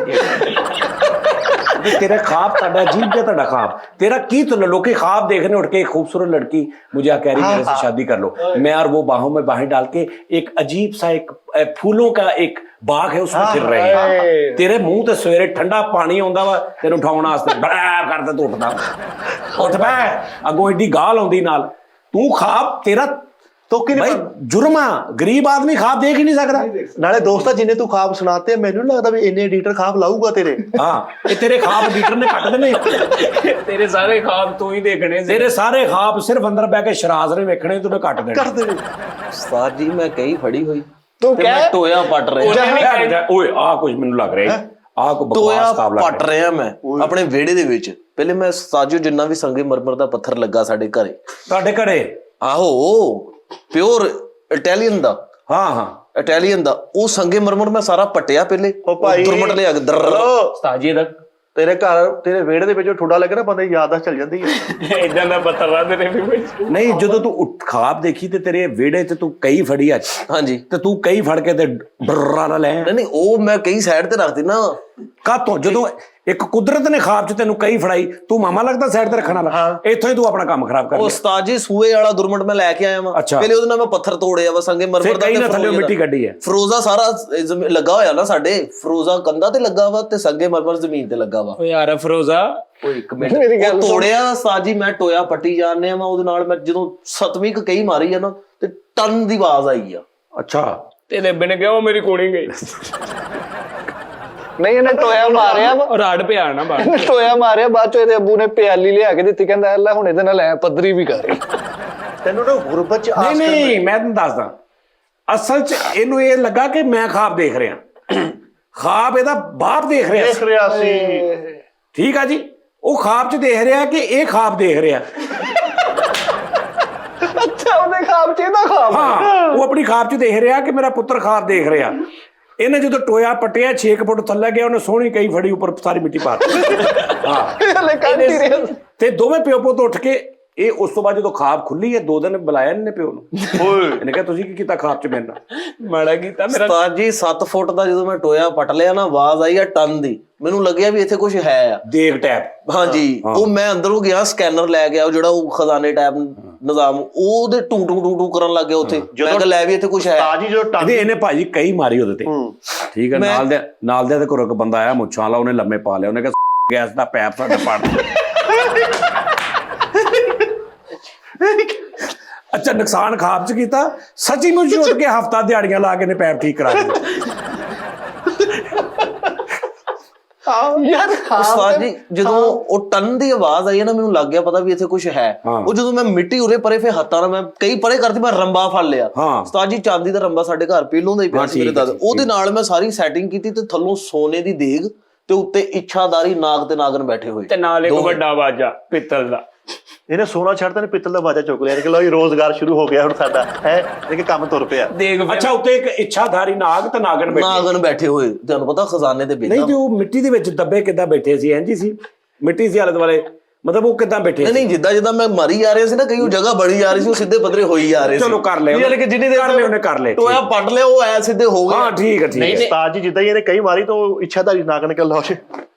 मेरे तेरा ख्वाब ਤੁਹਾਡਾ अजीब है, ਤੁਹਾਡਾ ख्वाब तेरा की तो लोग ख्वाब देखने उठ के एक खूबसूरत लड़की मुझे कह रही मेरे से शादी कर लो, मैं और वो बाहों में बाहें डाल के एक अजीब सा एक फूलों का एक बाग है उसमें फिर रहे हैं। तेरे मुंह ते सवेरे ठंडा पानी आਉਂਦਾ ਵਾ ਤੈਨੂੰ ਉਠਾਉਣ ਵਾਸਤੇ, ਬੜਾ ਕਰਦਾ ਤੂੰ ਉੱਠਦਾ ਉੱਠ ਬੈ, ਅੱਗੋਂ ਏਡੀ ਗਾਲ ਆਉਂਦੀ ਨਾਲ। ਤੂੰ ख्वाब तेरा तो कि भाई जुर्मा, गरीब आदमी ख्वाब देख ही नहीं सकता। नाले दोस्ता जिन्हें तू ख्वाब सुनाते मैनू नहीं लगता भी इन्ने एडिटर ख्वाब लाऊगा तेरे। हाँ ये तेरे ख्वाब एडिटर ने कट देने, तेरे सारे ख्वाब तू ही देखने से। तेरे सारे ख्वाब सिर्फ अंदर बह के शराज ने वेखने तूने कट देने। कर दे ਉਸਤਾਦ ਜੀ ਮੈਂ ਕਈ ਫੜੀ ਹੋਈ ਤੂੰ ਤੇ ਮੈਂ ਕਹਿ ਟੋਇਆ ਪੱਟ ਰਿਹਾ, ओए आ कुछ मैनू लग रहा है आ को ਟੋਇਆ बकवास ख्वाब लग ਪੱਟ ਰਿਹਾ ਮੈਂ ਆਪਣੇ ਵਿਹੜੇ ਦੇ ਵਿੱਚ। ਪਹਿਲੇ ਮੈਂ ਸਾਜੋ ਜਿੰਨਾ ਵੀ ਸੰਗੇ ਮਰਮਰ ਦਾ ਪੱਥਰ ਲੱਗਾ ਸਾਡੇ ਘਰੇ, ਤੁਹਾਡੇ ਘਰੇ। ਆਹੋ ਪਿਓਰ ਇਟਾਲੀਅਨ ਦਾ, हाँ हाँ ਇਟਾਲੀਅਨ ਦਾ ਉਹ ਸੰਗੇ ਮਰਮਰ ਮੈਂ ਸਾਰਾ ਪੱਟਿਆ ਪਹਿਲੇ। ओ भाई ਦੁਰਮਟ ਲਿਆ ਕੇ ਦਰ ਉਸਤਾਦ ਜੀ ਦਾ तेरे घर तेरे वेड़े ਦੇ ਵਿੱਚ ਠੁੱਡਾ ਲੱਗੇ ਨਾ ਬੰਦੇ ਦੀ ਯਾਦਦਾਸ਼ਤ ਚੱਲ ਜਾਂਦੀ ਹੈ। ਇਦਾਂ ਦਾ ਪੱਤਰ ਰੱਦ ਨੇ ਵੀ ਕੋਈ। नहीं ਜਦੋਂ ਤੂੰ ख्वाब ਦੇਖੀ ਤੇ ਤੇਰੇ ਵਿਹੜੇ 'ਚ ਤੂੰ ਕਈ ਫੜੀ ਅੱਜ ਹਾਂਜੀ। ਤੇ ਤੂੰ ਕਈ ਫੜ ਕੇ ਤੇ ਡਰਾ ਨਾ ਲੈ ਨਹੀਂ ਉਹ ਮੈਂ ਕਈ ਸਾਈਡ ਤੇ ਰੱਖਦੀ ਨਾ। ਕਾਤੋਂ ਜਦੋਂ ਇੱਕ ਕੁਦਰਤ ਨੇ ख्वाब 'ਚ ਤੈਨੂੰ ਕਈ ਫੜਾਈ, ਤੂੰ ਮਾਮਾ ਲੱਗਦਾ ਸਾਈਡ ਤੇ ਰੱਖਣ ਵਾਲਾ, ਇੱਥੋਂ ਹੀ ਤੂੰ ਆਪਣਾ ਕੰਮ ਖਰਾਬ ਕਰ ਉਹ ਲਿਆ। ਉਸਤਾਦ ਜੀ ਸੂਏ ਵਾਲਾ ਦੁਰਮਟ ਮੈਂ ਲੈ ਕੇ ਆਇਆ ਵਾਂ, ਅੱਛਾ। ਪਹਿਲੇ ਉਹਦੇ ਨਾਲ ਮੈਂ ਪੱਥਰ ਤੋੜਿਆ ਵਾ ਸੰਗੇ ਮਰਮਰ ਫਿਰ ਦਾ ਕਈ ਤੇ ਨਾ ਥੱਲੇ ਫਰੋਜ਼ਾ ਮਿੱਟੀ ਦਾ। ਕੱਢੀ ਹੈ। ਫਰੋਜ਼ਾ ਸਾਰਾ ਲੱਗਾ ਹੋਇਆ ਨਾ ਸਾਡੇ, ਫਰੋਜ਼ਾ ਕੰਧਾਂ ਤੇ ਲੱਗਾ ਵਾ ਤੇ ਸੰਗੇ ਮਰਮਰ ਜ਼ਮੀਨ ਤੇ ਲੱਗਾ ਵਾ। ਓ ਯਾਰ ਅਫਰੋਜ਼ਾ, ਉਹ ਇੱਕ ਮਿੰਟ ਮੇਰੀ ਗੱਲ ਉਹ ਤੋੜਿਆ ਉਸਤਾਦ ਜੀ, ਮੈਂ ਟੋਇਆ ਪੱਟੀ ਜਾਂਦੇ ਆ ਮੈਂ ਉਹਦੇ ਨਾਲ। ਮੈਂ ਜਦੋਂ 7ਵੀਂ ਕਈ ਮਾਰੀ ਆ ਨਾ ਤੇ ਟਨ ਦੀ ਆਵਾਜ਼ ਆਈ ਆ। ਅੱਛਾ ਤੇ ਰੱਬੇ ਨੇ ਕਿਹਾ ਉਹ ਮੇਰੀ ਕੁੜੀ ਗਈ। ਨਹੀਂ ਇਹਨੇ ਟੋਇਆ ਮਾਰਿਆ ਵਾ, ਉਹ ਰਾੜ ਪਿਆ ਨਾ ਬਾਹਰ। ਇਹਨੇ ਟੋਇਆ ਮਾਰਿਆ, ਬਾਅਦ ਚੋਂ ਇਹਦੇ ਅੱਬੂ ਨੇ ਪਿਆਲੀ ਲਿਆ ਕੇ ਦਿੱਤੀ, ਕਹਿੰਦਾ ਲੈ ਹੁਣ ਇਹਦੇ ਨਾਲ ਐ ਪੱਧਰੀ ਵੀ ਕਰ। ਤੈਨੂੰ ਨਾ ਗੁਰਬਤ ਚ ਨਹੀਂ ਨਹੀਂ ਮੈਂ ਤੁਹਾਨੂੰ ਦੱਸਦਾ, ਅਸਲ 'ਚ ਇਹਨੂੰ ਇਹ ਲੱਗਾ ਕਿ ਮੈਂ ख्वाब ਦੇਖ ਰਿਹਾ, ख्वाब ਇਹਦਾ ਬਾਪ ਦੇਖ ਰਿਹਾ ਦੇਖ ਸੀ। ਰਿਹਾ ਸੀ। ਠੀਕ ਆ ਜੀ, ਉਹ ख्वाब 'ਚ ਦੇਖ ਰਿਹਾ ਕਿ ਇਹ ख्वाब ਦੇਖ ਰਿਹਾ। ਅੱਛਾ ਉਹਦੇ ਖਾਬ ਚ ਇਹਦਾ ਖਾਬ। ਹਾਂ ਉਹ ਆਪਣੀ ख्वाब 'ਚ ਦੇਖ ਰਿਹਾ ਕਿ ਮੇਰਾ ਪੁੱਤਰ ख्वाब ਦੇਖ ਰਿਹਾ। ਇਹਨੇ ਜਦੋਂ ਟੋਇਆ ਪਟਿਆ 6 ਫੁੱਟ ਥੱਲੇ ਗਿਆ, ਉਹਨੇ ਸੋਹਣੀ ਕਈ ਫੜੀ ਉੱਪਰ ਸਾਰੀ ਮਿੱਟੀ ਪਾ ਦਿੱਤੀ। ਹਾਂ ਹਲੇ ਕੱਢ ਹੀ ਰਿਹਾ ਤੇ ਦੋਵੇਂ ਪਿਓ ਪੁੱਤ ਉੱਠ ਕੇ ਇਹ ਉਸ ਤੋਂ ਬਾਅਦ ਜਦੋਂ ਖਾਬ ਖੁੱਲੀ ਹੈ 2 ਦਿਨ ਬੁਲਾਇਆ ਇਹਨੇ ਪਿਓ ਨੂੰ। ਇਹਨੇ ਕਿਹਾ ਤੁਸੀਂ ਕੀ ਕੀਤਾ ਖਾਬ ਚ ਮੇਰੇ ਨਾਲ? ਮਾੜਾ ਕੀਤਾ ਮੇਰਾ। ਉਸਤਾਦ ਜੀ 7 ਫੁੱਟ ਦਾ ਜਦੋਂ ਮੈਂ ਟੋਇਆ ਪਟ ਲਿਆ ਨਾ, ਆਵਾਜ਼ ਆਈ ਆ ਟਨ ਦੀ। ਮੈਨੂੰ ਲੱਗਿਆ ਵੀ ਇੱਥੇ ਕੁਝ ਹੈ ਆ। ਦੇਗ ਟੈਪ। ਹਾਂਜੀ, ਉਹ ਮੈਂ ਅੰਦਰੋਂ ਗਿਆ, ਸਕੈਨਰ ਲੈ ਗਿਆ, ਉਹ ਜਿਹੜਾ ਉਹ ਖਜ਼ਾਨੇ ਟੈਪ ਨਿਜ਼ਾਮ, ਉਹਦੇ ਟੂ ਟੂ ਟੂ ਟੂ ਕਰਨ ਲੱਗ ਗਿਆ ਉੱਥੇ। ਮੈਂ ਕਿਹਾ ਲੈ ਵੀ ਇੱਥੇ ਕੁਝ ਹੈ। ਉਸਤਾਦ ਜੀ ਜੋ ਇਹਨੇ ਭਾਜੀ ਕਈ ਮਾਰੀ ਉਹਦੇ ਤੇ। ਠੀਕ ਹੈ, ਨਾਲ ਦੇ ਘਰੋਂ ਇੱਕ ਬੰਦਾ ਆਇਆ ਮੁੱਛਾਂ ਵਾਲਾ, ਉਹਨੇ ਲੰਮੇ ਪਾ ਲਿਆ, ਉਹਨੇ ਕਿਹਾ ਗੈਸ ਦਾ ਪੈਪ ਸਾਡਾ ਪਾੜ ਦਿਓ। ਅੱਛਾ, ਨੁਕਸਾਨ ਖਾਬ ਚ ਕੀਤਾ, ਸੱਚੀ ਮੁੱਚ ਉੱਠ ਕੇ ਹਫਤਾ ਦਿਹਾੜੀਆਂ ਲਾ ਕੇ ਨੇ ਪੈਪ ਠੀਕ ਕਰਾ ਦਿੱਤੇ। ਯਾਰ ਉਸਤਾਦ ਜੀ ਜਦੋਂ ਉਹ ਟਨ ਦੀ ਆਵਾਜ਼ ਆਈ ਨਾ, ਮੈਨੂੰ ਲੱਗ ਗਿਆ ਪਤਾ ਵੀ ਇੱਥੇ ਕੁਝ ਹੈ। ਉਹ ਜਦੋਂ ਮੈਂ ਮਿੱਟੀ ਉਰੇ ਪਰੇ ਫੇ ਹੱਥਾਂ ਨਾਲ ਮੈਂ ਕਈ ਪਰੇ ਕਰਤੀ, ਮੈਂ ਰੰਬਾ ਫੜ ਲਿਆ। ਉਸਤਾਦ ਜੀ ਚਾਂਦੀ ਦਾ ਰੰਬਾ ਸਾਡੇ ਘਰ ਪਹਿਲੋਂ ਦਾ ਹੀ ਪਿਆ ਸੀ ਮੇਰੇ ਦਾਦਾ, ਉਹਦੇ ਨਾਲ ਮੈਂ ਸਾਰੀ ਸੈਟਿੰਗ ਕੀਤੀ ਤੇ ਥੱਲੋਂ ਸੋਨੇ ਦੀ ਦੇਗ ਤੇ ਉੱਤੇ ਇੱਛਾਦਾਰੀ ਨਾਗ ਤੇ ਨਾਗਨ ਬੈਠੇ ਹੋਏ ਤੇ ਨਾਲ ਇੱਕ ਵੱਡਾ ਬਾਜਾ ਪਿੱਤਲ ਦਾ। ਇਹਨੇ ਸੋਨਾ ਛੱਡਦਾ ਨੇ ਪਿੱਤਲ ਦਾ ਬਾਜਾ ਚੁੱਕ ਲਿਆ ਕਿ ਲਓ ਜੀ ਰੋਜ਼ਗਾਰ ਸ਼ੁਰੂ ਹੋ ਗਿਆ ਹੁਣ ਸਾਡਾ ਹੈ, ਇਹ ਕੰਮ ਤੁਰ ਪਿਆ। ਅੱਛਾ, ਉੱਤੇ ਇੱਕ ਇੱਛਾਧਾਰੀ ਨਾਗ ਤੇ ਨਾਗਨ ਬੈਠੇ ਹੋਏ, ਤੁਹਾਨੂੰ ਪਤਾ ਖਜ਼ਾਨੇ ਤੇ ਨਹੀਂ ਤੇ ਉਹ ਮਿੱਟੀ ਦੇ ਵਿੱਚ ਦੱਬੇ ਕਿੱਦਾਂ ਬੈਠੇ ਸੀ? ਇੰਝ ਸੀ ਮਿੱਟੀ ਸੀ ਆਲੇ ਦੁਆਲੇ, ਮਤਲਬ ਉਹ ਕਿੱਦਾਂ ਬੈਠੇ? ਨਹੀਂ ਜਿੱਦਾਂ ਜਿੱਦਾਂ ਮੈਂ ਮਾਰੀ ਜਾ ਰਿਹਾ ਸੀ ਨਾ, ਕਈ ਉਹ ਜਗ੍ਹਾ ਬੜੀ ਜਾ ਰਹੀ ਸੀ, ਉਹ ਸਿੱਧੇ ਪੱਧਰੇ ਹੋਈ ਜਾ ਰਹੇ ਸੀ। ਚਲੋ ਕਰ ਲਿਆ, ਯਾਨੀ ਕਿ ਜਿੰਨੀ ਦੇਰ ਉਹਨੇ ਕਰ ਲਿਆ, ਟੋਇਆ ਪੱਟ ਲਿਆ, ਉਹ ਐ ਸਿੱਧੇ ਹੋ ਗਏ। ਹਾਂ ਠੀਕ ਹੈ ਠੀਕ ਹੈ। ਉਸਤਾਦ ਜੀ ਜਿੱਦਾਂ ਹੀ ਇਹਨੇ ਕਈ ਮਾਰੀ ਤਾਂ ਇੱਛਾਧਾਰੀ ਨਾਗ ਨਿਕਲ ਲਓ ਜੀ,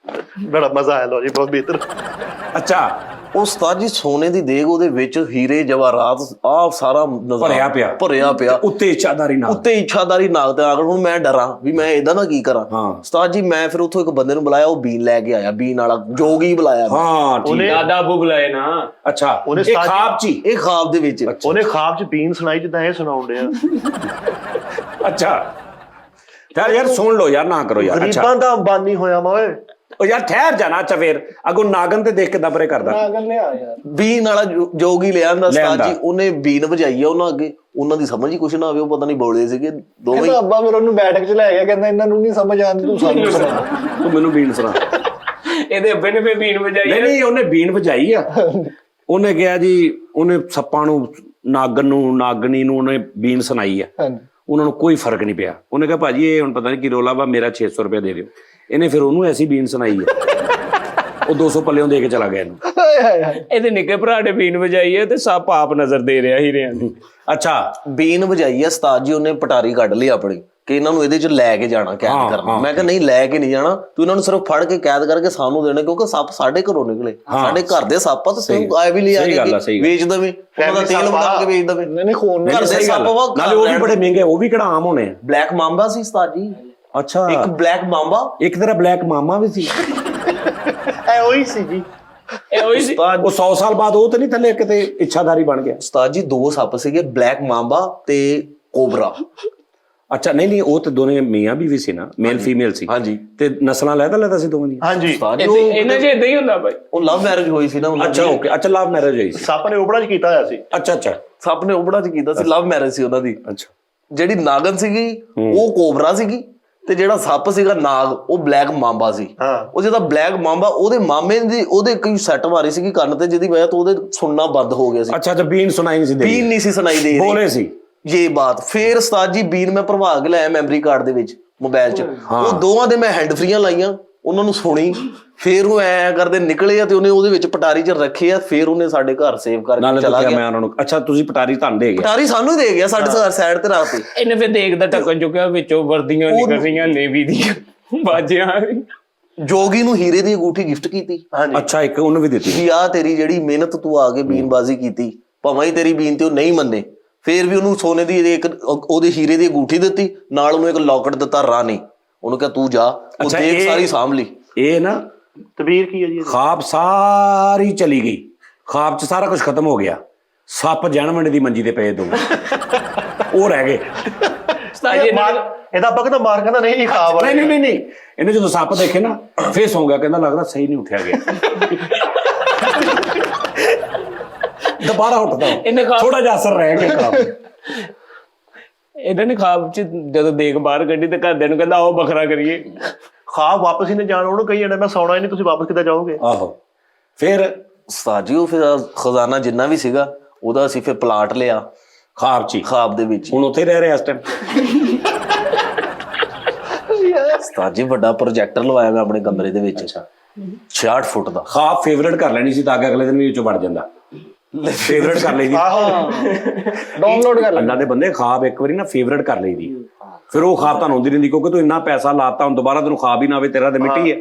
ਬੜਾ ਮਜ਼ਾ ਆਇਆ। ਲਓ ਜੀ ਬਹੁਤ ਬਿਹਤਰ। ਅੱਛਾ, ਉਹ ਉਸਤਾਦ ਜੀ ਸੋਨੇ ਦੀ ਦੇਗ, ਉਹਦੇ ਵਿੱਚ ਹੀਰੇ ਜਵਾਹਰਾਤ ਆਹ ਸਾਰਾ ਭਰਿਆ ਪਿਆ ਉੱਤੇ ਇੱਛਾਧਾਰੀ ਨਾਗ ਤੇ ਆਗਰ। ਹੁਣ ਮੈਂ ਡਰਾਂ ਵੀ ਮੈਂ ਇਹਦਾ ਨਾ ਕੀ ਕਰਾਂ। ਉਸਤਾਦ ਜੀ ਮੈਂ ਫਿਰ ਉੱਥੋਂ ਇੱਕ ਬੰਦੇ ਨੂੰ ਬੁਲਾਇਆ, ਉਹ ਬੀਨ ਲੈ ਕੇ ਆਇਆ, ਬੀਨ ਵਾਲਾ ਜੋਗੀ ਬੁਲਾਇਆ। ਹਾਂ ਠੀਕ, ਦਾਦਾ ਬੂ ਬੁਲਾਏ ਨਾ। ਅੱਛਾ, ਇਹ ਖਾਬ ਚ, ਇਹ ਖਾਬ ਦੇ ਵਿੱਚ ਉਹਨੇ ਖਾਬ ਚ ਬੀਨ ਸੁਣਾਈ ਜਿੱਦਾਂ ਇਹ ਸੁਣਾਉਣ ਡਿਆ। ਅੱਛਾ ਯਾਰ ਸੁਣ ਲਓ ਯਾਰ, ਨਾ ਕਰੋ ਯਾਰ। ਗਰੀਬਾਂ ਦਾ ਅੰਬਾਨੀ ਹੋਇਆ ਮੈਂ ਓਏ। ਉਹ ਯਾਰ ਠਹਿਰ ਜਾਣਾ। ਅੱਛਾ ਫੇਰ ਅੱਗੋਂ ਨਾਗਨ ਤੇ ਦੇਖ ਕੇ ਦਬਰੇ ਕਰਦਾ। ਨਾਗਨ ਲਿਆ ਯਾਰ, ਬੀਨ ਵਾਲਾ ਜੋਗੀ ਲਿਆਂਦਾ ਉਸਤਾਦ ਜੀ, ਉਹਨੇ ਬੀਨ ਵਜਾਈ ਆ ਉਹਨਾਂ ਅੱਗੇ। ਉਹਨਾਂ ਦੀ ਸਮਝ ਹੀ ਕੁਛ ਨਾ ਆਵੇ, ਉਹ ਪਤਾ ਨਹੀਂ ਬੋਲੇ ਸੀਗੇ ਦੋਵੇਂ। ਅੱਬਾ ਫਿਰ ਉਹਨੂੰ ਬੈਠਕ ਚ ਲੈ ਗਿਆ, ਕਹਿੰਦਾ ਇਹਨਾਂ ਨੂੰ ਨਹੀਂ ਸਮਝ ਆਉਂਦੀ, ਤੂੰ ਸਾਨੂੰ ਸੁਣਾ। ਤੂੰ ਮੈਨੂੰ ਬੀਨ ਸੁਣਾ। ਇਹਦੇ ਅੱਬੇ ਨੇ ਵੀ ਬੀਨ ਵਜਾਈ। ਨਹੀਂ ਉਹਨੇ ਬੀਨ ਵਜਾਈ ਆ। ਉਹਨੇ ਕਿਹਾ ਜੀ, ਉਹਨੇ ਸੱਪਾਂ ਨੂੰ, ਨਾਗਨ ਨੂੰ, ਨਾਗਣੀ ਨੂੰ ਉਹਨੇ ਬੀਨ ਸੁਣਾਈ ਆ। ਉਹਨਾਂ ਨੂੰ ਕੋਈ ਫਰਕ ਨਹੀਂ ਪਿਆ। ਉਹਨੇ ਕਿਹਾ ਭਾਜੀ ਇਹ ਹੁਣ ਪਤਾ ਨਹੀਂ ਕੀ ਰੋਲਾ ਵਾ, ਮੇਰਾ 600 ਰੁਪਏ ਦੇ ਦਿਓ। ਇਹਨੇ ਫਿਰ ਉਹਨੂੰ ਐਸੀ ਬੀਨ ਸੁਣਾਈ ਆ, ਉਹ 200 ਪੱਲਿਓਂ ਦੇ ਕੇ ਚਲਾ ਗਿਆ ਇਹਨੂੰ। ਇਹਦੇ ਨਿੱਕੇ ਭਰਾ ਨੇ ਬੀਨ ਵਜਾਈ ਹੈ ਤੇ ਸੱਪ ਆਪ ਨਜ਼ਰ ਦੇ ਰਿਹਾ ਹੀਰਿਆਂ ਦੀ। ਅੱਛਾ, ਬੀਨ ਵਜਾਈ ਆ ਉਸਤਾਦ ਜੀ, ਉਹਨੇ ਪਟਾਰੀ ਕੱਢ ਲਈ ਆਪਣੀ ਕਿ ਇਹਨਾਂ ਨੂੰ ਇਹਦੇ ਚ ਲੈ ਕੇ ਜਾਣਾ, ਕੈਦ ਕਰਨਾ। ਮੈਂ ਕਿਹਾ ਨਹੀਂ ਲੈ ਕੇ ਨਹੀਂ ਜਾਣਾ, ਤੂੰ ਇਹਨਾਂ ਨੂੰ ਸਿਰਫ ਫੜ ਕੇ ਕੈਦ ਕਰਕੇ ਸਾਨੂੰ ਦੇਣਾ, ਕਿਉਂਕਿ ਸੱਪ ਸਾਡੇ ਘਰੋਂ ਨਿਕਲੇ, ਸਾਡੇ ਘਰ ਦੇ ਸੱਪ ਆ, ਤੇ ਤੂੰ ਆਏ ਵੀ ਲਿਆ ਕੇ ਵੇਚ ਦੇਵੇਂ, ਉਹਨਾਂ ਦਾ ਤੇਲ ਬਣਾ ਕੇ ਵੇਚ ਦੇਵੇਂ। ਨਹੀਂ ਖੂਨ ਘਰ ਦੇ ਸੱਪ ਨਾਲੇ ਉਹ ਵੀ ਬੜੇ ਮਹਿੰਗੇ, ਉਹ ਵੀ ਕਿਹੜਾ ਆਮ ਹੋਣੇ ਆ। ਬਲੈਕ ਮਾਂਬਾ ਸੀ ਉਸਤਾਦ ਜੀ। ਅੱਛਾ, ਇੱਕ ਬਲੈਕ ਮਾਂਬਾ, ਇੱਕ ਤੇਰਾ ਬਲੈਕ ਮਾਮਾ ਵੀ ਸੀ। ਐ ਉਹੀ ਸੀ ਜੀ, ਇਹ ਉਹੀ ਸੀ। ਉਹ 100 ਸਾਲ ਬਾਅਦ ਉਹ ਤੇ ਨਹੀਂ ਥੱਲੇ ਕਿਤੇ ਇੱਛਾਧਾਰੀ ਬਣ ਗਿਆ? ਉਸਤਾਦ ਜੀ 2 ਸੱਪ ਸੀਗੇ, ਬਲੈਕ ਮਾਂਬਾ ਤੇ ਕੋਬਰਾ। ਅੱਛਾ, ਨਹੀਂ ਉਹ ਤੇ ਦੋਨੇ ਮੀਆਂ ਵੀ ਸੀ ਨਾ, ਮੇਲ ਫੀਮੇਲ ਸੀ। ਹਾਂਜੀ, ਤੇ ਨਸਲਾਂ ਲੈਦਾ ਸੀ ਦੋਵਾਂ ਦੀਆਂ। ਹਾਂਜੀ, ਇਹਨਾਂ ਚ ਇਦਾਂ ਹੀ ਹੁੰਦਾ ਬਾਈ। ਉਹ ਲਵ ਮੈਰਿਜ ਹੋਈ ਸੀ ਨਾ। ਅੱਛਾ ਓਕੇ, ਅੱਛਾ ਲਵ ਮੈਰਿਜ ਹੋਈ ਸੀ। ਸੱਪ ਨੇ ਉਬੜਾ ਚ ਕੀਤਾ ਹੋਇਆ ਸੀ। ਅੱਛਾ ਅੱਛਾ, ਸੱਪ ਨੇ ਉਬੜਾ ਚ ਕੀਤਾ ਸੀ, ਲਵ ਮੈਰਿਜ ਸੀ ਉਹਨਾਂ ਦੀ। ਅੱਛਾ, ਜਿਹੜੀ ਨਾਗਨ ਸੀਗੀ ਉਹ ਕੋਬਰਾ ਸੀਗੀ, ਤੇ ਜਿਹੜਾ ਸੱਪ ਸੀਗਾ ਨਾਗ, ਉਹ ਬਲੈਕ ਮਾਂਬਾ ਸੀ। ਉਹ ਜਿਹੜਾ ਬਲੈਕ ਮਾਂਬਾ, ਉਹਦੇ ਮਾਮੇ ਦੀ ਉਹਦੇ ਕੋਈ ਸੱਟ ਮਾਰੀ ਸੀਗੀ ਕੰਨ ਤੇ, ਜਿਹਦੀ ਵਜ੍ਹਾ ਤੋਂ ਉਹਦੇ ਸੁਣਨਾ ਬੰਦ ਹੋ ਗਿਆ ਸੀ। ਅੱਛਾ ਅੱਛਾ, ਬੀਨ ਸੁਣਾਈ ਨਹੀਂ ਸੀ ਦੇ, ਬੀਨ ਨਹੀਂ ਸੀ ਸੁਣਾਈ ਦੇ ਰਹੀ, ਬੋਲੇ ਸੀ ਇਹ ਬਾਤ। ਫਿਰ ਉਸਤਾਦ ਜੀ ਬੀਨ ਮੈਂ ਭਰਵਾ ਕੇ ਲਾਇਆ ਮੈਮਰੀ ਕਾਰਡ ਦੇ ਵਿੱਚ, ਮੋਬਾਈਲ 'ਚ। ਉਹ ਦੋਵਾਂ ਦੇ ਮੈਂ ਹੈਂਡ ਫਰੀਆਂ ਲਾਈਆਂ, ਉਹਨਾਂ ਨੂੰ ਸੁਣੀ। ਫਿਰ ਉਹ ਐ ਕਰਦੇ ਨਿਕਲੇ ਆ, ਤੇ ਉਹਨੇ ਉਹਦੇ ਵਿੱਚ ਪਟਾਰੀ 'ਚ ਰੱਖੇ ਆ। ਫਿਰ ਉਹਨੇ ਸਾਡੇ ਘਰ ਸੇਵ ਕਰਕੇ ਚਲਾ ਗਿਆ। ਮੈਂ ਉਹਨਾਂ ਨੂੰ, ਅੱਛਾ ਤੁਸੀਂ ਪਟਾਰੀ ਤੁਹਾਨੂੰ ਦੇ ਗਿਆ? ਪਟਾਰੀ ਸਾਨੂੰ ਹੀ ਦੇ ਗਿਆ, ਸਾਡੇ ਘਰ ਸਾਈਡ ਤੇ ਰੱਖ ਤੀ। ਇਹਨੇ ਫਿਰ ਦੇਖਦਾ ਢੱਕਣ ਚੁੱਕਿਆ, ਵਿੱਚੋਂ ਵਰਦੀਆਂ ਨਿਕਲ ਰਹੀਆਂ ਨੇਵੀ ਦੀਆਂ ਬਾਜਿਆਂ। ਜੋਗੀ ਨੂੰ ਹੀਰੇ ਦੀ ਅੰਗੂਠੀ ਗਿਫਟ ਕੀਤੀ। ਅੱਛਾ, ਇੱਕ ਉਹਨੂੰ ਵੀ ਦਿੱਤੀ ਵੀ ਆ ਤੇਰੀ ਜਿਹੜੀ ਮਿਹਨਤ ਤੂੰ ਆ ਕੇ ਬੀਨਬਾਜ਼ੀ ਕੀਤੀ, ਭਾਵੇਂ ਤੇਰੀ ਬੀਨ ਤੇ ਉਹ ਨਹੀਂ ਮੰਨੇ, ਫੇਰ ਵੀ ਉਹਨੂੰ ਸੋਨੇ ਦੀ ਇੱਕ ਉਹਦੇ ਹੀਰੇ ਦੀ ਅੰਗੂਠੀ ਦਿੱਤੀ, ਨਾਲ ਉਹਨੂੰ ਇੱਕ ਲੌਕਟ ਦਿੱਤਾ ਰਾਣੀ। ਉਹਨੂੰ ਕਿਹਾ ਤੂੰ ਜਾ, ਉਹ ਦੇਖ ਸਾਰੀ ਸਾਂਭ ਲਈ। ਇਹ ਨਾ ਤਬੀਰ ਕੀ ਹੈ ਜੀ? ਖਾਬ ਸਾਰੀ ਚਲੀ ਗਈ, ਖਾਬ 'ਚ ਸਾਰਾ ਕੁਝ ਖਤਮ ਹੋ ਗਿਆ। ਸੱਪ ਜਨਮੰਡ ਦੀ ਮੰਜੀ ਤੇ ਪਏ ਦੋ, ਉਹ ਰਹਿ ਗਏ। ਇਹਦਾ ਅੱਬਾ ਕਹਿੰਦਾ ਮਾਰ, ਕਹਿੰਦਾ ਨਹੀਂ ਖਾਬ। ਨਹੀਂ, ਇਹਨੇ ਜਦੋਂ ਸੱਪ ਦੇਖੇ ਨਾ, ਫੇਰ ਸੌਂ ਗਿਆ, ਕਹਿੰਦਾ ਲੱਗਦਾ ਸਹੀ ਨਹੀਂ ਉੱਠਿਆ ਗਿਆ। ਦੁਬਾਰਾ ਉੱਠਦਾ, ਥੋੜਾ ਜਿਹਾ ਅਸਰ ਰਹਿ ਗਿਆ ਖਾਬ। ਇਹਨਾਂ ਨੇ ਖਾਬ ਚ ਜਦੋਂ ਦੇਖ ਬਾਹਰ ਕੱਢੀ ਤੇ ਘਰਦਿਆਂ ਨੂੰ ਕਹਿੰਦਾ ਆਓ ਵੱਖਰਾ ਕਰੀਏ। ਖਾਬ ਵਾਪਸ ਹੀ ਨਹੀਂ ਜਾਣ, ਉਹਨੂੰ ਕਹੀ ਜਾਣਾ ਮੈਂ ਸੌਣਾ ਹੀ ਨਹੀਂ, ਤੁਸੀਂ ਵਾਪਸ ਕਿੱਦਾਂ ਜਾਓਗੇ? ਆਹੋ, ਫਿਰ ਉਸਤਾਦ ਜੀ ਉਹ ਫਿਰ ਖਜ਼ਾਨਾ ਜਿੰਨਾ ਵੀ ਸੀਗਾ ਉਹਦਾ ਅਸੀਂ ਫਿਰ ਪਲਾਟ ਲਿਆ ਖਾਬ 'ਚ, ਖਾਬ ਦੇ ਵਿੱਚ। ਹੁਣ ਉੱਥੇ ਰਹਿ ਰਿਹਾ ਇਸ ਟਾਈਮ। ਉਸਤਾਦ ਜੀ ਵੱਡਾ ਪ੍ਰੋਜੈਕਟਰ ਲਵਾਇਆ ਮੈਂ ਆਪਣੇ ਕਮਰੇ ਦੇ ਵਿੱਚ 66 ਫੁੱਟ ਦਾ। ਖਾਬ ਫੇਵਰਟ ਕਰ ਲੈਣੀ ਸੀ ਤਾਂ ਕਿ ਅਗਲੇ ਦਿਨ ਵੀ ਵਿੱਚੋਂ ਵੜ ਜਾਂਦਾ। ਫੇਵਰਟ ਕਰ ਲਈ ਦੀ। ਡਾਊਨਲੋਡ ਕਰ ਲੈ। ਅੱਲਾ ਦੇ ਬੰਦੇ ਖਾਬ ਇੱਕ ਵਾਰੀ ਨਾ ਫੇਵਰਟ ਕਰ ਲਈ ਦੀ, ਫਿਰ ਉਹ ਖਾਬ ਤੁਹਾਨੂੰ ਆਉਂਦੀ ਰਹਿੰਦੀ ਕਿਉਂਕਿ ਤੂੰ ਇੰਨਾ ਪੈਸਾ ਲਾਤਾ, ਹੁਣ ਦੁਬਾਰਾ ਤੈਨੂੰ ਖਾਬ ਹੀ ਨਾ ਆਵੇ, ਤੇਰਾ ਤੇ ਮਿੱਟੀ ਹੈ।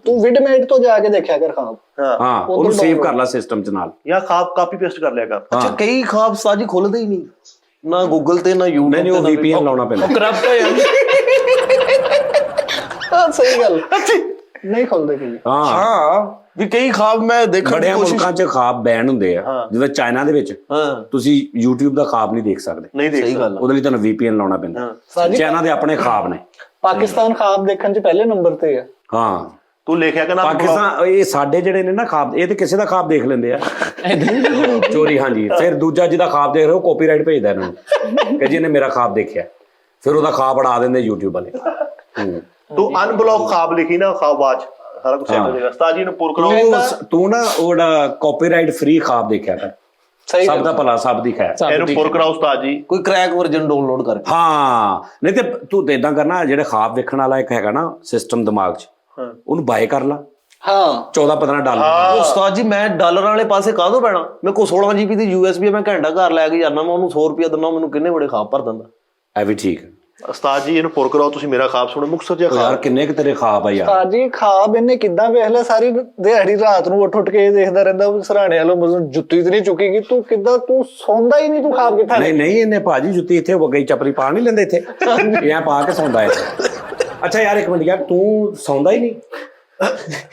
ਤੂੰ ਵਿਡਮੇਟ ਤੋਂ ਜਾ ਕੇ ਦੇਖਿਆ ਕਰ ਖਾਬ। ਹਾਂ ਉਹਨੂੰ ਸੇਵ ਕਰ ਲੈ ਸਿਸਟਮ ਚ ਨਾਲ, ਜਾਂ ਖਾਬ ਕਾਪੀ ਪੇਸਟ ਕਰ ਲਿਆ ਕਰ। ਅੱਛਾ ਕਈ ਖਾਬ ਉਸਤਾਦ ਜੀ ਖੁੱਲਦੇ ਹੀ ਨਹੀਂ, ਨਾ ਗੂਗਲ ਤੇ ਨਾ YouTube ਨਹੀਂ ਉਹ VPN ਲਾਉਣਾ ਪੈਂਦਾ। ਕਰਪਟ ਹੋ ਜਾਂਦੀ। ਸਹੀ ਗੱਲ, ਨਹੀਂ ਖੁੱਲਦੇ ਕੋਈ। ਹਾਂ ਹਾਂ ਵੀ ਕਈ ਖਾਬ ਮੈਂ ਦੇਖਣ ਦੀ ਬੜਿਆਂ ਕੋਸ਼ਿਸ਼। ਮੁਲਕਾਂ 'ਚ ਖਾਬ ਬੈਨ ਹੁੰਦੇ ਆ, ਜਿਵੇਂ ਚਾਈਨਾ ਦੇ ਵਿੱਚ ਹਾਂ ਤੁਸੀਂ YouTube ਦਾ ਖਾਬ ਨਹੀਂ ਦੇਖ ਸਕਦੇ, ਨਹੀਂ ਦੇਖ ਸਹੀ ਗੱਲ ਆ। ਉਹਦੇ ਲਈ ਤੁਹਾਨੂੰ VPN ਲਾਉਣਾ ਪੈਂਦਾ। ਚਾਈਨਾ ਦੇ ਆਪਣੇ ਖਾਬ ਨੇ। ਪਾਕਿਸਤਾਨ ਖਾਬ ਦੇਖਣ ਚ ਪਹਿਲੇ ਨੰਬਰ ਤੇ ਆ। ਹਾਂ ਤੂੰ ਲਿਖਿਆ ਕਿ ਨਾ ਪਾਕਿਸਤਾਨ, ਇਹ ਸਾਡੇ ਜਿਹੜੇ ਨੇ ਨਾ ਖਾਬ, ਇਹ ਤੇ ਕਿਸੇ ਦਾ ਖਾਬ ਦੇਖ ਲੈਂਦੇ ਆ ਚੋਰੀ। ਹਾਂਜੀ ਫਿਰ ਦੂਜਾ ਜਿਹਦਾ ਖਾਬ ਦੇਖ ਰਹੇ ਉਹ ਕਾਪੀਰਾਈਟ ਭੇਜਦਾ ਇਹਨਾਂ ਨੂੰ ਕਿ ਜੀ ਇਹਨੇ ਮੇਰਾ ਖਾਬ ਦੇਖਿਆ, ਫਿਰ ਉਹਦਾ ਖਾਬ ਉਡਾ ਦਿੰਦੇ YouTube ਵਾਲੇ। ਤੂੰ ਅਨਬਲੌਕ ਖਾਬ ਲਿਖੀ ਨਾ, ਖਾਬਾਜ ਸਾਰਾ ਕੁਝ ਸੇਵ ਹੋ ਜਾਏਗਾ। ਉਸਤਾਦ ਜੀ ਨੂੰ ਪੁਰ ਕਰਾਓ। ਤੂੰ ਨਾ ਉਹਦਾ ਕਾਪੀਰਾਈਟ ਫ੍ਰੀ ਖਾਬ ਦੇਖਿਆ ਕਰ, ਸਹੀ ਸਭ ਦਾ ਭਲਾ ਸਭ ਦੀ ਖੈਰ। ਇਹਨੂੰ ਪੁਰ ਕਰਾਓ ਉਸਤਾਦ ਜੀ। ਕੋਈ ਕ੍ਰੈਕ ਵਰਜਨ ਡਾਊਨਲੋਡ ਕਰਕੇ। ਹਾਂ ਨਹੀਂ ਤੇ ਤੂੰ ਤੇ ਇਦਾਂ ਕਰਨਾ, ਜਿਹੜੇ ਖਾਬ ਵੇਖਣ ਵਾਲਾ ਇੱਕ ਹੈਗਾ ਨਾ ਸਿਸਟਮ ਦਿਮਾਗ 'ਚ, ਉਹਨੂੰ ਬਾਏ ਕਰ ਲਾ ਹਾਂ 14-15 ਡਾਲਰ। ਉਸਤਾਦ ਜੀ ਮੈਂ ਡਾਲਰਾਂ ਵਾਲੇ ਪਾਸੇ ਕਾਹਦੋਂ ਪੈਣਾ, ਮੇਰੇ ਕੋਲ 16 GB ਦੀ USB ਹੈ, ਮੈਂ ਘੰਟਾ ਘਰ ਲੈ ਕੇ ਜਾਂਦਾ, ਮੈਂ ਉਹਨੂੰ 100 ਰੁਪਇਆ ਦਿੰਦਾ, ਮੈਨੂੰ ਕਿੰਨੇ ਬੜੇ ਖਾਬ ਭਰ ਦਿੰਦਾ। ਇਹ ਵੀ ਠੀਕ। ਉਸਤਾਦ ਜੀ ਇਹਨੂੰ ਪੁਰ ਕਰਾਓ। ਤੁਸੀਂ ਮੇਰਾ ਖਾਬ ਸੁਣੋ, ਮੁਕਤਸਰ ਜਿਹਾ ਯਾਰ ਖਾਬ। ਕਿੰਨੇ ਕੁ ਤੇਰੇ ਖਾਬ ਆ ਯਾਰ। ਸਾਜੀ ਖਾਬ ਇਹਨੇ ਕਿੱਦਾਂ ਵੇਖ ਲਿਆ, ਸਾਰੀ ਦਿਹਾੜੀ ਰਾਤ ਨੂੰ ਉੱਠ ਕੇ ਦੇਖਦਾ ਰਹਿੰਦਾ ਸਰਾਣੇ ਵਾਲੋਂ, ਮਤਲਬ ਜੁੱਤੀ ਤੇ ਨਹੀਂ ਚੁੱਕੀਗੀ ਤੂੰ, ਕਿੱਦਾਂ ਤੂੰ ਸੌਂਦਾ ਹੀ ਨਹੀਂ, ਤੂੰ ਖਾਬ ਕਿੱਥਾ ਨਹੀਂ ਨਹੀਂ ਇਹਨੇ ਭਾਜੀ ਜੁੱਤੀ ਇੱਥੇ ਹੋ ਗਈ, ਚੱਪਲੀ ਪਾ ਨਹੀਂ ਲੈਂਦੇ ਇੱਥੇ, ਇਹ ਪਾ ਕੇ ਸੌਂਦਾ ਹੈ। ਅੱਛਾ ਯਾਰ ਇੱਕ ਮਿੰਟ ਯਾਰ, ਤੂੰ ਸੌਂਦਾ ਹੀ ਨਹੀਂ?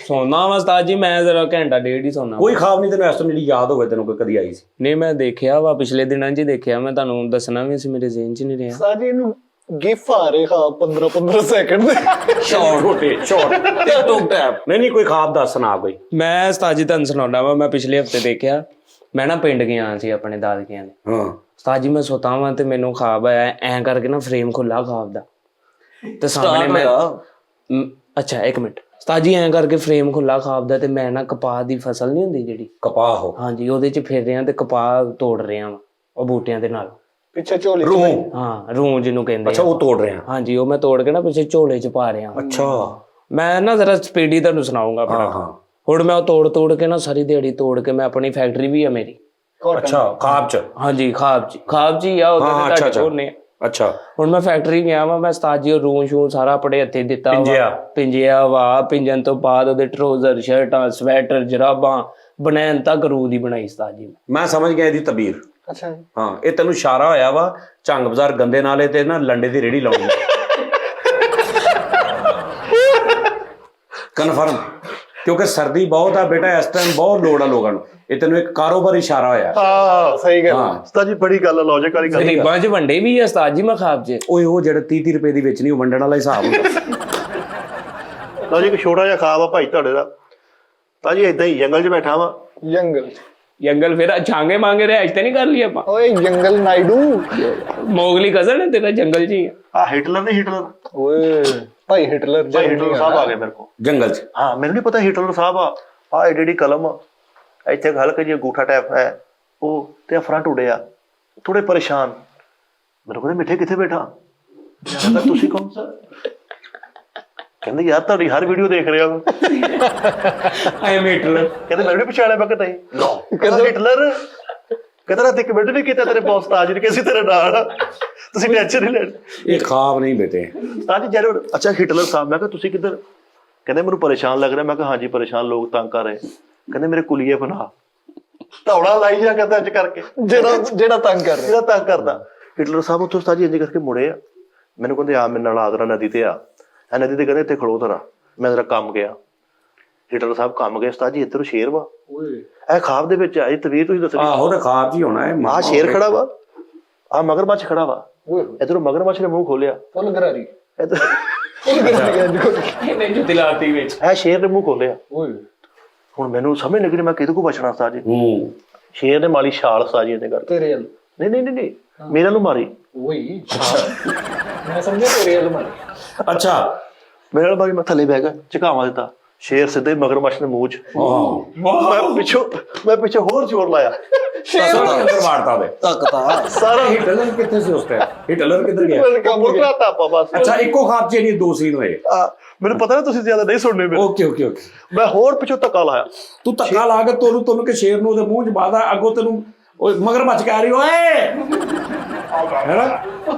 ਸੋਨਾ ਵਾ ਉਸਤਾਦ ਜੀ, ਮੈਂ ਜ਼ਰਾ ਘੰਟਾ ਡੇਢ ਹੀ ਸੋਨਾ। ਕੋਈ ਖਾਬ ਨਹੀਂ ਤੈਨੂੰ ਇਸ ਤੋਂ ਜਿਹੜੀ ਯਾਦ ਹੋਵੇ ਤੈਨੂੰ ਕੋਈ ਕਦੀ ਆਈ ਸੀ? ਨਹੀਂ ਮੈਂ ਦੇਖਿਆ ਵਾ, ਪਿਛਲੇ ਦਿਨਾਂ 'ਚ ਹੀ ਦੇਖਿਆ, ਮੈਂ ਤੁਹਾਨੂੰ ਦੱਸਣਾ ਵੀ ਸੀ, ਮੇਰੇ ਜ਼ਿਹਨ 'ਚ ਨਹੀਂ ਰਿਹਾ। ਸਾਜੀ ਇਹਨੂੰ ਗਿਫ ਆ ਰਹੇ ਖਾਬ 15-15 ਸੈਕਿੰਡ ਦੇ। Short TikTok tap. ਨਹੀਂ ਕੋਈ ਖਾਬ ਦੱਸ ਨਾ ਕੋਈ। ਮੈਂ ਉਸਤਾਦ ਜੀ ਤੁਹਾਨੂੰ ਸੁਣਾਉਣਾ ਵਾ, ਮੈਂ ਪਿਛਲੇ ਹਫਤੇ ਦੇਖਿਆ, ਮੈਂ ਨਾ ਪਿੰਡ ਗਿਆ ਸੀ ਆਪਣੇ ਦਾਦਕਿਆਂ ਦੇ। ਹਾਂ ਉਸਤਾਦ ਜੀ ਮੈਂ ਸੁੱਤਾ ਵਾਂ ਤੇ ਮੈਨੂੰ ਖਾਬ ਆਇਆ, ਐਂ ਕਰਕੇ ਨਾ ਫਰੇਮ ਖੁੱਲਾ ਖਾਬ ਦਾ, ਤੇ ਸਾਹਮਣੇ ਮੈਂ ਅੱਛਾ ਇੱਕ ਮਿੰਟ ਉਸਤਾਦ ਜੀ, ਐਂ ਕਰਕੇ ਫਰੇਮ ਖੁੱਲਾ ਖਾਬ ਦਾ, ਤੇ ਮੈਂ ਨਾ ਕਪਾਹ ਦੀ ਫਸਲ ਨਹੀਂ ਹੁੰਦੀ ਜਿਹੜੀ ਕਪਾਹ ਹੋ, ਹਾਂਜੀ ਉਹਦੇ 'ਚ ਫਿਰ ਰਿਹਾ ਤੇ ਕਪਾਹ ਤੋੜ ਰਿਹਾ ਵਾਂ ਉਹ ਬੂਟਿਆਂ ਦੇ ਨਾਲ। ਪਿੱਛੇ ਝੋਲੀ ਰੂਹ। ਹਾਂ ਰੂੰ ਜਿਹਨੂੰ ਕਹਿੰਦੇ ਅੱਛਾ ਆ। ਉਹ ਤੋੜ ਰਿਹਾ। ਹਾਂਜੀ ਉਹ ਮੈਂ ਤੋੜ ਕੇ ਨਾ ਪਿੱਛੇ ਝੋਲੇ 'ਚ ਪਾ ਰਿਹਾ। ਅੱਛਾ ਮੈਂ ਨਾ ਜ਼ਰਾ ਸਪੀਡੀ ਤੁਹਾਨੂੰ ਸੁਣਾਉਂਗਾ ਆਪਣਾ। ਹਾਂ। ਹੁਣ ਮੈਂ ਉਹ ਤੋੜ ਕੇ ਨਾ ਸਾਰੀ ਦਿਹਾੜੀ ਤੋੜ ਕੇ, ਮੈਂ ਆਪਣੀ ਫੈਕਟਰੀ ਵੀ ਆ ਮੇਰੀ। ਅੱਛਾ ਖਾਬ 'ਚ? ਹਾਂਜੀ ਖਾਬ 'ਚ ਹੀ ਆ, ਉਹਦੇ ਤੇ ਤੁਹਾਡੇ ਕੋਲ ਨੇ। ਅੱਛਾ ਹੁਣ ਮੈਂ ਫੈਕਟਰੀ ਗਿਆ ਵਾ, ਮੈਂ ਉਸਤਾਦ ਜੀ ਉਹ ਰੂੰ ਸ਼ੂ ਸਾਰਾ ਆਪਣੇ ਹੱਥੇ ਦਿੱਤਾ ਵਾ, ਪਿੰਜਿਆ ਵਾ। ਪਿੰਜਣ ਤੋਂ ਬਾਅਦ ਉਹਦੇ ਟਰੋਜ਼ਰ, ਸ਼ਰਟਾਂ, ਸਵੈਟਰ, ਜਰਾਬਾਂ, ਬਨੈਣ ਤੱਕ ਰੂੰ ਦੀ ਬਣਾਈ ਉਸਤਾਦ ਜੀ। ਮੈਂ ਸਮਝ ਗਿਆ ਇਹਦੀ ਤਬੀਰ। ਅੱਛਾ ਜੀ। ਹਾਂ ਇਹ ਤੈਨੂੰ ਇਸ਼ਾਰਾ ਹੋਇਆ ਵਾ ਝੰਗ ਬਾਜ਼ਾਰ ਗੰਦੇ ਨਾਲੇ ਤੇ ਨਾ ਲੰਡੇ ਦੀ ਰੇੜੀ ਲਾਉਣੀ ਕਨਫਰਮ, ਕਿਉਂਕਿ ਸਰਦੀ ਬਹੁਤ ਆ ਬੇਟਾ, ਇਸ ਟਾਈਮ ਬਹੁਤ ਲੋੜ ਆ ਲੋਕਾਂ ਨੂੰ। ਇਹ ਤੈਨੂੰ ਇੱਕ ਕਾਰੋਬਾਰ ਇਸ਼ਾਰਾ ਹੋਇਆ। ਹਾਂ ਸਹੀ ਗੱਲ। ਹਾਂ ਉਸਤਾਦ ਜੀ ਬੜੀ ਗੱਲ, ਲੌਜਿਕ ਵਾਲੀ ਗੱਲ। ਗਰੀਬਾਂ 'ਚ ਵੰਡੇ ਵੀ ਆ ਉਸਤਾਦ ਜੀ ਮੈਂ ਖਾਬ 'ਚ। ਓਏ ਉਹ ਜਿਹੜਾ 30 ਰੁਪਏ ਦੀ ਵੇਚਣੀ, ਉਹ ਵੰਡਣ ਵਾਲਾ ਹਿਸਾਬ ਹੁੰਦਾ। ਲਓ ਜੀ ਇੱਕ ਛੋਟਾ ਜਿਹਾ ਖਾਬ ਆ ਭਾਈ ਤੁਹਾਡੇ ਦਾ। ਤਾਂ ਜੀ ਏਦਾਂ ਹੀ ਜੰਗਲ 'ਚ ਬੈਠਾ ਵਾਂ। ਜੰਗਲ ਫਿਰ ਛਾਂਗੇ ਮਾਂਗੇ ਰਿਹਾਇਸ਼ ਤੇ ਨਹੀਂ ਕਰ ਲਈ ਆਪਾਂ? ਓਏ ਜੰਗਲ ਨਾਇਡੂ, ਮੋਗਲੀ ਕਜ਼ਨ ਹੈ ਤੇਰਾ, ਜੰਗਲ 'ਚ ਹੀ ਆ। ਆ ਹਿਟਲਰ ਨਹੀਂ, ਹਿਟਲਰ ਓਏ ਭਾਈ ਹਿਟਲਰ ਸਾਹਿਬ ਆ ਗਏ ਮੇਰੇ ਕੋਲ ਜੰਗਲ 'ਚ। ਹਾਂ ਮੈਨੂੰ ਨਹੀਂ ਪਤਾ ਹਿਟਲਰ ਸਾਹਿਬ ਆ ਏਡੀ ਕਲਮ ਆ, ਇੱਥੇ ਹਲਕਾ ਜਿਹਾ ਅੰਗੂਠਾ ਟੈਪ ਹੈ ਉਹ, ਤੇ ਫਰੰਟ ਉੜਿਆ, ਥੋੜੇ ਪਰੇਸ਼ਾਨ। ਮੈਨੂੰ ਕਹਿੰਦੇ ਮਿੱਠੇ ਕਿੱਥੇ ਬੈਠਾ? ਮੈਂ ਕਿਹਾ ਤੁਸੀਂ ਕੌਣ ਸਰ? ਕਹਿੰਦੇ ਯਾਰ ਤੁਹਾਡੀ ਹਰ ਵੀਡੀਓ ਦੇਖ ਰਿਹਾ ਹਾਂ। ਆਈ ਹਿਟਲਰ। ਕਹਿੰਦੇ ਮੈਂ ਵੀ ਪਛਾਣਿਆ। ਮੈਂ ਕਿਹਾ ਨਹੀਂ। ਕਹਿੰਦਾ ਹਿਟਲਰ, ਕਹਿੰਦਾ ਰਾਤੀ ਕਮੈਂਟ ਨਹੀਂ ਕੀਤਾ ਤੇਰੇ ਬੌਸ ਤਾਜ ਨੇ ਕਿ ਅਸੀਂ ਤੇਰੇ ਨਾਲ ਆ, ਤੁਸੀਂ ਟੈਨਸ਼ਨ ਨਹੀਂ ਲੈਣੀ। ਇਹ ਖਾਬ ਨਹੀਂ ਬੇਟੇ। ਤਾਜ ਜਰੂਰ। ਅੱਛਾ ਹਿਟਲਰ ਸਾਹਿਬ। ਮੈਂ ਕਿਹਾ ਤੁਸੀਂ ਕਿੱਧਰ? ਕਹਿੰਦੇ ਮੈਨੂੰ ਪਰੇਸ਼ਾਨ ਲੱਗ ਰਿਹਾ। ਮੈਂ ਕਿਹਾ ਹਾਂਜੀ ਪਰੇਸ਼ਾਨ, ਲੋਕ ਤੰਗ ਕਰ ਰਹੇ। ਕਹਿੰਦੇ ਮੇਰੇ ਕੁਲੀਏ ਬਣਾ, ਧੌੜਾ ਲਾਈ ਜਾ ਕਰਦਾ ਇੰਜ ਕਰਕੇ, ਜਿਹੜਾ ਤੰਗ ਕਰ ਰਿਹਾ, ਜਿਹੜਾ ਤੰਗ ਕਰਦਾ। ਹਿਟਲਰ ਸਾਹਿਬ ਉੱਥੋਂ ਉਸਤਾਦ ਜੀ ਇੰਜ ਕਰਕੇ ਮੁੜੇ ਆ, ਮੈਨੂੰ ਕਹਿੰਦੇ ਆ ਮੇਰੇ ਨਾਲ ਆਗਰਾ ਨਦੀ ਤੇ ਆ। ਇਹ ਨਦੀ ਤੇ ਕਹਿੰਦੇ ਇੱਥੇ ਖੜੋ ਤਰਾ। ਮੈਂ ਜਰਾ ਕੰਮ ਗਿਆ। ਹਿਟਲਰ ਸਾਹਿਬ ਕੰਮ ਗਏ। ਉਸਤਾਦ ਜੀ ਇੱਧਰ ਸ਼ੇਰ ਵਾ, ਇਹ ਖਾਬ ਦੇ ਵਿੱਚ ਆਈ ਤਵੀਰ ਤੁਸੀਂ ਦੱਸਣੀ। ਆਹੋ ਤੇ ਖਾਬ 'ਚ ਹੀ ਹੋਣਾ ਹੈ। ਆਹ ਸ਼ੇਰ ਖੜਾ ਵਾ, ਆਹ ਮਗਰਮੱਛ ਖੜਾ ਵਾ। ਇੱਧਰੋਂ ਮਗਰਮੱਛ ਨੇ ਮੂੰਹ ਖੋਲਿਆ, ਫੁੱਲ ਗਰਾਰੀ ਇੱਧਰ ਇਹਨੇ ਜੁੱਤੀ ਲਾਤੀ ਵਿੱਚ। ਇਹ ਸ਼ੇਰ ਨੇ ਮੂੰਹ ਖੋਲਿਆ। ਹੁਣ ਮੈਨੂੰ ਸਮਝ ਲੱਗੀ ਮੈਂ ਕਿਹਦੇ ਕੋ ਬਚਣਾ ਉਸਤਾਦ ਜੀ। ਸ਼ੇਰ ਨੇ ਮਾਰੀ ਛਾਲ ਉਸਤਾਦ ਜੀ ਇਹਦੇ ਕਰਕੇ। ਤੇਰੇ ਵੱਲ? ਨਹੀਂ ਮੇਰੇ ਨੂੰ ਮਾਰੀ। ਓਏ ਮੈਂ ਸਮਝਿਆ ਤੇਰੇ ਵੱਲ ਮਾਰੀ। ਅੱਛਾ ਮੇਰੇ ਨਾਲ ਮਾਰੀ, ਮੈਂ ਥੱਲੇ ਬਹਿ ਗਿਆ, ਝਕਾਵਾਂ ਦਿੱਤਾ। ਸ਼ੇਰ ਸਿੱਧੇ ਮਗਰਮੱਛ ਦੇ ਮੂੰਹ 'ਚ। ਮੈਂ ਪਿੱਛੋਂ ਹੋਰ ਜ਼ੋਰ ਲਾਇਆ, ਅੰਦਰ ਵਾੜਤਾ ਵੇ ਧੱਕਤਾ ਸਾਰਾ ਹਿਟਲਰ ਕਿੱਥੇ ਸੀ ਉਸ ਟਾਈਮ? ਹਿਟਲਰ ਕਿੱਧਰ ਗਿਆ? ਮੁਰਗਾ ਤਾਪਾ ਬਸ। ਅੱਛਾ ਇੱਕੋ ਖਾਬ 'ਚ ਨਹੀਂ 2 ਸੀਨ ਹੋਏ। ਮੈਨੂੰ ਪਤਾ ਨਾ ਤੁਸੀਂ ਜ਼ਿਆਦਾ ਨਹੀਂ ਸੁਣਨੇ ਮੇਰੇ। Okay okay okay. ਮੈਂ ਹੋਰ ਪਿੱਛੋਂ ਧੱਕਾ ਲਾਇਆ, ਤੂੰ ਧੱਕਾ ਲਾ ਕੇ ਤੋਨੂੰ ਕਿ ਸ਼ੇਰ ਨੂੰ ਉਹਦੇ ਮੂੰਹ 'ਚ ਬਾਦਾ, ਅੱਗੋਂ ਤੈਨੂੰ ਉਹ ਮਗਰਮੱਛ ਕਹਿ ਰਹੀ ਓਏ ਹੈਨਾ,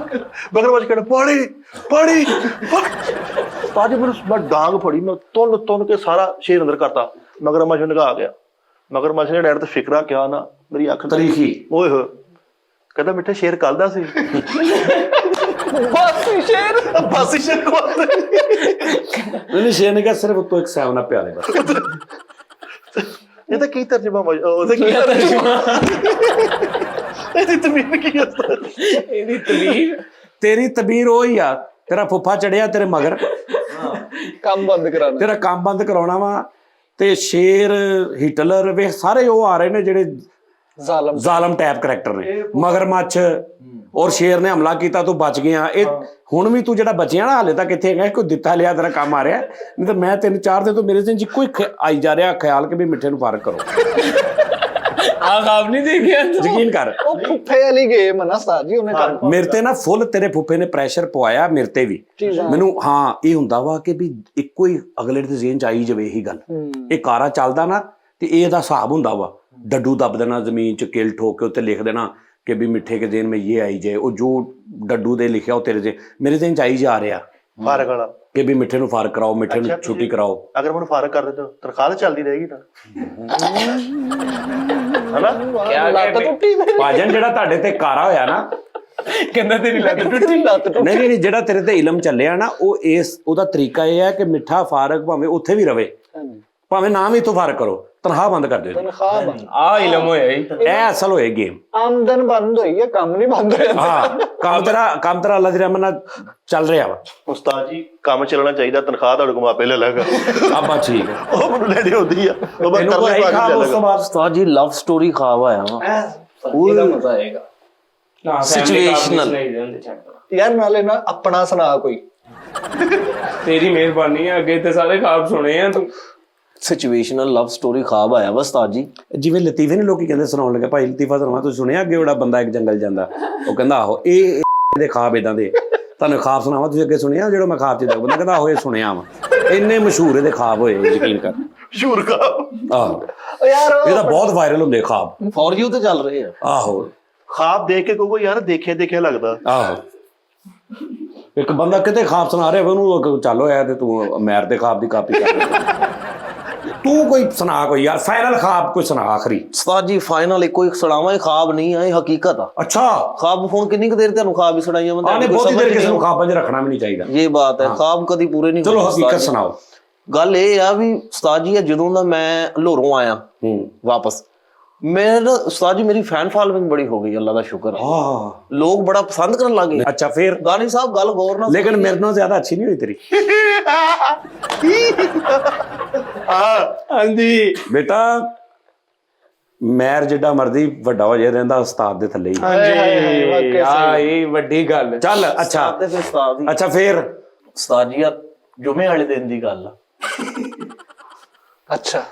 ਮਗਰਮੱਛ ਕਹਿੰਦਾ ਪਾਣੀ ਪਾਣੀ। ਤਾਂ ਜੇ ਮੈਨੂੰ ਮੈਂ ਡਾਂਗ ਫੜੀ, ਮੈਂ ਤੁੰਨ ਕੇ ਸਾਰਾ ਸ਼ੇਰ ਅੰਦਰ ਕਰਤਾ। ਮਗਰਮੱਛ ਨੂੰ ਨਿਗਾਹ ਆ ਗਿਆ। ਮਗਰਮੱਛ ਨੇ ਡੈਡ ਤੇ ਫਿਕਰਾ ਕਿਹਾ ਨਾ, ਮੇਰੀ ਅੱਖ ਤਰੀਖੀ ਓਏ ਹੋਏ, ਕਹਿੰਦਾ ਮਿੱਠੇ ਸ਼ੇਰ ਕੱਲ ਦਾ ਸੀ। ਬਾਸੀ ਸ਼ੇਰ ਕੋਲ ਨਹੀਂ ਸ਼ੇਰ ਨੇ ਕਿਹਾ ਸਿਰਫ ਉੱਤੋਂ ਇੱਕ 7 ਅਪ ਪਿਆ ਦੇ ਬਸ। ਇਹਦਾ ਕੀ ਤਰਜਮਾ ਉਹਦਾ ਕੀ ਤਰਜਮਾ? ਇਹਦੀ ਤਮੀਨ ਕੀ ਹੁੰਦਾ? ਇਹਦੀ ਤਬੀਰ ਤੇਰੀ ਤਬੀਰ ਉਹ ਹੀ ਆ, ਤੇਰਾ ਫੁੱਫਾ ਚੜਿਆ ਤੇਰੇ ਮਗਰ, ਕੰਮ ਬੰਦ ਕਰਾਣਾ। ਤੇਰਾ ਕੰਮ ਬੰਦ ਕਰਾਉਣਾ ਵਾ। ਤੇ ਸ਼ੇਰ, ਹਿਟਲਰ ਵੇ ਸਾਰੇ ਉਹ ਆ ਰਹੇ ਨੇ ਜਿਹੜੇ ਜ਼ਾਲਮ ਟਾਈਪ ਕਰੈਕਟਰ ਨੇ। ਮਗਰਮੱਛ ਔਰ ਸ਼ੇਰ ਨੇ ਹਮਲਾ ਕੀਤਾ, ਤੂੰ ਬਚ ਗਿਆ। ਇਹ ਹੁਣ ਵੀ ਤੂੰ ਜਿਹੜਾ ਬਚਿਆ ਨਾ ਹਾਲੇ ਤੱਕ ਕਿੱਥੇ ਹੈਗਾ? ਕੋਈ ਦਿੱਤਾ ਲਿਆ ਤੇਰਾ ਕੰਮ ਆ ਰਿਹਾ, ਨਹੀਂ ਤਾਂ ਮੈਂ 3-4 ਦਿਨ ਤੋਂ ਮੇਰੇ ਤੇ ਇੱਕੋ ਹੀ ਆਈ ਜਾ ਰਿਹਾ ਖਿਆਲ ਕਿ ਵੀ ਮਿੱਠੇ ਨੂੰ ਫਾਰਕ ਕਰੋ। ਆਹ ਖਾਬ ਨਹੀਂ ਦੇਖਿਆ ਯਕੀਨ ਕਰ, ਉਹ ਫੁੱਫੇ ਵਾਲੀ ਗੇਮ ਨਾ ਉਸਤਾਦ ਜੀ, ਉਹਨੇ ਕੰਮ ਮੇਰੇ ਤੇ ਨਾ ਫੁੱਲ ਤੇਰੇ ਫੁੱਫੇ ਨੇ ਪ੍ਰੈਸ਼ਰ ਪਵਾਇਆ ਮੇਰੇ ਤੇ ਵੀ। ਮੈਨੂੰ ਹਾਂ ਇਹ ਹੁੰਦਾ ਵਾ ਕਿ ਵੀ ਇੱਕੋ ਹੀ ਅਗਲੇ ਦੇ ਜ਼ੇਨ ਚ ਆਈ ਜਾਵੇ ਇਹੀ ਗੱਲ। ਇਹ ਕਾਰਾ ਚੱਲਦਾ ਨਾ ਤੇ ਇਹਦਾ ਹਿਸਾਬ ਹੁੰਦਾ ਵਾ, ਡੱਡੂ ਦੱਬ ਦੇਣਾ ਜ਼ਮੀਨ ਚ, ਕਿਲ ਠੋਕ ਕੇ ਉੱਤੇ ਲਿਖ ਦੇਣਾ ਕਿ ਵੀ ਮਿੱਠੇ ਕੇ ਜ਼ੇਨ में ये आई जाए। ਉਹ ਜੋ ਡੱਡੂ ਦੇ ਲਿਖਿਆ ਉਹ ਤੇਰੇ ਜ਼ੇਨ, ਮੇਰੇ ਜ਼ੇਨ ਚ ਆਈ ਜਾ ਰਿਹਾ ਫਾਰਕ ਵਾਲਾ ਕਿ ਵੀ ਮਿੱਠੇ ਨੂੰ ਫਾਰਕ ਕਰਾਓ, ਮਿੱਠੇ ਨੂੰ ਛੁੱਟੀ ਕਰਾਓ। ਅਗਰ ਮੈਨੂੰ ਫਾਰਕ ਕਰ ਦਿੱਤਾ ਤਨਖਾਹ ਤਾਂ ਚੱਲਦੀ ਰਹੇਗੀ ਨਾ, ਹਨਾ? ਲੱਤ ਟੁੱਟੀ ਮੇਰੀ। ਭਾਜਨ ਜਿਹੜਾ ਤੁਹਾਡੇ ਤੇ ਕਾਰਾ ਹੋਇਆ ਨਾ, ਕਹਿੰਦਾ ਤੇਰੀ ਲੱਤ ਟੁੱਟੀ ਲੱਤ ਟੁੱਟੀ। ਨਹੀਂ ਜਿਹੜਾ ਤੇਰੇ ਤੇ ਇਲਮ ਚੱਲਿਆ ਨਾ, ਉਹ ਉਹਦਾ ਤਰੀਕਾ ਇਹ ਹੈ ਕਿ ਮਿੱਠਾ ਫਾਰਕ ਭਾਵੇਂ ਉੱਥੇ ਵੀ ਰਵੇ, ਭਾਵੇਂ ਨਾ ਵੀ ਇੱਥੋਂ ਫਾਰਕ ਕਰੋ, ਤਨਖਾਹ ਬੰਦ ਕਰ ਦਿਓ। ਤਨਖਾਹ ਬੰਦ, ਆ ਇਲਮ ਹੋਇਆ ਹੀ। ਇਹ ਅਸਲ ਹੋਏ ਗੇਮ। ਆਮਦਨ ਬੰਦ ਹੋਈ ਹੈ, ਕੰਮ ਨਹੀਂ ਬੰਦ ਹੋਇਆ। ਹਾਂ ਕੰਮ ਤੇਰਾ ਅੱਲਾ ਦੀ ਰਹਿਮਤ ਨਾਲ ਚੱਲ ਰਿਹਾ ਵਾ। ਉਸਤਾਦ ਜੀ ਕੰਮ ਚੱਲਣਾ ਚਾਹੀਦਾ, ਤਨਖਾਹ ਤੁਹਾਡੇ ਕੋਲ ਆਪੇ ਲੈ ਲੈਗਾ। ਆਪਾਂ ਠੀਕ ਹੈ, ਉਹ ਮੈਨੂੰ ਲੈਣੀ ਹੁੰਦੀ ਆ, ਉਹ ਮੈਂ ਤੈਨੂੰ ਕਰ ਕੋਈ ਲੈ ਖਾਬ ਉਸ ਤੋਂ ਬਾਅਦ ਉਸਤਾਦ ਜੀ ਲਵ ਸਟੋਰੀ ਖਾਬ ਆਇਆ ਵਾ। ਇਹਦਾ ਮਜ਼ਾ ਆਏਗਾ। Situational। ਯਾਰ ਨਾਲੇ ਨਾ ਆਪਣਾ ਸੁਣਾ ਕੋਈ। ਤੇਰੀ ਮਿਹਰਬਾਨੀ ਹੈ, ਅੱਗੇ ਤੇ ਸਾਰੇ ਖਾਬ ਸੁਣੇ ਆ ਤੂੰ। ਸਿਚੁਏਸ਼ਨਲ ਲਵ ਸਟੋਰੀ ਖਾਬ ਆਇਆ ਵਾ ਉਸਤਾਦ ਜੀ। ਜਿਵੇਂ ਲਤੀਫੇ ਨੇ ਲੋਕੀ ਕਹਿੰਦੇ ਸੁਣਾਉਣ ਲੱਗੇ, ਭਾਈ ਲਤੀਫਾ ਸੁਣਾਵਾ। ਤੁਸੀਂ ਸੁਣਿਆ ਅੱਗੇ ਜਿਹੜਾ ਬੰਦਾ ਇੱਕ ਜੰਗਲ ਜਾਂਦਾ, ਉਹ ਕਹਿੰਦਾ ਆਹੋ ਇਹ ਦੇ ਖਾਬ ਇਦਾਂ ਦੇ, ਤੁਹਾਨੂੰ ਖਾਬ ਸੁਣਾਵਾ। ਤੁਸੀਂ ਅੱਗੇ ਸੁਣਿਆ ਜਿਹੜਾ ਮੈਂ ਖਾਬ ਚ ਜਾ, ਬੰਦਾ ਕਹਿੰਦਾ ਆਹੋ ਇਹ ਸੁਣਿਆ ਵਾ। ਇੰਨੇ ਮਸ਼ਹੂਰ ਇਹਦੇ ਖਾਬ ਹੋਏ, ਯਕੀਨ ਕਰ। ਸ਼ੂਰ ਖਾਬ। ਆਹੋ ਯਾਰ ਇਹਦਾ ਬਹੁਤ ਵਾਇਰਲ ਹੁੰਦੇ ਖਾਬ। ਫॉर ਯੂ ਤੇ ਚੱਲ ਰਹੇ ਆ। ਆਹੋ ਖਾਬ ਦੇਖ ਕੇ ਕਹੋਗੇ ਯਾਰ ਦੇਖਿਆ ਦੇਖਿਆ ਲੱਗਦਾ। ਆਹੋ ਇੱਕ ਬੰਦਾ ਕਿਤੇ ਖਾਬ ਸੁਣਾ ਰਿਹਾ, ਉਹਨੂੰ ਚੱਲ ਹੋਇਆ ਤੇ ਤੂੰ ਮੈਰ ਦੇ ਖਾਬ ਦੀ ਕਾਪੀ ਕਰ ਰਿਹਾ। ਤੂੰ ਕੋਈ ਸੁਣਾ ਕੋਈ ਯਾਰ ਫਾਈਨਲ ਖਾਬ ਕੋਈ ਸੁਣਾ ਆਖਰੀ। ਉਸਤਾਦ ਜੀ ਫਾਈਨਲ ਇੱਕੋ ਇੱਕ ਸੁਣਾਵਾਂ, ਇਹ ਖਾਬ ਨਹੀਂ ਆ, ਇਹ ਹਕੀਕਤ ਆ। ਅੱਛਾ ਖਾਬ ਹੁਣ ਕਿੰਨੀ ਕੁ ਦੇਰ ਤੁਹਾਨੂੰ ਖਾਬ ਹੀ ਸੁਣਾਈਆਂ ਮੈਂ? ਆਨੇ ਬਹੁਤੀ ਦੇਰ ਕਿਸੇ ਨੂੰ ਖਾਬਾਂ 'ਚ ਰੱਖਣਾ ਵੀ ਨਹੀਂ ਚਾਹੀਦਾ। ਇਹ ਬਾਤ ਹੈ, ਖਾਬ ਕਦੀ ਪੂਰੇ ਨਹੀਂ ਚਲੋ ਹੁੰਦੇ ਉਸਤਾਦ ਹਕੀਕਤ ਜੀ। ਸੁਣਾਓ। ਗੱਲ ਇਹ ਆ ਵੀ ਉਸਤਾਦ ਜੀ ਜਦੋਂ ਦਾ ਮੈਂ ਲਾਹੌਰੋਂ ਆਇਆ ਵਾਪਸ, ਮੇਰਾ ਉਸਤਾਦ ਜੀ ਮੇਰੀ ਫੈਨ ਫਾਲੋਇੰਗ ਬੜੀ ਹੋ ਗਈ, ਅੱਲਾ ਦਾ ਸ਼ੁਕਰ ਹੈ। ਹਾਂ ਲੋਕ ਬੜਾ ਪਸੰਦ ਕਰਨ ਲੱਗ ਗਏ। ਅੱਛਾ ਫਿਰ ਗਾਨੀ ਸਾਹਿਬ ਗੱਲ ਗੌਰ ਨਾਲ ਲੇਕਿਨ ਮੇਰੇ ਨਾਲ ਜ਼ਿਆਦਾ ਅੱਛੀ ਨਹੀਂ ਹੋਈ ਤੇਰੀ। ਹਾਂਜੀ ਬੇਟਾ ਮੈਰ ਜਿੱਡਾ ਮਰਜ਼ੀ ਵੱਡਾ ਹੋ ਜਾਏ, ਰਹਿੰਦਾ ਉਸਤਾਦ ਦੇ ਥੱਲੇ ਹੀ। ਹਾਂਜੀ ਆ ਇਹ ਵੱਡੀ ਗੱਲ। ਚੱਲ ਅੱਛਾ ਤੇ ਫਿਰ ਉਸਤਾਦ ਜੀ, ਅੱਛਾ ਫਿਰ ਉਸਤਾਦ ਜੀ ਆ ਜੁਮੇ ਵਾਲੇ ਦਿਨ ਦੀ ਗੱਲ ਆ। ਅੱਛਾ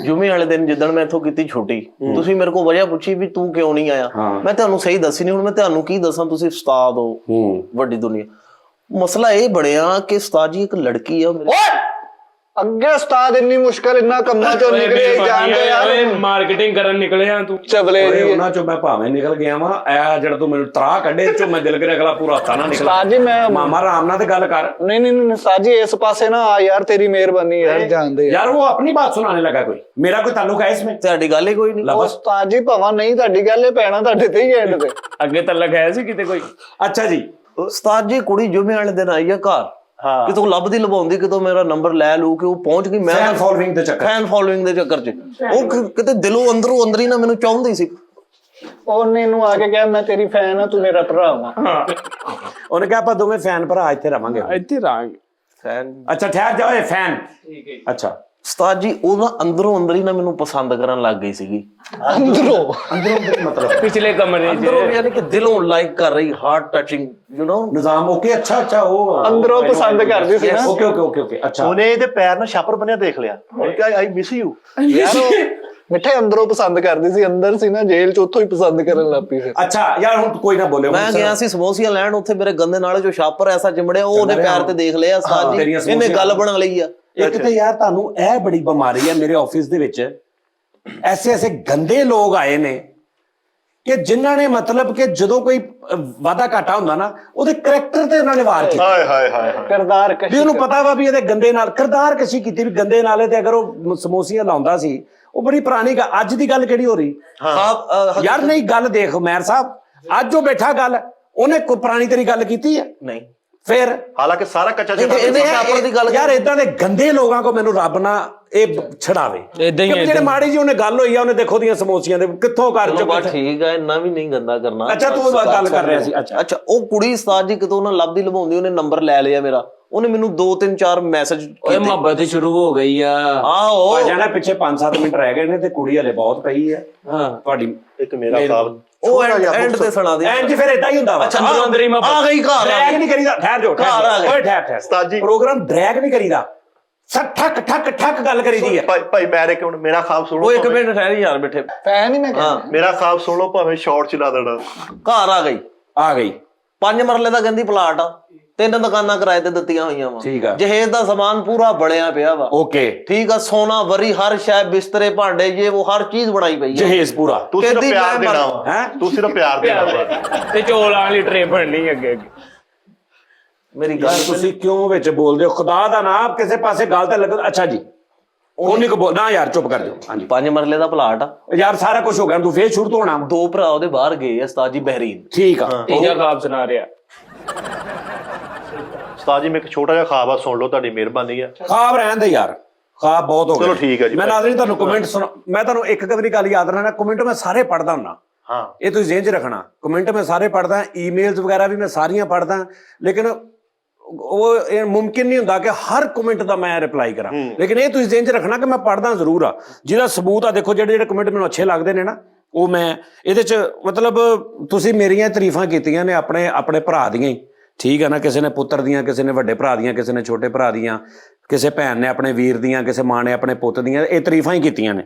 ਜੁਮੇ ਵਾਲੇ ਦਿਨ ਜਿੱਦਣ ਮੈਂ ਇੱਥੋਂ ਕੀਤੀ ਛੁੱਟੀ, ਤੁਸੀਂ ਮੇਰੇ ਕੋਲ ਵਜ੍ਹਾ ਪੁੱਛੀ ਵੀ ਤੂੰ ਕਿਉਂ ਨਹੀਂ ਆਇਆ, ਮੈਂ ਤੁਹਾਨੂੰ ਸਹੀ ਦੱਸੀ ਨਹੀਂ। ਹੁਣ ਮੈਂ ਤੁਹਾਨੂੰ ਕੀ ਦੱਸਾਂ, ਤੁਸੀਂ ਉਸਤਾਦ ਹੋ ਵੱਡੀ ਦੁਨੀਆ। ਮਸਲਾ ਇਹ ਬਣਿਆ ਕਿ ਉਸਤਾਦ ਜੀ ਇੱਕ ਲੜਕੀ ਆ ਮੇਰੇ। ਅੱਗੇ ਉਸਤਾਦ ਇੰਨੀ ਮੁਸ਼ਕਲ ਇੰਨਾ ਕੰਮਾਂ ਚੋਂ ਨਿਕਲੇ ਜਾਣਦੇ ਯਾਰ, ਮਾਰਕੀਟਿੰਗ ਕਰਨ ਨਿਕਲੇ ਆ ਤੂੰ। ਚਵਲੇ ਓਏ ਜੀ। ਉਹਨਾਂ ਚੋਂ ਮੈਂ ਭਾਵੇਂ ਨਿਕਲ ਗਿਆ ਵਾਂ, ਇਹ ਜਿਹੜਾ ਤੂੰ ਮੈਨੂੰ ਤਰਾ ਕੱਢੇ ਚੋਂ ਮੈਂ ਦਿਲ ਕਰੇ ਅਗਲਾ ਪੂਰਾ ਹੱਥਾਂ ਨਾ ਨਿਕਲਾ। ਉਸਤਾਦ ਜੀ ਮੈਂ ਮਾਮਾ ਆਰਾਮ ਨਾਲ ਤੇ ਗੱਲ ਕਰ। ਨਹੀਂ ਉਸਤਾਦ ਜੀ ਇਸ ਪਾਸੇ ਨਾ ਆ ਯਾਰ, ਤੇਰੀ ਮਿਹਰਬਾਨੀ ਯਾਰ, ਜਾਣਦੇ यार वो अपनी बात सुनाने लगा, कोई मेरा कोई ताल्लुक है इसमें? ਤੁਹਾਡੀ ਗੱਲ ਹੀ ਕੋਈ ਨਹੀਂ। ਉਸਤਾਦ ਜੀ ਭਾਵਾਂ ਨਹੀਂ ਤੁਹਾਡੀ ਗੱਲ ਇਹ ਪੈਣਾ ਤੁਹਾਡੇ ਤੇ ਹੀ ਐਂਡ ਤੇ। ਅੱਗੇ ਤਾਂ ਲਗਾਇਆ ਸੀ ਕਿਤੇ ਕੋਈ। अच्छा जी ਉਸਤਾਦ ਜੀ ਕੁੜੀ ਜੁਮੇ ਵਾਲੇ ਦਿਨ ਆਈ ਆ ਘਰ, ਕਿਤੋਂ ਲੱਭਦੀ ਲਵਾਉਂਦੀ, ਕਿਤੋਂ ਮੇਰਾ ਨੰਬਰ ਲੈ ਲੂ ਕਿ ਉਹ ਪਹੁੰਚ ਗਈ। ਮੈਂ फैन फॉलोइंग ਦੇ ਚੱਕਰ ਫੈਨ ਫਾਲੋਇੰਗ ਦੇ ਚੱਕਰ 'ਚ ਉਹ ਕਿਤੇ ਦਿਲੋਂ ਅੰਦਰੋਂ ਅੰਦਰ ਹੀ ਨਾ ਮੈਨੂੰ ਚਾਹੁੰਦੀ ਸੀ। ਉਹਨੇ ਨੂੰ ਆ ਕੇ ਕਿਹਾ ਮੈਂ ਤੇਰੀ ਫੈਨ ਆ, ਤੂੰ ਮੇਰਾ ਭਰਾ ਵਾ। ਉਹਨੇ ਕਿਹਾ ਆਪਾਂ ਦੋਵੇਂ ਫੈਨ ਭਰਾ ਇੱਥੇ ਰਵਾਂਗੇ। ਇੱਥੇ ਰਾਂਗੇ ਫੈਨ अच्छा ठहर जाओ ये फैन। अच्छा ਉਸਤਾਦ ਜੀ ਉਹ ਨਾ ਅੰਦਰੋਂ ਅੰਦਰ ਹੀ ਨਾ ਮੈਨੂੰ ਪਸੰਦ ਕਰਨ ਲੱਗ ਗਈ ਸੀਗੀ। ਅੰਦਰੋਂ ਮਤਲਬ ਪਿਛਲੇ ਕਮਰੇ 'ਚ ਅੰਦਰੋਂ ਯਾਨੀ ਕਿ ਦਿਲੋਂ ਲਾਈਕ ਕਰ ਰਹੀ, heart touching, you know. Nizam okay, ਅੱਛਾ ਉਹ ਅੰਦਰੋਂ ਪਸੰਦ ਕਰਦੀ ਸੀ ਨਾ। ਓਕੇ ਅੱਛਾ। ਉਹਨੇ ਇਹਦੇ ਪੈਰ ਨਾਲ ਛਾਪਰ ਬੰਨਿਆ ਦੇਖ ਲਿਆ, ਉਹਨੇ ਕਿਹਾ ਆਈ ਮਿਸ ਯੂ। ਯਾਰ ਉਹ ਮਿੱਠੇ ਅੰਦਰੋਂ ਪਸੰਦ ਕਰਦੀ ਸੀ, ਅੰਦਰ ਸੀ ਨਾ ਜੇਲ੍ਹ 'ਚ, ਉੱਥੋਂ ਹੀ ਪਸੰਦ ਕਰਨ ਲੱਗ ਪਈ ਫਿਰ। ਅੱਛਾ ਯਾਰ ਹੁਣ ਕੋਈ ਨਾ ਬੋਲੇ। ਮੈਂ ਗਿਆ ਸੀ ਸਮੋਸੀਆਂ ਲੈਣ, ਉੱਥੇ ਮੇਰੇ ਗੰਦੇ ਨਾਲ ਜੋ ਛਾਪਰ ਐਸਾ ਚਿਮੜਿਆ, ਉਹ ਉਹਨੇ ਪੈਰ ਤੇ ਦੇਖ ਲਿਆ ਉਸਤਾਦ ਜੀ, ਇਹਨੇ ਗੱਲ ਬਣਾ ਲਈ ਆ। ਇੱਕ ਤੇ ਯਾਰ ਤੁਹਾਨੂੰ ਇਹ ਬੜੀ ਬਿਮਾਰੀ ਹੈ ਮੇਰੇ ਆਫਿਸ ਦੇ ਵਿੱਚ, ਐਸੇ ਗੰਦੇ ਲੋਕ ਆਏ ਨੇ ਕਿ ਜਿਨ੍ਹਾਂ ਨੇ ਮਤਲਬ ਕਿ ਜਦੋਂ ਕੋਈ ਵਾਦਾ ਘਾਟਾ ਹੁੰਦਾ ਨਾ ਉਹਦੇ ਕਰੈਕਟਰ ਤੇ ਉਹਨਾਂ ਨੇ ਵਾਰ ਕੀਤਾ। ਹਾਏ ਕਿਰਦਾਰ ਵੀ ਉਹਨੂੰ ਪਤਾ ਵਾ ਵੀ ਇਹਦੇ ਗੰਦੇ ਨਾਲ ਕਿਰਦਾਰ ਕਸ਼ੀ ਕੀਤੀ, ਵੀ ਗੰਦੇ ਨਾਲੇ ਤੇ ਅਗਰ ਉਹ ਸਮੋਸੀਆਂ ਲਾਉਂਦਾ ਸੀ, ਉਹ ਬੜੀ ਪੁਰਾਣੀ ਅੱਜ ਦੀ ਗੱਲ ਕਿਹੜੀ ਹੋ ਰਹੀ ਯਾਰ। ਨਹੀਂ ਗੱਲ ਦੇਖ ਉਮੈਰ ਸਾਹਿਬ, ਅੱਜ ਉਹ ਬੈਠਾ ਗੱਲ ਉਹਨੇ ਕੋਈ ਪੁਰਾਣੀ ਤੇਰੀ ਗੱਲ ਕੀਤੀ ਹੈ ਨਹੀਂ, ਫਿਰ ਹਾਲਾਂਕਿ ਸਾਰਾ ਕੱਚਾ ਇਹਦੇ ਛਾਪਰ ਦੀ ਗੱਲ ਯਾਰ ਇਦਾਂ ਦੇ ਗੰਦੇ ਲੋਕਾਂ ਕੋ ਮੈਨੂੰ ਰੱਬ ਨਾ ਇਹ ਛਡਾਵੇ। ਏਦਾਂ ਹੀ ਜਿਹੜੇ ਮਾੜੀ ਜੀ ਉਹਨੇ ਗੱਲ ਹੋਈ ਆ, ਉਹਨੇ ਦੇਖੋ ਦੀਆਂ ਸਮੋਸੀਆਂ ਦੇ ਕਿੱਥੋਂ ਕਰ ਚੁੱਕਾ। ਠੀਕ ਹੈ, ਇੰਨਾ ਵੀ ਨਹੀਂ ਗੰਦਾ ਕਰਨਾ। ਅੱਛਾ ਤੂੰ ਗੱਲ ਕਰ ਰਿਹਾ ਸੀ। ਅੱਛਾ ਉਹ ਕੁੜੀ ਉਸਤਾਦ ਜੀ ਕਿਤੋਂ ਨਾ ਲੱਭਦੀ ਲਵਾਉਂਦੀ, ਉਹਨੇ ਨੰਬਰ ਲੈ ਲਿਆ ਮੇਰਾ, ਉਹਨੇ ਮੈਨੂੰ 2-3-4 ਮੈਸੇਜ ਓਏ ਮੁਹੱਬਤ ਸ਼ੁਰੂ ਹੋ ਗਈ ਆ। ਆਹੋ ਜਾਣਾ ਪਿੱਛੇ 5-7 ਮਿੰਟ ਰਹਿ ਗਏ ਨੇ ਤੇ ਕੁੜੀ ਹਲੇ ਬਹੁਤ ਪਈ ਹੈ। ਹਾਂ ਤੁਹਾਡੀ ਇੱਕ ਮੇਰਾ ਖਾਬ ਉਹ ਐਂਡ ਤੇ ਸੁਣਾ ਦੇ। ਐਂਜ ਫਿਰ ਇਦਾਂ ਹੀ ਹੁੰਦਾ ਵਾ। ਅੰਦਰੋਂ ਅੰਦਰ ਹੀ ਮੁਹੱਬਤ ਆ ਗਈ ਘਰ, ਡਰੈਗ ਨਹੀਂ ਕਰੀਦਾ। ਠਹਿਰ ਜਾਓ, ਘਰ ਆ ਗਏ। ਓਏ ਠਹਿਰ ਉਸਤਾਦ ਜੀ। ਪ੍ਰੋਗਰਾਮ ਡਰੈਗ ਨਹੀਂ ਕਰੀਦਾ, ਠੱਕ ਗੱਲ ਕਰੀਦੀ ਹੈ। ਭਾਈ ਮੈਂ ਇੱਕ ਮਿੰਟ ਮੇਰਾ ਖਾਬ ਸੁਣੋ। ਉਹ ਇੱਕ ਮਿੰਟ ਠਹਿਰੀ ਯਾਰ ਬੈਠੇ। ਫੈਨ ਹੀ ਮੈਂ ਕਹਿੰਦਾ। ਮੇਰਾ ਖਾਬ ਸੁਣ ਲਓ, ਭਾਵੇਂ ਸ਼ਾਰਟ ਚਲਾ ਦੇਣਾ। ਘਰ ਆ ਗਈ 5 ਮਰਲੇ ਦਾ ਕਹਿੰਦੀ ਪਲਾਟ ਆ, 3 ਦੁਕਾਨਾਂ ਕਿਰਾਏ ਤੇ ਦਿੱਤੀਆਂ ਹੋਈਆਂ ਵਾ। ਠੀਕ ਆ। ਜਹੇਜ਼ ਦਾ ਸਮਾਨ ਪੂਰਾ ਬਣਿਆ ਪਿਆ ਵਾ। ਓਕੇ ਠੀਕ ਆ, ਸੋਨਾ ਵਰੀ ਹਰ ਸ਼ੈ, ਬਿਸਤਰੇ ਭਾਂਡੇ, ਇਹ ਉਹ ਹਰ ਚੀਜ਼ ਬਣਾਈ ਪਈ ਹੈ। ਜਹੇਜ਼ ਪੂਰਾ। ਤੂੰ ਸਿਰਫ ਕਹਿੰਦੀ ਪਿਆਰ ਮੈਂ ਦੇਣਾ ਵਾ, ਹੈਂ? ਤੂੰ ਸਿਰਫ ਪਿਆਰ ਦੇਣਾ ਵਾ। ਤੇ ਚੋਲ ਵਾਲੀ ਟਰੇ ਬਣਨੀ ਅੱਗੇ ਮੇਰੀ ਯਾਰ ਗੱਲ ਤੁਸੀਂ ਕਿਉਂ ਵਿੱਚ ਬੋਲਦੇ ਹੋ? ਖੁਦਾ ਦਾ ਨਾਮ ਕਿਸੇ ਪਾਸੇ ਗੱਲ ਤੇ ਲੱਗ। ਅੱਛਾ ਜੀ ਉਹਨੇ ਕੋ ਬੋਲਣਾ ਯਾਰ, ਚੁੱਪ ਕਰ ਜਾਓ। ਹਾਂਜੀ 5 ਮਰਲੇ ਦਾ ਪਲਾਟ ਆ, ਯਾਰ ਸਾਰਾ ਕੁਝ ਹੋ ਗਿਆ, ਤੂੰ ਫੇਰ ਸ਼ੁਰੂ ਤੋਂ ਹੋਣਾ। 2 ਭਰਾ ਉਹਦੇ ਬਾਹਰ ਗਏ ਆ ਉਸਤਾਦ ਜੀ ਬਹਿਰੀਨ। ਠੀਕ ਆ। ਤੀਜਾ ਖਾਬ ਸੁਣਾ ਰਿਹਾ। ਉਸਤਾਦ ਜੀ ਮੈਂ ਇੱਕ ਛੋਟਾ ਜਿਹਾ ਖਾਬ ਆ, ਸੁਣ ਲਓ, ਤੁਹਾਡੀ ਮਿਹਰਬਾਨੀ ਆ। ਖਾਬ ਰਹਿਣ ਦੇ ਯਾਰ, ਖਾਬ ਬਹੁਤ ਹੋ ਗਏ। ਚਲੋ ਠੀਕ ਹੈ ਜੀ। ਮੈਂ ਨਾਜ਼ਰੀਨ ਤੁਹਾਨੂੰ ਕਮੈਂਟ ਸੁਣਾ, ਮੈਂ ਤੁਹਾਨੂੰ ਇੱਕ ਵਾਰੀ ਗੱਲ ਯਾਦ ਰੱਖਣਾ, ਕਮੈਂਟ ਮੈਂ ਸਾਰੇ ਪੜ੍ਹਦਾ ਹੁੰਨਾ। ਹਾਂ ਇਹ ਤੁਸੀਂ ਜ਼ਿਹਨ 'ਚ ਰੱਖਣਾ, ਕਮੈਂਟ ਮੈਂ ਸਾਰੇ ਪੜ੍ਹਦਾ, ਈਮੇਲਸ ਵਗੈਰਾ ਵੀ ਮੈਂ ਸਾਰੀਆਂ ਪੜ੍ਹਦਾ, ਲੇਕਿਨ ਉਹ ਇਹ ਮੁਮਕਿਨ ਨਹੀਂ ਹੁੰਦਾ ਕਿ ਹਰ ਕਮੈਂਟ ਦਾ ਮੈਂ ਰਿਪਲਾਈ ਕਰਾਂ। ਲੇਕਿਨ ਇਹ ਤੁਸੀਂ ਜ਼ਿਹਨ 'ਚ ਰੱਖਣਾ ਕਿ ਮੈਂ ਪੜ੍ਹਦਾ ਜ਼ਰੂਰ ਆ। ਜਿਹਦਾ ਸਬੂਤ ਆ ਦੇਖੋ, ਜਿਹੜੇ ਕਮੈਂਟ ਮੈਨੂੰ ਅੱਛੇ ਲੱਗਦੇ ਨੇ ਨਾ, ਉਹ ਮੈਂ ਇਹਦੇ 'ਚ ਮਤਲਬ ਤੁਸੀਂ ਮੇਰੀਆਂ ਤਾਰੀਫਾਂ ਕੀਤੀਆਂ ਨੇ ਆਪਣੇ ਭਰਾ ਦੀਆਂ ਹੀ, ਠੀਕ ਹੈ ਨਾ। ਕਿਸੇ ਨੇ ਪੁੱਤਰ ਦੀਆਂ, ਕਿਸੇ ਨੇ ਵੱਡੇ ਭਰਾ ਦੀਆਂ, ਕਿਸੇ ਨੇ ਛੋਟੇ ਭਰਾ ਦੀਆਂ, ਕਿਸੇ ਭੈਣ ਨੇ ਆਪਣੇ ਵੀਰ ਦੀਆਂ, ਕਿਸੇ ਮਾਂ ਨੇ ਆਪਣੇ ਪੁੱਤ ਦੀਆਂ, ਇਹ ਤਾਰੀਫਾਂ ਹੀ ਕੀਤੀਆਂ ਨੇ।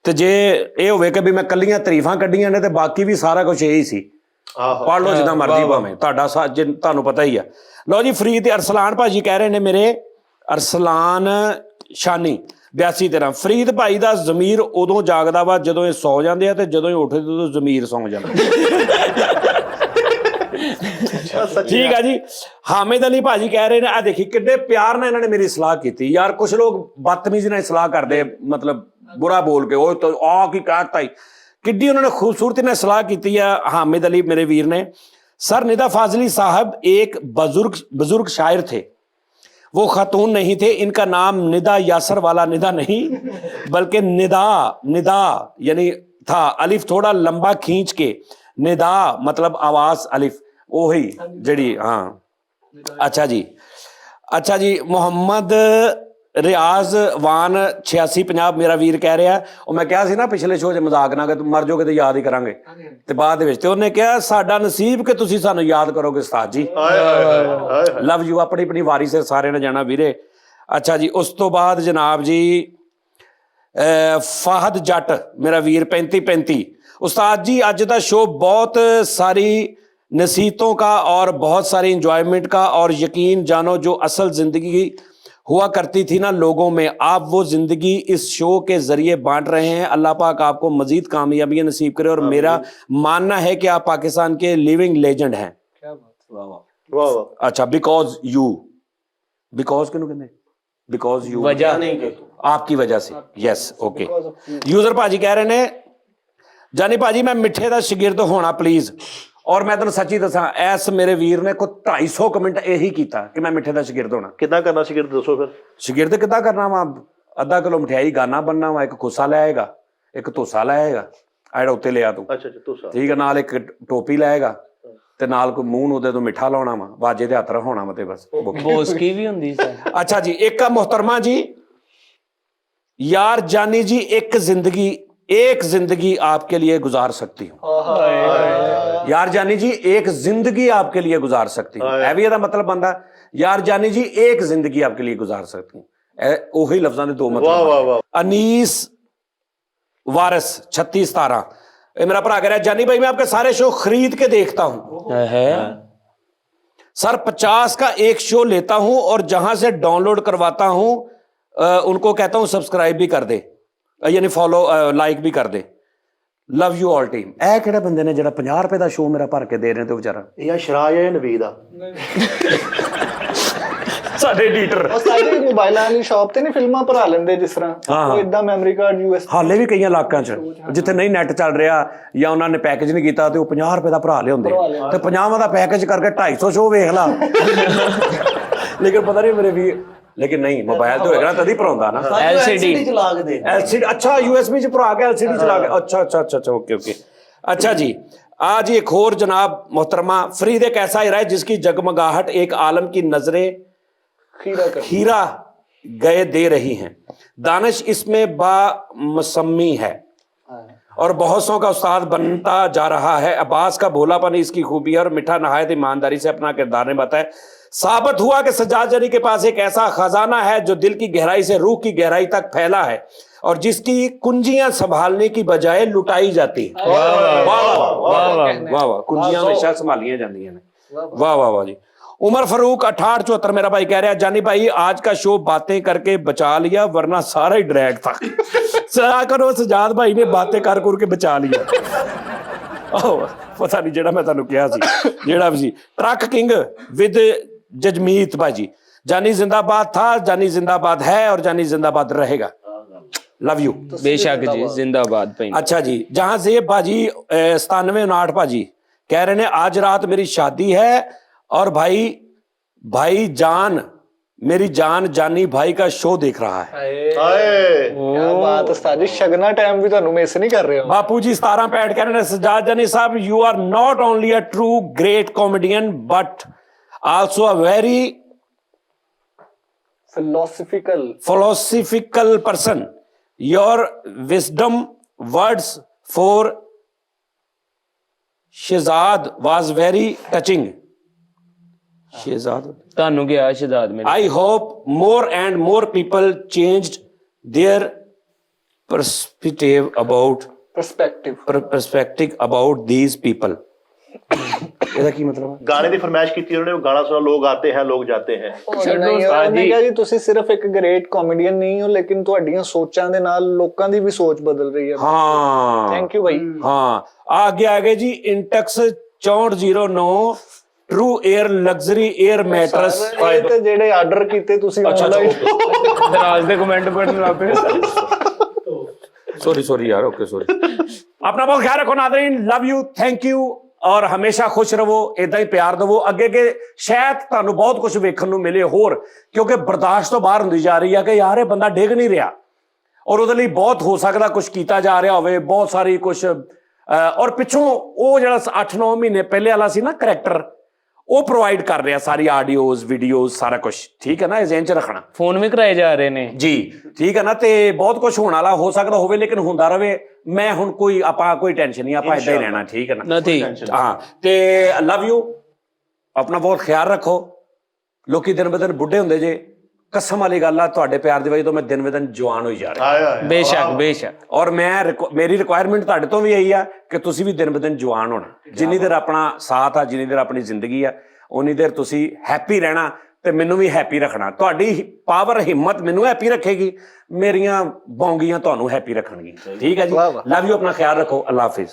ਤੇ ਜੇ ਇਹ ਹੋਵੇ ਕਿ ਵੀ ਮੈਂ ਕੱਲੀਆਂ ਤਾਰੀਫਾਂ ਕੱਢੀਆਂ ਨੇ ਤੇ ਬਾਕੀ ਵੀ ਸਾਰਾ ਕੁਝ ਇਹੀ ਸੀ, ਪੜ੍ਹ ਲਓ ਜਿੱਦਾਂ ਮਰਜ਼ੀ ਭਾਵੇਂ, ਤੁਹਾਡਾ ਤੁਹਾਨੂੰ ਪਤਾ ਹੀ ਆ। ਲਓ ਜੀ ਫਰੀ ਤੇ ਅਰਸਲਾਨ ਭਾਜੀ ਕਹਿ ਰਹੇ ਨੇ, ਮੇਰੇ ਅਰਸਲਾਨ ਸ਼ਾਨੀ 8213, ਫਰੀਦ ਭਾਈ ਦਾ ਜ਼ਮੀਰ ਉਦੋਂ ਜਾਗਦਾ ਵਾ ਜਦੋਂ ਇਹ ਸੌ ਜਾਂਦੇ ਆ, ਤੇ ਜਦੋਂ ਇਹ ਉੱਠਦੇ ਉਦੋਂ ਜ਼ਮੀਰ ਸੌਂ ਜਾਂਦਾ। ਠੀਕ ਆ ਜੀ। ਹਾਮਿਦ ਅਲੀ ਭਾਜੀ ਕਹਿ ਰਹੇ ਨੇ, ਆ ਦੇਖੀ ਕਿੰਨੇ ਪਿਆਰ ਨਾਲ ਇਹਨਾਂ ਨੇ ਮੇਰੀ ਸਲਾਹ ਕੀਤੀ ਯਾਰ। ਕੁਝ ਲੋਕ ਬਦਤਮੀਜ਼ੀ ਨਾਲ ਸਲਾਹ ਕਰਦੇ, ਮਤਲਬ ਬੁਰਾ ਬੋਲ ਕੇ, ਉਹ ਤਾਂ ਆ ਕੀ ਕਹਿਤਾ ਹੀ। ਕਿੱਡੀ ਉਹਨਾਂ ਨੇ ਖੂਬਸੂਰਤੀ ਨਾਲ ਸਲਾਹ ਕੀਤੀ ਆ ਹਾमिद अली मेरे वीर ने। सर निदा फाजली साहब एक बुजुर्ग शायर थे, वो खातून नहीं थे, इनका नाम निदा यासर वाला निदा नहीं बल्कि निदा यानी था, अलिफ थोड़ा लंबा खींच के निदा मतलब आवाज अलिफ वही जड़ी। हाँ अच्छा जी मोहम्मद रियाज वान 8650 ਮੇਰਾ ਵੀਰ ਕਹਿ ਰਿਹਾ, ਉਹ ਮੈਂ ਕਿਹਾ ਸੀ ਨਾ ਪਿਛਲੇ ਸ਼ੋਅ 'ਚ ਮਜ਼ਾਕ ਨਾ ਕਿ ਮਰ ਜਾਓਗੇ ਤੇ ਯਾਦ ਹੀ ਕਰਾਂਗੇ, ਤੇ ਬਾਅਦ ਦੇ ਵਿੱਚ ਤੇ ਉਹਨੇ ਕਿਹਾ ਸਾਡਾ ਨਸੀਬ ਕਿ ਤੁਸੀਂ ਸਾਨੂੰ ਯਾਦ ਕਰੋਗੇ ਉਸਤਾਦ ਜੀ। Love you. ਆਪਣੀ ਵਾਰੀ ਸਿਰ ਸਾਰਿਆਂ ਨੇ ਜਾਣਾ ਵੀਰੇ। ਅੱਛਾ ਜੀ, ਉਸ ਤੋਂ ਬਾਅਦ ਜਨਾਬ ਜੀ ਫਾਹਦ ਜੱਟ ਮੇਰਾ ਵੀਰ 3535, उस्ताद जी आज का शो बहुत सारी नसीहतों का और बहुत सारी इंजॉयमेंट का, और यकीन जानो जो असल ज़िंदगी हुआ करती थी ना लोगों में, आप वो ज़िंदगी इस शो के ज़रिए बांट रहे हैं। अल्लाह पाक आपको मज़ीद कामयाबियाँ नसीब करे, और मेरा मानना है कि आप पाकिस्तान के लिविंग लेजेंड हैं। क्या बात। वाह वाह। अच्छा, बिकॉज किनू कहते, बिकॉज यू, वजह नहीं, आपकी वजह से। Yes okay. यूजर भाजी कह रहे हैं, जानी भाजी मैं मिठे का शागिर्द होना प्लीज, और मैं तुम सच्ची दसा ऐस मेरे वीर ने को 250 कमेंट यही किया कि मैं मिठे का शागिर्द होना। कितना करना शागिर्द दसो फिर? शागिर्द कितना करना वा, अद्धा किलो मिठाई गाना बनना वा, एक खुस्सा लाएगा, एक तोसा लाएगा, आड़ा उत्ते लिया तू, अच्छा तोसा, ठीक है, नाल एक टोपी लाएगा ते नाल कोई मूंह नूं तो मिठा लाउणा वा, बाजे दे हत्थ रखाउणा वा, ते बस बोस की भी हुंदी सर। अच्छा जी, एक मोहतरमा जी यार जानी जी एक जिंदगी आपके लिए गुजार सकती हूँ। यार जानी जी एक जिंदगी आपके लिए गुजार सकती हूँ। ਇਹ ਵੀ ਇਹਦਾ ਮਤਲਬ ਬੰਦਾ यार जानी जी एक जिंदगी आपके लिए गुजार सकती हूँ। ਉਹੀ ਲਫ਼ਜ਼ਾਂ ਦੇ ਦੋ ਮਤਲਬ। अनीस वारिस 3617 ਇਹ ਮੇਰਾ ਭਰਾ कह रहा है जानी भाई मैं आपके सारे शो खरीद के देखता हूँ सर, 50 का एक शो लेता हूं और जहां से डाउनलोड करवाता हूं उनको कहता हूं सब्सक्राइब भी कर दे, यानी फॉलो लाइक भी कर दे। Love you all team. ਇਹ ਕਿਹੜੇ ਬੰਦੇ ਨੇ ਜਿਹੜਾ 50 ਰੁਪਏ ਦਾ ਸ਼ੋਅ ਮੇਰਾ ਭਰ ਕੇ ਦੇ ਰਹੇ ਤੇ ਵਿਚਾਰਾ ਇਹ ਆ ਸ਼ਰਾਜ ਹੈ ਨਵੀਦ ਆ ਸਾਡੇ ਐਡੀਟਰ ਉਹ ਸਾਡੇ ਮੋਬਾਈਲਾਂ ਵਾਲੀ ਸ਼ਾਪ ਤੇ ਨਹੀਂ ਫਿਲਮਾਂ ਭਰਾ ਲੈਂਦੇ ਜਿਸ ਤਰ੍ਹਾਂ ਉਹ ਇਦਾਂ ਮੈਮਰੀ ਕਾਰਡ ਯੂਐਸ ਹਾਲੇ ਵੀ ਕਈਆਂ ਇਲਾਕਿਆਂ 'ਚ ਜਿੱਥੇ ਨਹੀਂ ਨੈਟ ਚੱਲ ਰਿਹਾ ਜਾਂ ਉਹਨਾਂ ਨੇ ਪੈਕੇਜ ਨਹੀਂ ਕੀਤਾ ਤੇ ਉਹ 50 ਰੁਪਏ ਦਾ ਭਰਾ ਲਿਆਉਂਦੇ ਤੇ 50 ਦਾ ਪੈਕੇਜ ਕਰਕੇ 250 ਸ਼ੋਅ ਵੇਖ ਲਾ ਲੇਕਿਨ ਪਤਾ ਨਹੀਂ ਮੇਰੇ ਵੀ लेकिन नहीं मोबाइल तो होगा तभी भराउंदा ना LCD चला के दे LCD अच्छा USB च भरा के LCD चला के अच्छा ओके अच्छा जी। आज एक और जनाब मोहतरमा फरीद एक ऐसा हीरा है जिसकी जगमगाहट एक आलम की नजरें हीरा गए दे रही हैं। दानिश इसमें बामसम्मी है और बहुत सौ का उस्ताद बनता जा रहा है। अब्बास का भोलापन इसकी खूबी है और मिठा नहायत ईमानदारी से अपना किरदार निभाता है। साबित हुआ कि सज्जाद जरी के पास एक ऐसा खजाना है जो दिल की गहराई से रूह की गहराई तक फैला है और जिसकी कुंजियां संभालने की बजाय लुटाई जाती है। वाह कुंजियां हमेशा संभालियां जाती हैं। वाह जी। उमर फरूक 6874 मेरा भाई कह रहा है जानी भाई आज का शो बातें करके बचा लिया वरना सारा ही ड्रैग था। सजा करो सजाद भाई ने बातें कर के बचा लिया। पता नहीं जेड़ा मैं तुहानू कहा सी जेड़ा भी ट्रक किंग विद जजमीत भाजी जानी जिंदाबाद था, जानी जिंदाबाद है और जानी जिंदाबाद रहेगा। Love you. बेशक जी जिंदाबाद भाई। अच्छा जी जहां से भाजी 9759 भाजी कह रहे हैं आज रात मेरी शादी है और भाई जान मेरी जान जानी भाई का शो देख रहा है। क्या बात उस्ताद जी शगना टाइम भी ਤੁਹਾਨੂੰ ਮਿਸ ਨਹੀਂ ਕਰ ਰਹੇ ਹੋ। बापू जी 1765 कह रहे हैं Sajjad Jani sahab you are not only a true great comedian but also a very philosophical person. Your wisdom words for Shehzad was very touching. Shehzad ਤੁਹਾਨੂੰ ਕਿਹਾ ਸ਼ਹਿਜ਼ਾਦ ਮੇਰੇ I hope more and more people changed their perspective about these people. ਇਹਦਾ ਕੀ ਮਤਲਬ ਹੈ? ਗਾਣੇ ਦੀ ਫਰਮਾਇਸ਼ ਕੀਤੀ ਉਹਨਾਂ ਨੇ, ਉਹ ਗਾਣਾ ਸੁਣਾ, ਲੋਕ ਆਤੇ हैं लोग जाते हैं। ਉਹਨੇ ਕਿਹਾ ਜੀ ਤੁਸੀਂ ਸਿਰਫ ਇੱਕ ਗ੍ਰੇਟ ਕਾਮੇਡੀਅਨ ਨਹੀਂ ਹੋ ਲੇਕਿਨ ਤੁਹਾਡੀਆਂ ਸੋਚਾਂ ਦੇ ਨਾਲ ਲੋਕਾਂ ਦੀ ਵੀ ਸੋਚ ਬਦਲ ਰਹੀ ਹੈ। ਹਾਂ ਥੈਂਕ ਯੂ ਭਾਈ। ਹਾਂ ਆਗੇ ਜੀ Intex 6409 true air luxury air mattress ਤੇ ਜਿਹੜੇ ਆਰਡਰ ਕੀਤੇ ਤੁਸੀਂ ਆਨਲਾਈਨ ਦਰਾਜ਼ ਦੇ ਕਮੈਂਟ ਪੜਨ ਲੱਗ ਪਏ। सॉरी यार ओके सॉरी। अपना बहुत ख्याल रखो नाज़रीन। लव यू थैंक यू और हमेशा खुश रहो इदा ही प्यार दवो अगे शायद तुहानू बहुत कुछ वेखण नू मिले होर क्योंकि बर्दाश्त तो बाहर हुंदी जा रही है कि यार ये बंदा डिग नहीं रहा और उहदे लई बहुत हो सकता कुछ कीता जा रहा होवे बहुत सारी कुछ और पिछों वो जिहड़ा 8-9 महीने पहले वाला सी ना करैक्टर वो प्रोवाइड कर रहा सारी आडियोज वीडियोज सारा कुछ ठीक है ना ये ज़हन च रखना। फोन भी कराए जा रहे ने जी ठीक है ना ते बहुत कुछ होने वाला हो सकता होवे लेकिन हुंदा रहे। मैं हुण कोई आपां कोई टेंशन नहीं आपां इदां ही रहना ठीक है ना हाँ ते लव यू अपना बहुत ख्याल रखो। लोकी दिन ब दिन बुढ़े हुंदे जे कसम वाली गल आ तुहाडे प्यार दी वजह तो मैं दिन ब दिन जवान होई जा रहा बेशक और मैं मेरी रिक्वायरमेंट तुहाडे तो भी यही आ कि तुसी भी दिन ब दिन जवान होना जिन्नी देर अपना साथ आ जिन्नी देर अपनी जिंदगी आ उन्नी देर तुसी हैप्पी रहना ते मैनू भी हैप्पी रखना। तुहाडी पावर हिम्मत मैनू हैप्पी रखेगी मेरियां बौंगियां तुहानू हैप्पी रखणगी ठीक है जी। लव यू अपना ख्याल रखो अल्लाह हाफिज।